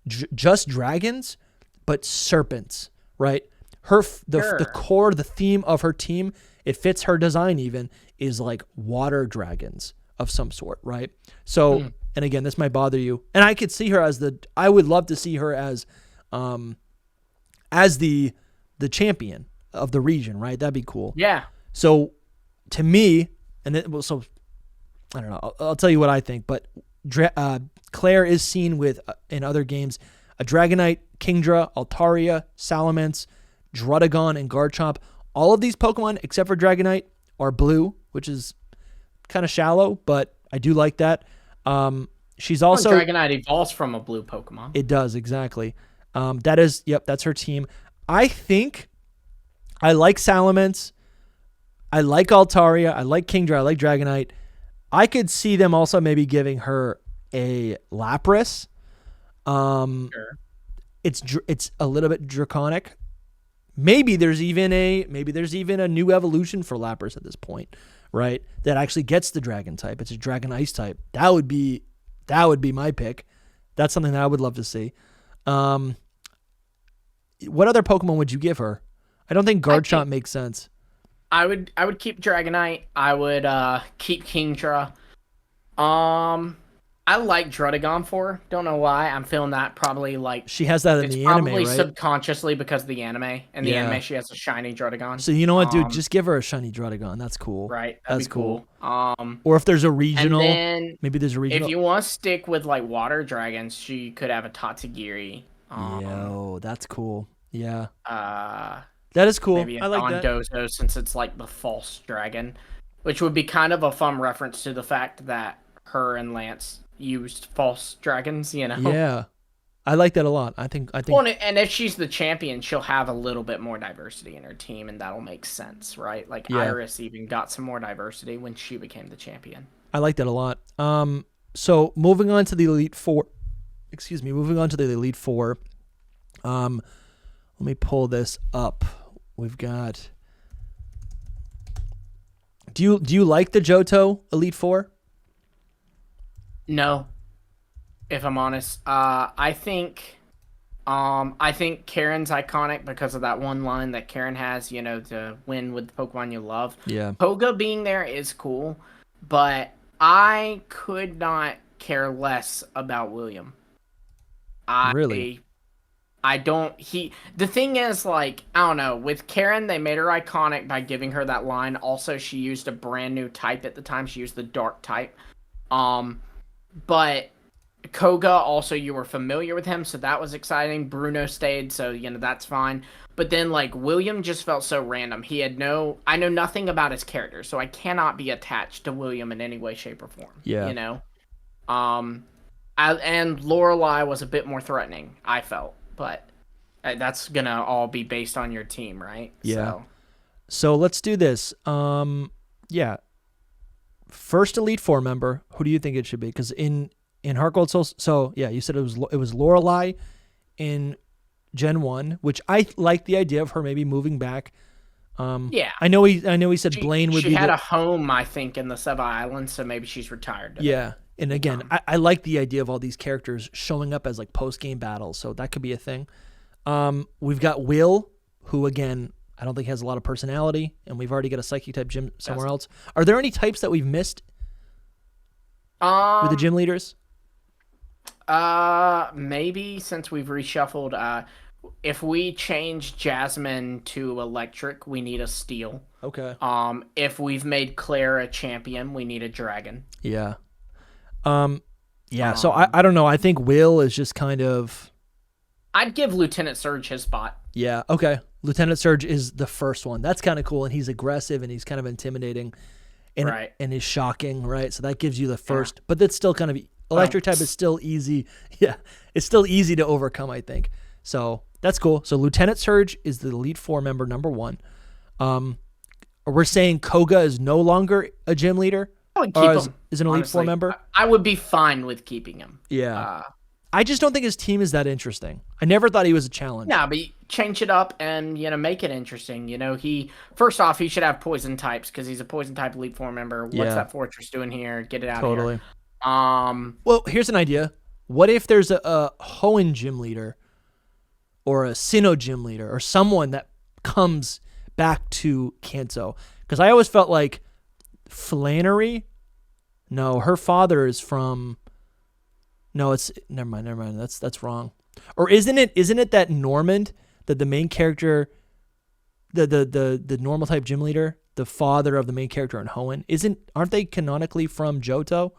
just dragons, but serpents, right? The core, the theme of her team, it fits her design even, is like water dragons of some sort, right? So, and again, this might bother you. And I could see her I would love to see her as the champion of the region, right? That'd be cool. Yeah. So to me, I don't know. I'll tell you what I think, but Claire is seen with in other games a Dragonite, Kingdra, Altaria, Salamence, Druddigon, and Garchomp. All of these Pokemon, except for Dragonite, are blue, which is kind of shallow, but I do like that. She's also Dragonite evolves from a blue Pokemon. It does, exactly. That's her team. I think I like Salamence. I like Altaria. I like Kingdra. I like Dragonite. I could see them also maybe giving her a Lapras. Sure. It's a little bit draconic. Maybe there's even a new evolution for Lapras at this point, right? That actually gets the Dragon type. It's a Dragon Ice type. That would be my pick. That's something that I would love to see. What other Pokemon would you give her? I don't think Garchomp makes sense. I would keep Dragonite. I would keep Kingdra. I like Druddigon for her. Don't know why. I'm feeling that probably like she has that in the anime, right? Probably subconsciously because of the anime. In the anime, she has a shiny Druddigon. So you know what, dude? Just give her a shiny Druddigon. That's cool. Right. That's cool. Or if there's a regional, maybe there's a regional. If you want to stick with like water dragons, she could have a Tatsugiri. Yo, that's cool. Yeah. That is cool. Maybe I like Dondozo, since it's like the false dragon, which would be kind of a fun reference to the fact that her and Lance used false dragons, you know? Yeah. I like that a lot. I think. Well, and if she's the champion, she'll have a little bit more diversity in her team, and that'll make sense, right? Like Iris even got some more diversity when she became the champion. I like that a lot. So moving on to the Elite Four. Let me pull this up. We've got. Do you like the Johto Elite Four? No, if I'm honest. I think Karen's iconic because of that one line that Karen has, you know, to win with the Pokemon you love. Yeah. Poga being there is cool, but I could not care less about William. Really? The thing is, like, I don't know, with Karen, they made her iconic by giving her that line. Also, she used a brand new type at the time. She used the dark type. But Koga, also, you were familiar with him, so that was exciting. Bruno stayed, so, you know, that's fine. But then, like, William just felt so random. I know nothing about his character, so I cannot be attached to William in any way, shape, or form. Yeah. You know? And Lorelei was a bit more threatening, I felt. But that's going to all be based on your team, right? Yeah. So let's do this. Yeah. First Elite Four member, who do you think it should be? Because in Heart Gold Soul, so yeah, you said it was Lorelei in Gen 1, which I like the idea of her maybe moving back. Yeah. I know he said Blaine would be. She had a home, I think, in the Seva Islands, so maybe she's retired. Yeah. And again, I like the idea of all these characters showing up as like post-game battles, so that could be a thing. We've got Will, who again, I don't think has a lot of personality, and we've already got a psychic type gym somewhere else. Are there any types that we've missed with the gym leaders? Maybe since we've reshuffled, if we change Jasmine to electric, we need a steel. Okay. If we've made Claire a champion, we need a dragon. Yeah. So I don't know. I think Will is just kind of... I'd give Lieutenant Surge his spot. Yeah, okay. Lieutenant Surge is the first one. That's kind of cool, and he's aggressive, and he's kind of intimidating, and Right. and he's shocking, right? So that gives you the first, but that's still kind of... Electric type is still easy. Yeah, it's still easy to overcome, I think. So that's cool. So Lieutenant Surge is the Elite Four member number 1. We're saying Koga is no longer a gym leader? I would keep him. Is an Elite honestly. Four member? I would be fine with keeping him. Yeah. I just don't think his team is that interesting. I never thought he was a challenge. No, but change it up and, make it interesting. First off, he should have poison types because he's a poison type Elite Four member. Yeah. What's that fortress doing here? Get it out Totally. of here. Well, here's an idea. What if there's a Hoenn gym leader or a Sinnoh gym leader or someone that comes back to Kanto? Because I always felt like Flannery, no, her father is from... No, it's never mind. That's wrong. Or isn't it that Normand, that the main character, the normal type gym leader, the father of the main character in Hoenn, aren't they canonically from Johto?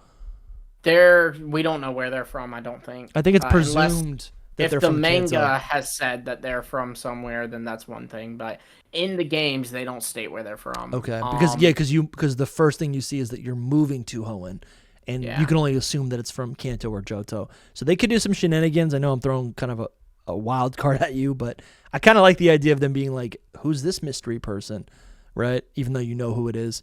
We don't know where they're from, I don't think. I think it's presumed that they're from If the manga Kanto. has said that they're from somewhere, then that's one thing. But in the games, they don't state where they're from. Okay, because the first thing you see is that you're moving to Hoenn, and you can only assume that it's from Kanto or Johto. So they could do some shenanigans. I know I'm throwing kind of a wild card at you, but I kind of like the idea of them being like, "Who's this mystery person?" Right? Even though you know who it is.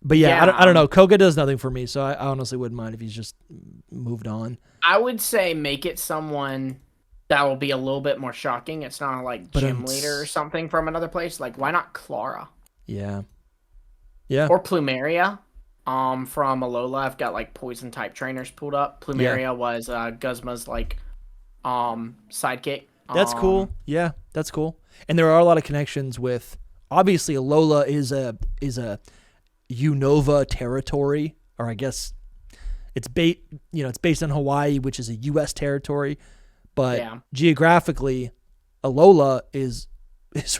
But I don't know. Koga does nothing for me, so I honestly wouldn't mind if he's just moved on. I would say make it someone that will be a little bit more shocking. It's not like gym leader or something from another place. Like, why not Clara? Yeah. Or Plumeria. From Alola, I've got like poison type trainers pulled up. Plumeria was Guzma's like sidekick. That's cool. Yeah, that's cool. And there are a lot of connections with, obviously Alola is a Unova territory, or I guess it's based on Hawaii, which is a U.S. territory, but geographically, Alola is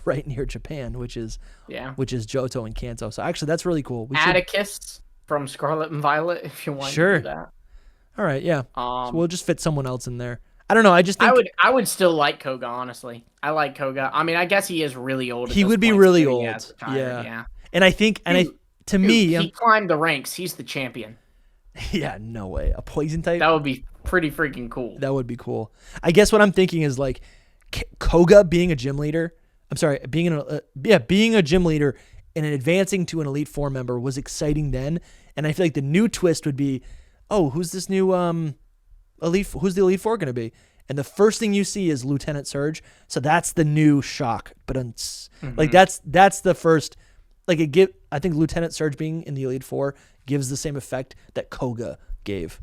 right near Japan, which is Johto and Kanto. So actually, that's really cool. Atticus from Scarlet and Violet, if you want to do that. All right, yeah. So we'll just fit someone else in there. I don't know. I just think I would still like Koga, honestly. I like Koga. I mean, I guess he is really old. He would be really old. Yeah. And I think, to me, he climbed the ranks. He's the champion. Yeah, no way. A poison type? That would be pretty freaking cool. That would be cool. I guess what I'm thinking is like Koga being a gym leader. I'm sorry, being a gym leader and advancing to an Elite Four member was exciting then. And I feel like the new twist would be, oh, who's this new who's the Elite Four going to be? And the first thing you see is Lieutenant Surge. So that's the new shock. But like that's the first. Like I think Lieutenant Surge being in the Elite Four gives the same effect that Koga gave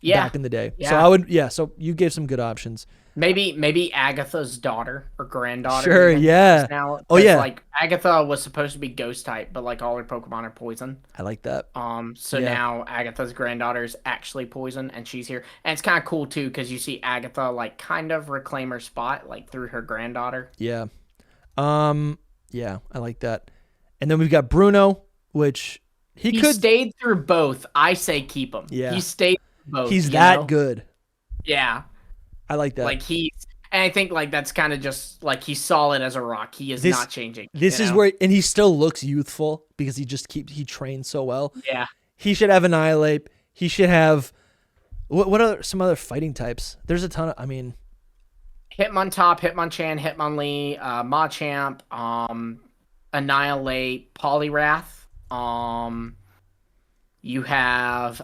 back in the day. Yeah. So you gave some good options. Maybe Agatha's daughter or granddaughter. Sure, yeah. Now, yeah. Like Agatha was supposed to be ghost type, but like all her Pokemon are poison. I like that. So now Agatha's granddaughter is actually poison, and she's here, and it's kind of cool too because you see Agatha like kind of reclaim her spot like through her granddaughter. Yeah. Yeah, I like that. And then we've got Bruno, which he could stayed through both. I say keep him. Yeah. He stayed through both. He's that good. Yeah. I like that. Like and I think like that's kind of just like he's solid as a rock. He is not changing. This is where, and he still looks youthful because he trains so well. Yeah. He should have Annihilate. He should have what are some other fighting types? There's a ton of, Hitmontop, Hitmonchan, Hitmonlee, Machamp, Annihilate, Poliwrath. You have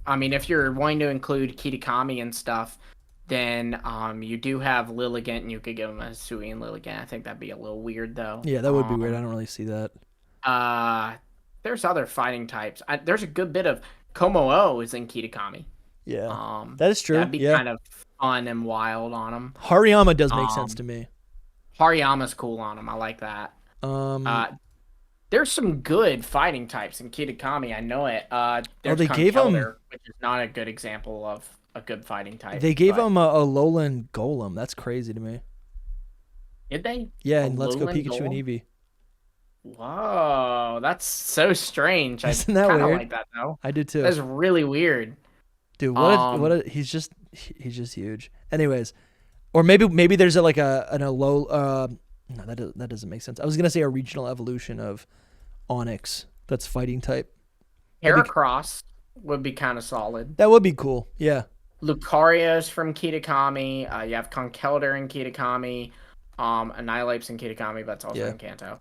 if you're wanting to include Kitakami and stuff, then you do have Lilligant, and you could give him a Hisuian Lilligant. I think that'd be a little weird though. Yeah, that would be weird. I don't really see that. There's other fighting types. There's a good bit of Komo-O is in Kitakami. Yeah, that is true. That'd be kind of fun and wild on him. Hariyama does make sense to me. Hariyama's cool on him. I like that. There's some good fighting types in Kitakami. I know it. There's they gave him, which is not a good example of a good fighting type. They gave him a Alolan Golem. That's crazy to me. Did they? Yeah, and Let's Go Pikachu Golem? and Eevee. Whoa, that's so strange. Isn't that I kind of weird? like that though. I did too. That's really weird. Dude, he's just huge. Anyways, or maybe there's an Alola. No, that doesn't make sense. I was gonna say a regional evolution of Onyx that's fighting type. Heracross would be kind of solid. That would be cool. Yeah. Lucario's from Kitakami. You have Conkeldurr in Kitakami. Annihilape's in Kitakami, but that's also in Kanto.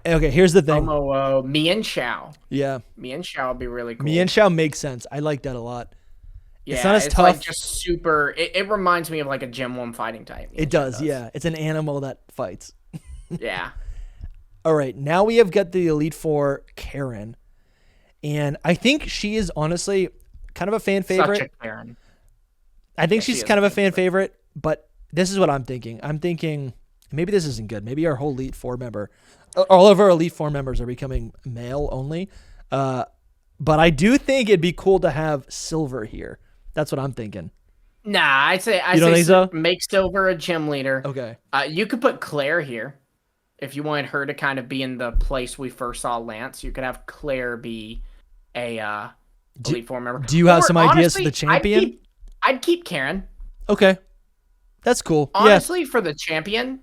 Okay, here's the thing. Mienshao. Yeah. Mienshao would be really cool. Mienshao makes sense. I like that a lot. Yeah, it's not as tough. Like just super. It reminds me of like a Gym 1 fighting type. It does, yeah. It's an animal that fights. Yeah. All right, now we have got the Elite Four, Karen. And I think she is honestly kind of a fan favorite. Such a Karen. I think she's kind of a fan favorite, but this is what I'm thinking. I'm thinking maybe this isn't good. Maybe our whole Elite Four all of our Elite Four members are becoming male only. But I do think it'd be cool to have Silver here. That's what I'm thinking. Nah, I'd say think so? Make Silver a gym leader. Okay. You could put Claire here. If you wanted her to kind of be in the place we first saw Lance, you could have Claire be a Elite Four member. Do you have some ideas for the champion? I'd keep Karen. Okay. That's cool. Honestly, for the champion,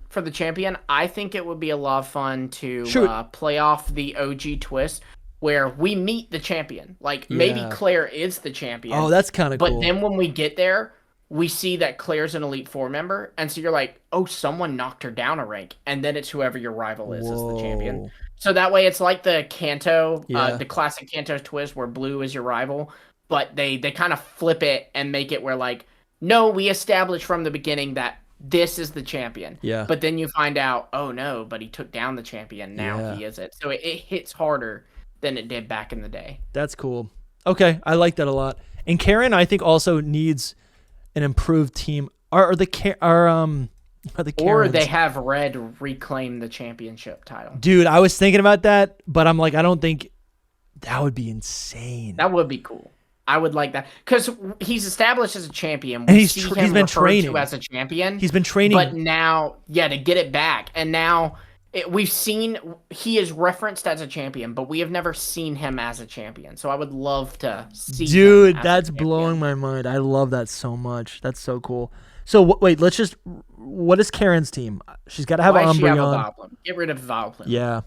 I think it would be a lot of fun to play off the OG twist where we meet the champion. Like maybe Claire is the champion. Oh, that's kind of cool. But then when we get there, we see that Claire's an Elite Four member, and so you're like, oh, someone knocked her down a rank, and then it's whoever your rival is the champion. So that way, it's like the Kanto, the classic Kanto twist where Blue is your rival, but they kind of flip it and make it where like, no, we established from the beginning that this is the champion. Yeah. But then you find out, oh no, but he took down the champion. Now he is it. So it hits harder than it did back in the day. That's cool. Okay, I like that a lot. And Karen, I think also needs an improved team. Are the Karens? Or they have Red reclaim the championship title. Dude, I was thinking about that, but I'm like, I don't think that would be insane. That would be cool. I would like that because he's established as a champion. And he's been training as a champion. He's been training, but now, to get it back, and now we've seen he is referenced as a champion, but we have never seen him as a champion. So I would love to see. Dude, that's blowing my mind. I love that so much. That's so cool. So wait, what is Karen's team? She's got to have Umbreon. Get rid of Vileplume. Yeah.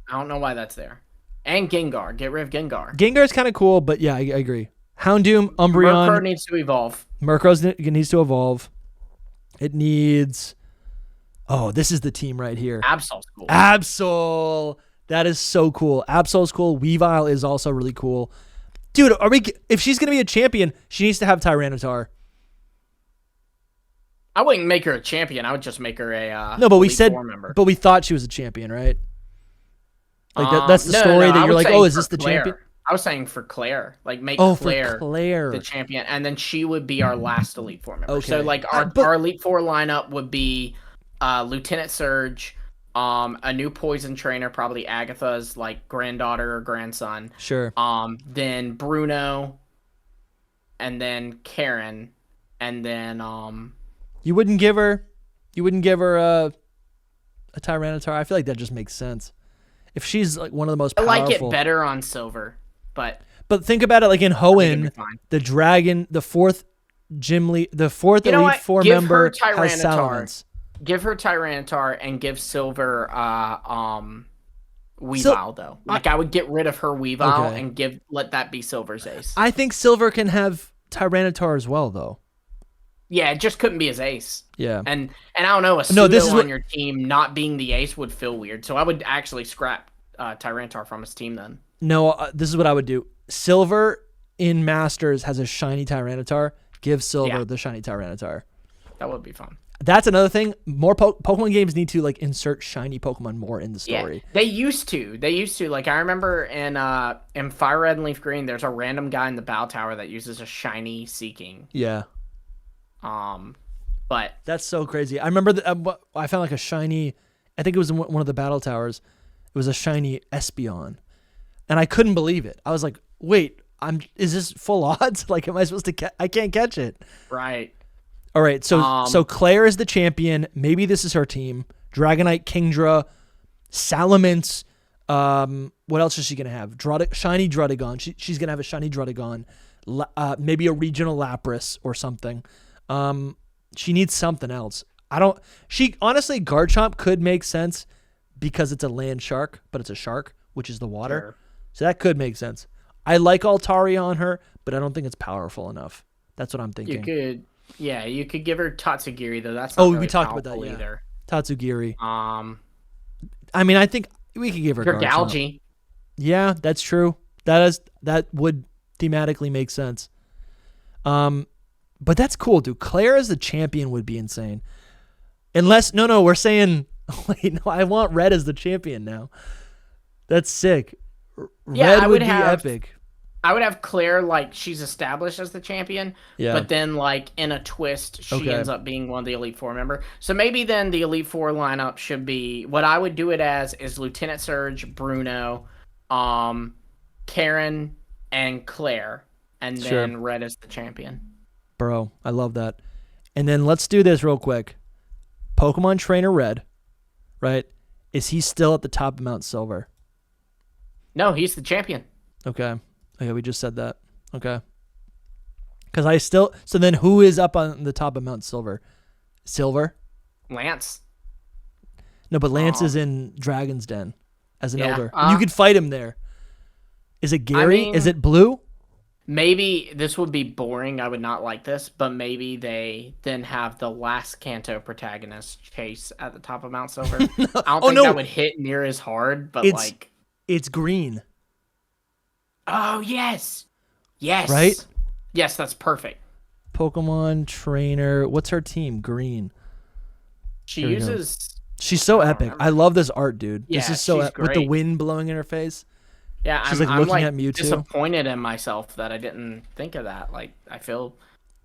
I don't know why that's there. And Gengar. Get rid of Gengar. Gengar's kind of cool, but yeah, I agree. Houndoom, Umbreon. Murkrow needs to evolve. Murkrow needs to evolve. It needs... Oh, this is the team right here. Absol's cool. Absol. That is so cool. Absol's cool. Weavile is also really cool. Dude, if she's going to be a champion, she needs to have Tyranitar. I wouldn't make her a champion. I would just make her a no, but we said, member. But we thought she was a champion, right? Like that's the story that you're like, oh, is this the champion? I was saying for Claire, like make Claire the champion, and then she would be our last Elite Four member. Okay. So like our Elite Four lineup would be Lieutenant Surge, a new Poison Trainer, probably Agatha's like granddaughter or grandson. Sure. Then Bruno, and then Karen, and then You wouldn't give her a Tyranitar. I feel like that just makes sense. If she's like one of the most powerful. I like it better on Silver, but think about it like in Hoenn, the dragon, the fourth Elite Four member has Salamence. Give her Tyranitar and give Silver Weavile though. Like I would get rid of her Weavile and let that be Silver's ace. I think Silver can have Tyranitar as well though. Yeah, it just couldn't be his ace. Yeah. And I don't know, a pseudo on your team not being the ace would feel weird. So I would actually scrap Tyranitar from his team then. No, this is what I would do. Silver in Masters has a shiny Tyranitar. Give Silver the shiny Tyranitar. That would be fun. That's another thing. More Pokemon games need to like insert shiny Pokemon more in the story. Yeah, they used to. Like I remember in Fire Red and Leaf Green, there's a random guy in the Bow Tower that uses a shiny Seeking. Yeah. But that's so crazy. I remember I found like a shiny. I think it was in one of the battle towers. It was a shiny Espeon, and I couldn't believe it. I was like, "Wait, is this full odds? Like, am I supposed to? I can't catch it." Right. All right. So Claire is the champion. Maybe this is her team. Dragonite, Kingdra, Salamence. What else is she gonna have? Shiny Druddigon. She's gonna have a shiny Druddigon. Maybe a regional Lapras or something. She needs something else. Honestly, Garchomp could make sense because it's a land shark, but it's a shark, which is the water. Sure. So that could make sense. I like Altaria on her, but I don't think it's powerful enough. That's what I'm thinking. You could give her Tatsugiri though. That's not really we talked about that either. Tatsugiri. I mean, I think we could give her Galgi. Yeah, that's true. That would thematically make sense. But that's cool, dude. Claire as the champion would be insane. Unless, no, we're saying, wait, no, I want Red as the champion now. That's sick. Red would be epic. I would have Claire, like, she's established as the champion, but then, like, in a twist, she ends up being one of the Elite Four, remember? So maybe then the Elite Four lineup should be, what I would do it as is Lieutenant Surge, Bruno, Karen, and Claire, and then Red as the champion. Bro, I love that. And then let's do this real quick. Pokemon Trainer Red, right? Is he still at the top of Mount Silver? No, he's the champion. Okay, we just said that. Okay. Because so then who is up on the top of Mount Silver? Silver? Lance. No, but Lance is in Dragon's Den as an elder. You could fight him there. Is it Gary? Is it Blue? Maybe this would be boring. I would not like this, but maybe they then have the last Kanto protagonist chase at the top of Mount Silver. I don't think that would hit near as hard, but it's green. Oh, yes. Yes. Right? Yes, that's perfect. Pokemon Trainer. What's her team? Green. She's so epic. I love this art, dude. Yeah, this is so epic. With the wind blowing in her face. Yeah, she's looking at Mewtwo. Disappointed in myself that I didn't think of that. Like, I feel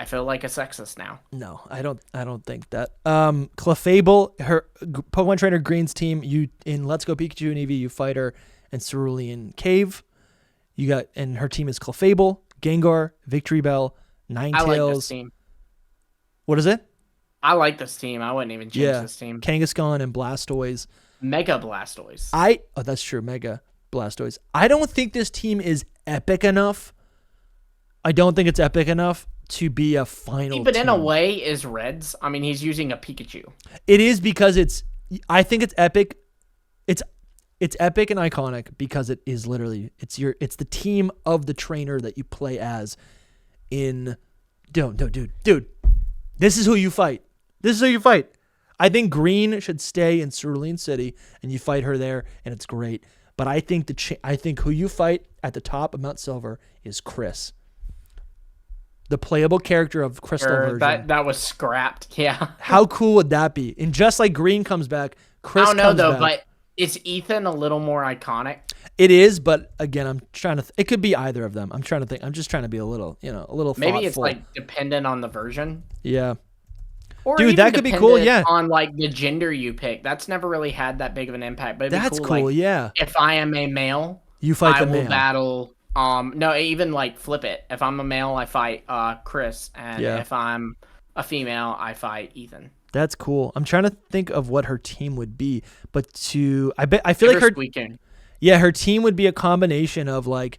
like a sexist now. No, I don't think that. Clefable, her Pokemon Trainer Green's team. You in Let's Go Pikachu and Eevee, you fight her in Cerulean Cave. And her team is Clefable, Gengar, Victory Bell, Ninetales. I like this team. What is it? I like this team. I wouldn't even change this team. Kangaskhan and Blastoise. Mega Blastoise. That's true. Mega Blastoise. I don't think this team is epic enough. I don't think it's epic enough to be a final But team. in a way, is Red's. I mean, he's using a Pikachu. It is because I think it's epic. It's epic and iconic because it is literally it's the team of the trainer that you play as in dude. This is who you fight. I think Green should stay in Cerulean City and you fight her there and it's great. But I think who you fight at the top of Mount Silver is Chris. The playable character of Crystal version. That was scrapped. Yeah. How cool would that be? And just like Green comes back, Chris comes back. I don't know though, but is Ethan a little more iconic? It is, but again, I'm trying to. It could be either of them. I'm trying to think. I'm just trying to be a little thoughtful. Maybe it's like dependent on the version. Yeah. Or dude, that could be cool. Yeah. On like the gender you pick, that's never really had that big of an impact. But that's cool. Like, yeah. If I am a male, you fight the male. I will battle. No, even like flip it. If I'm a male, I fight Chris, and if I'm a female, I fight Ethan. That's cool. I'm trying to think of what her team would be, but I feel like her team would be a combination of like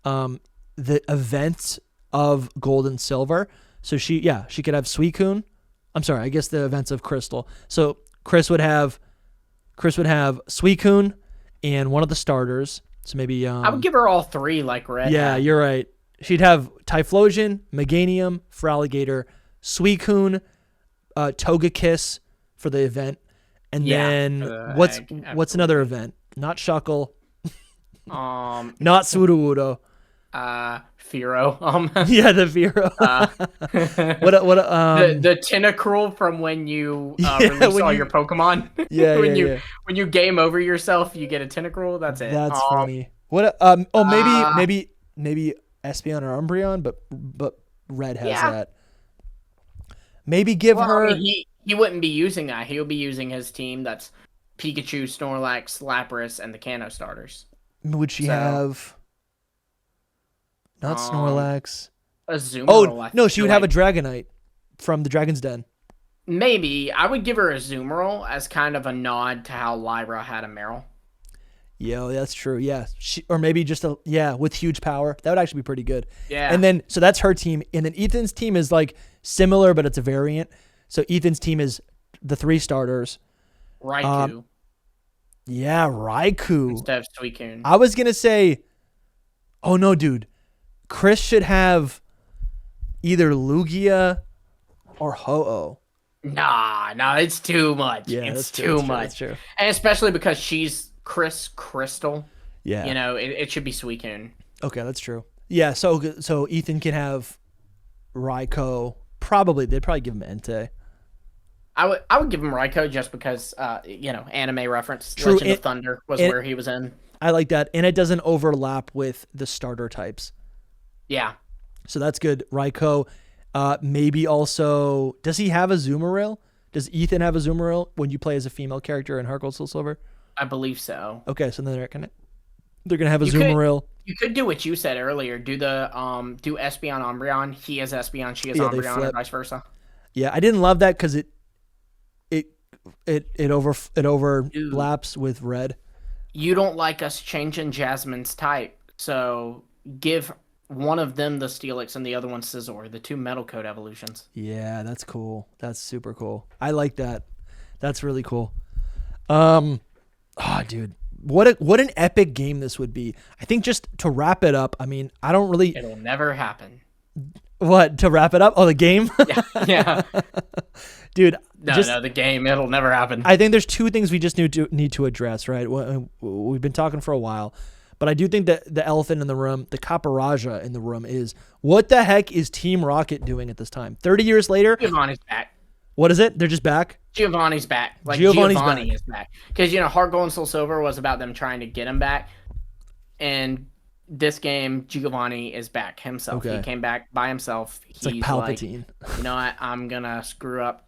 the events of Gold and Silver. So she could have Suicune. I'm sorry, I guess the events of Crystal. So Chris would have Suicune and one of the starters. So maybe I would give her all three like Red. Yeah, you're right. She'd have Typhlosion, Meganium, Feraligatr, Suicune, Togekiss for the event, and then what's another event? Not Shuckle, not Sudowoodo. Firo. Yeah, the Vero. The Tentacruel from when you release when all you- your Pokemon. Yeah, when yeah. when you game over yourself, you get a Tentacruel. That's it. That's Um, funny. What? Maybe Espeon or Umbreon, but Red has Yeah. that. Maybe give Well, her. I mean, he wouldn't be using that. He'll be using his team. That's Pikachu, Snorlax, Lapras, and the Kanto starters. Would she So, have? Not Snorlax. A Azumarill. Oh I no, she feel would have a like. Dragonite from the Dragon's Den. Maybe I would give her a Azumarill as kind of a nod to how Lyra had a Meryl. Yeah, that's true. Yeah, or maybe just with huge power. That would actually be pretty good. Yeah. And then so that's her team, and then Ethan's team is like similar, but it's a variant. So Ethan's team is the 3 starters. Raikou Yeah, Raikou. instead of Suicune. I was gonna say, oh no, dude, Chris should have either Lugia or Ho-Oh. Nah, it's too much. Yeah, it's that's too true, that's much. That's true. And especially because she's Chris Crystal. Yeah. You know, it should be Suicune. Okay, that's true. Yeah, so Ethan can have Raikou. Probably they'd probably give him Entei. I would give him Raikou just because anime reference. True, Legend of Thunder was where he was in. I like that, and it doesn't overlap with the starter types. Yeah. So that's good. Raikou. Maybe also, does he have a Azumarill? Does Ethan have a Azumarill when you play as a female character in Heart Gold Soul Silver? I believe so. Okay, so then they're gonna have a Azumarill. You could do what you said earlier. Do the do Espeon Umbreon. He is Espeon, she is Yeah, they Umbreon, flip. or vice versa. Yeah, I didn't love that because it overlaps with red. You don't like us changing Jasmine's type, so give one of them the Steelix and the other one Scizor, the 2 Metal Code evolutions. Yeah, that's cool. That's super cool. I like that. That's really cool. Dude, what an epic game this would be. I think just to wrap it up, I mean, I don't really. It'll never happen. What, to wrap it up? Oh, the game? Yeah. Dude, No, the game, it'll never happen. I think there's 2 things we just need to address, right? We've been talking for a while, but I do think that the elephant in the room, the Caparaja in the room is, what the heck is Team Rocket doing at this time? 30 years later? Giovanni's back. What is it? They're just back? Giovanni's back. Like, Giovanni's Giovanni is back. Because, Heart Gold and Soul Silver was about them trying to get him back. And this game, Giovanni is back himself. Okay. He came back by himself. It's like Palpatine. You know what? I'm going to screw up.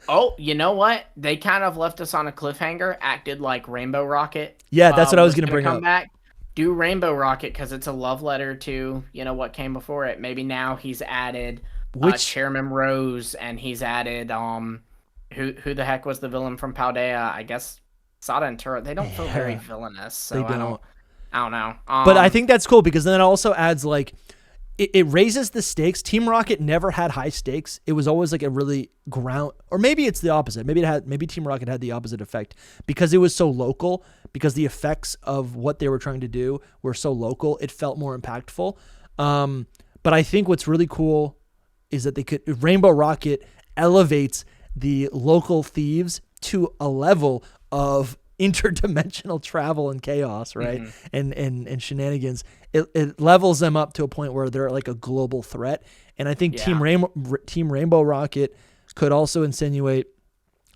Oh, you know what? They kind of left us on a cliffhanger, acted like Rainbow Rocket. Yeah, that's what I was going to gonna bring come up. back. Do Rainbow Rocket because it's a love letter to, what came before it. Maybe now he's added Chairman Rose, and he's added who the heck was the villain from Paldea? I guess Sada and Turret. They don't feel very villainous, so They I don't know. But I think that's cool because then it also adds like it raises the stakes. Team Rocket never had high stakes. It was always like a really or maybe it's the opposite. Maybe Team Rocket had the opposite effect because it was so local, because the effects of what they were trying to do were so local, it felt more impactful. But I think what's really cool is that Rainbow Rocket elevates the local thieves to a level of interdimensional travel and chaos, right? Mm-hmm. And shenanigans. It levels them up to a point where they're like a global threat. And I think Team Rainbow Rocket could also insinuate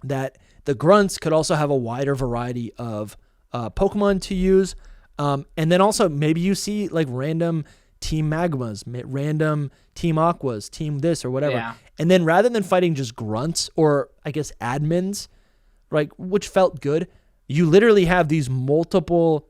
that the grunts could also have a wider variety of Pokemon to use. And then also maybe you see like random Team Magmas, random Team Aquas, Team this or whatever. Yeah. And then rather than fighting just grunts or I guess admins, like, which felt good, you literally have these multiple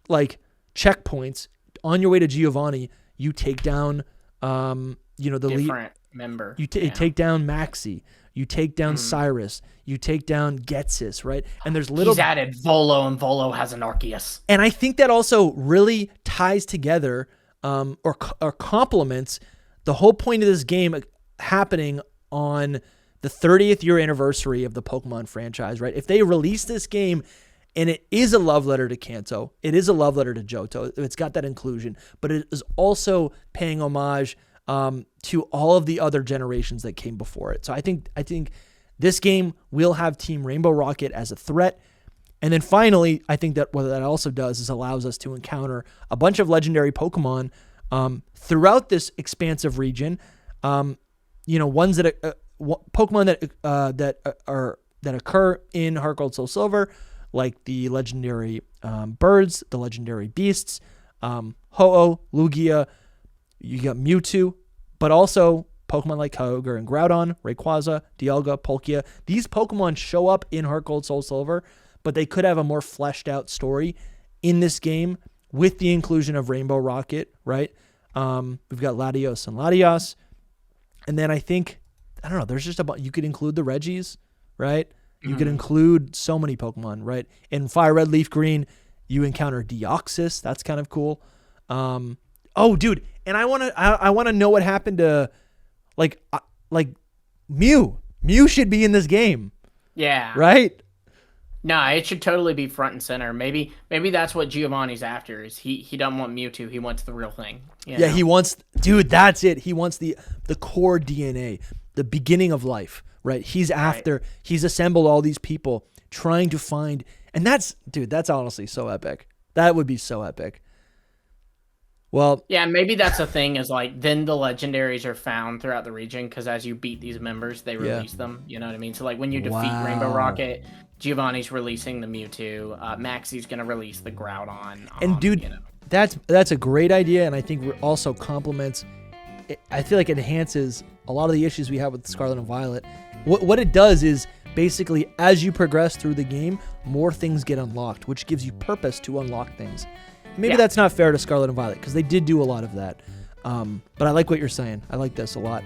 like checkpoints on your way to Giovanni. You take down, the different member. You take down Maxi. You take down Cyrus. You take down Getsis, right? And there's He's added Volo, and Volo has an Arceus. And I think that also really ties together or complements the whole point of this game happening on the 30th year anniversary of the Pokemon franchise, right? If they release this game and it is a love letter to Kanto, it is a love letter to Johto, it's got that inclusion, but it is also paying homage to all of the other generations that came before it. So I think this game will have Team Rainbow Rocket as a threat. And then finally, I think that what that also does is allows us to encounter a bunch of legendary Pokemon Throughout this expansive region, ones that Pokemon that occur in Heart Gold Soul Silver, like the legendary birds, the legendary beasts, Ho-Oh, Lugia, you got Mewtwo, but also Pokemon like Kyogre and Groudon, Rayquaza, Dialga, Palkia. These Pokemon show up in Heart Gold Soul Silver, but they could have a more fleshed out story in this game with the inclusion of Rainbow Rocket, right? We've got Latios and Latias. And then I think, I don't know, there's just you could include the Reggies, right? You could include so many Pokemon, right? In Fire Red, Leaf Green, you encounter Deoxys. That's kind of cool. Oh, dude, and I wanna know what happened to like Mew. Mew should be in this game. Yeah. Right? No, it should totally be front and center. Maybe that's what Giovanni's after. Is he doesn't want Mewtwo. He wants the real thing. You know? He wants, dude, that's it. He wants the core DNA, the beginning of life, right? He's after, he's assembled all these people trying to find, and that's honestly so epic. That would be so epic. Well, yeah, maybe that's a thing is like then the legendaries are found throughout the region because as you beat these members, they release them. You know what I mean? So like when you defeat Rainbow Rocket, Giovanni's releasing the Mewtwo, Maxie's gonna release the Groudon. And dude, that's a great idea, and I think it also complements. I feel like it enhances a lot of the issues we have with Scarlet and Violet. What it does is basically as you progress through the game, more things get unlocked, which gives you purpose to unlock things. Maybe that's not fair to Scarlet and Violet because they did do a lot of that. But I like what you're saying. I like this a lot.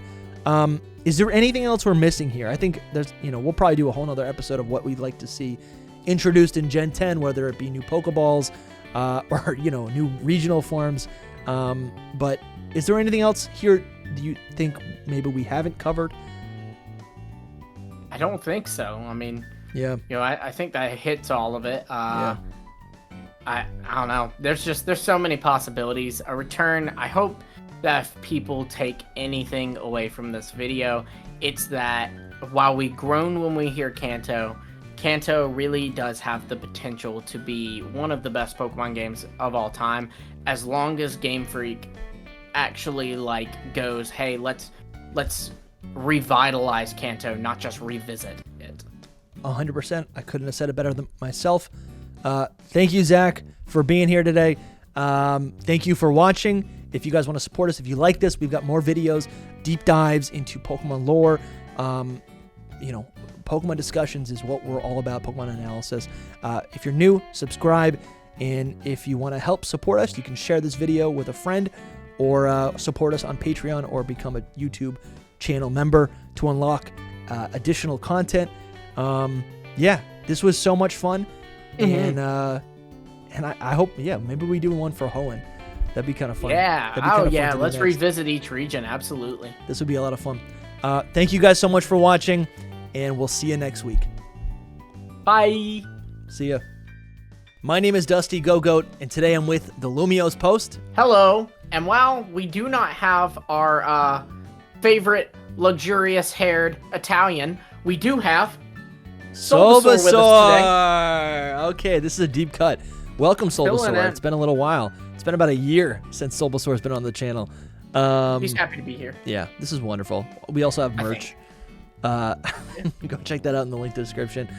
Is there anything else we're missing here? I think there's, we'll probably do a whole nother episode of what we'd like to see introduced in Gen 10, whether it be new Pokeballs or, new regional forms. But is there anything else here do you think maybe we haven't covered? I don't think so. I mean, I think that hits all of it. I don't know. There's so many possibilities. A return. I hope that if people take anything away from this video, it's that while we groan when we hear Kanto really does have the potential to be one of the best Pokemon games of all time, as long as Game Freak actually goes, hey, let's revitalize Kanto, not just revisit it. 100%. I couldn't have said it better than myself. Thank you, Zach, for being here today. Thank you for watching. If you guys want to support us, if you like this, we've got more videos, deep dives into Pokemon lore. Pokemon discussions is what we're all about, Pokemon analysis. If you're new, subscribe. And if you want to help support us, you can share this video with a friend or support us on Patreon or become a YouTube channel member to unlock additional content. This was so much fun. And I hope, maybe we do one for Hoenn. That'd be kind of fun. Yeah. Let's revisit each region. Absolutely. This would be a lot of fun. Thank you guys so much for watching, and we'll see you next week. Bye. See ya. My name is DustyGogoat, and today I'm with the LumiosePost. Hello. And while we do not have our favorite luxurious-haired Italian, we do have SoulSilverArt with us today. Okay, this is a deep cut. Welcome, SoulSilverArt. It's been a little while. It's been about a year since SoulSilverArt's been on the channel. He's happy to be here. Yeah, this is wonderful. We also have merch. Go check that out in the link description.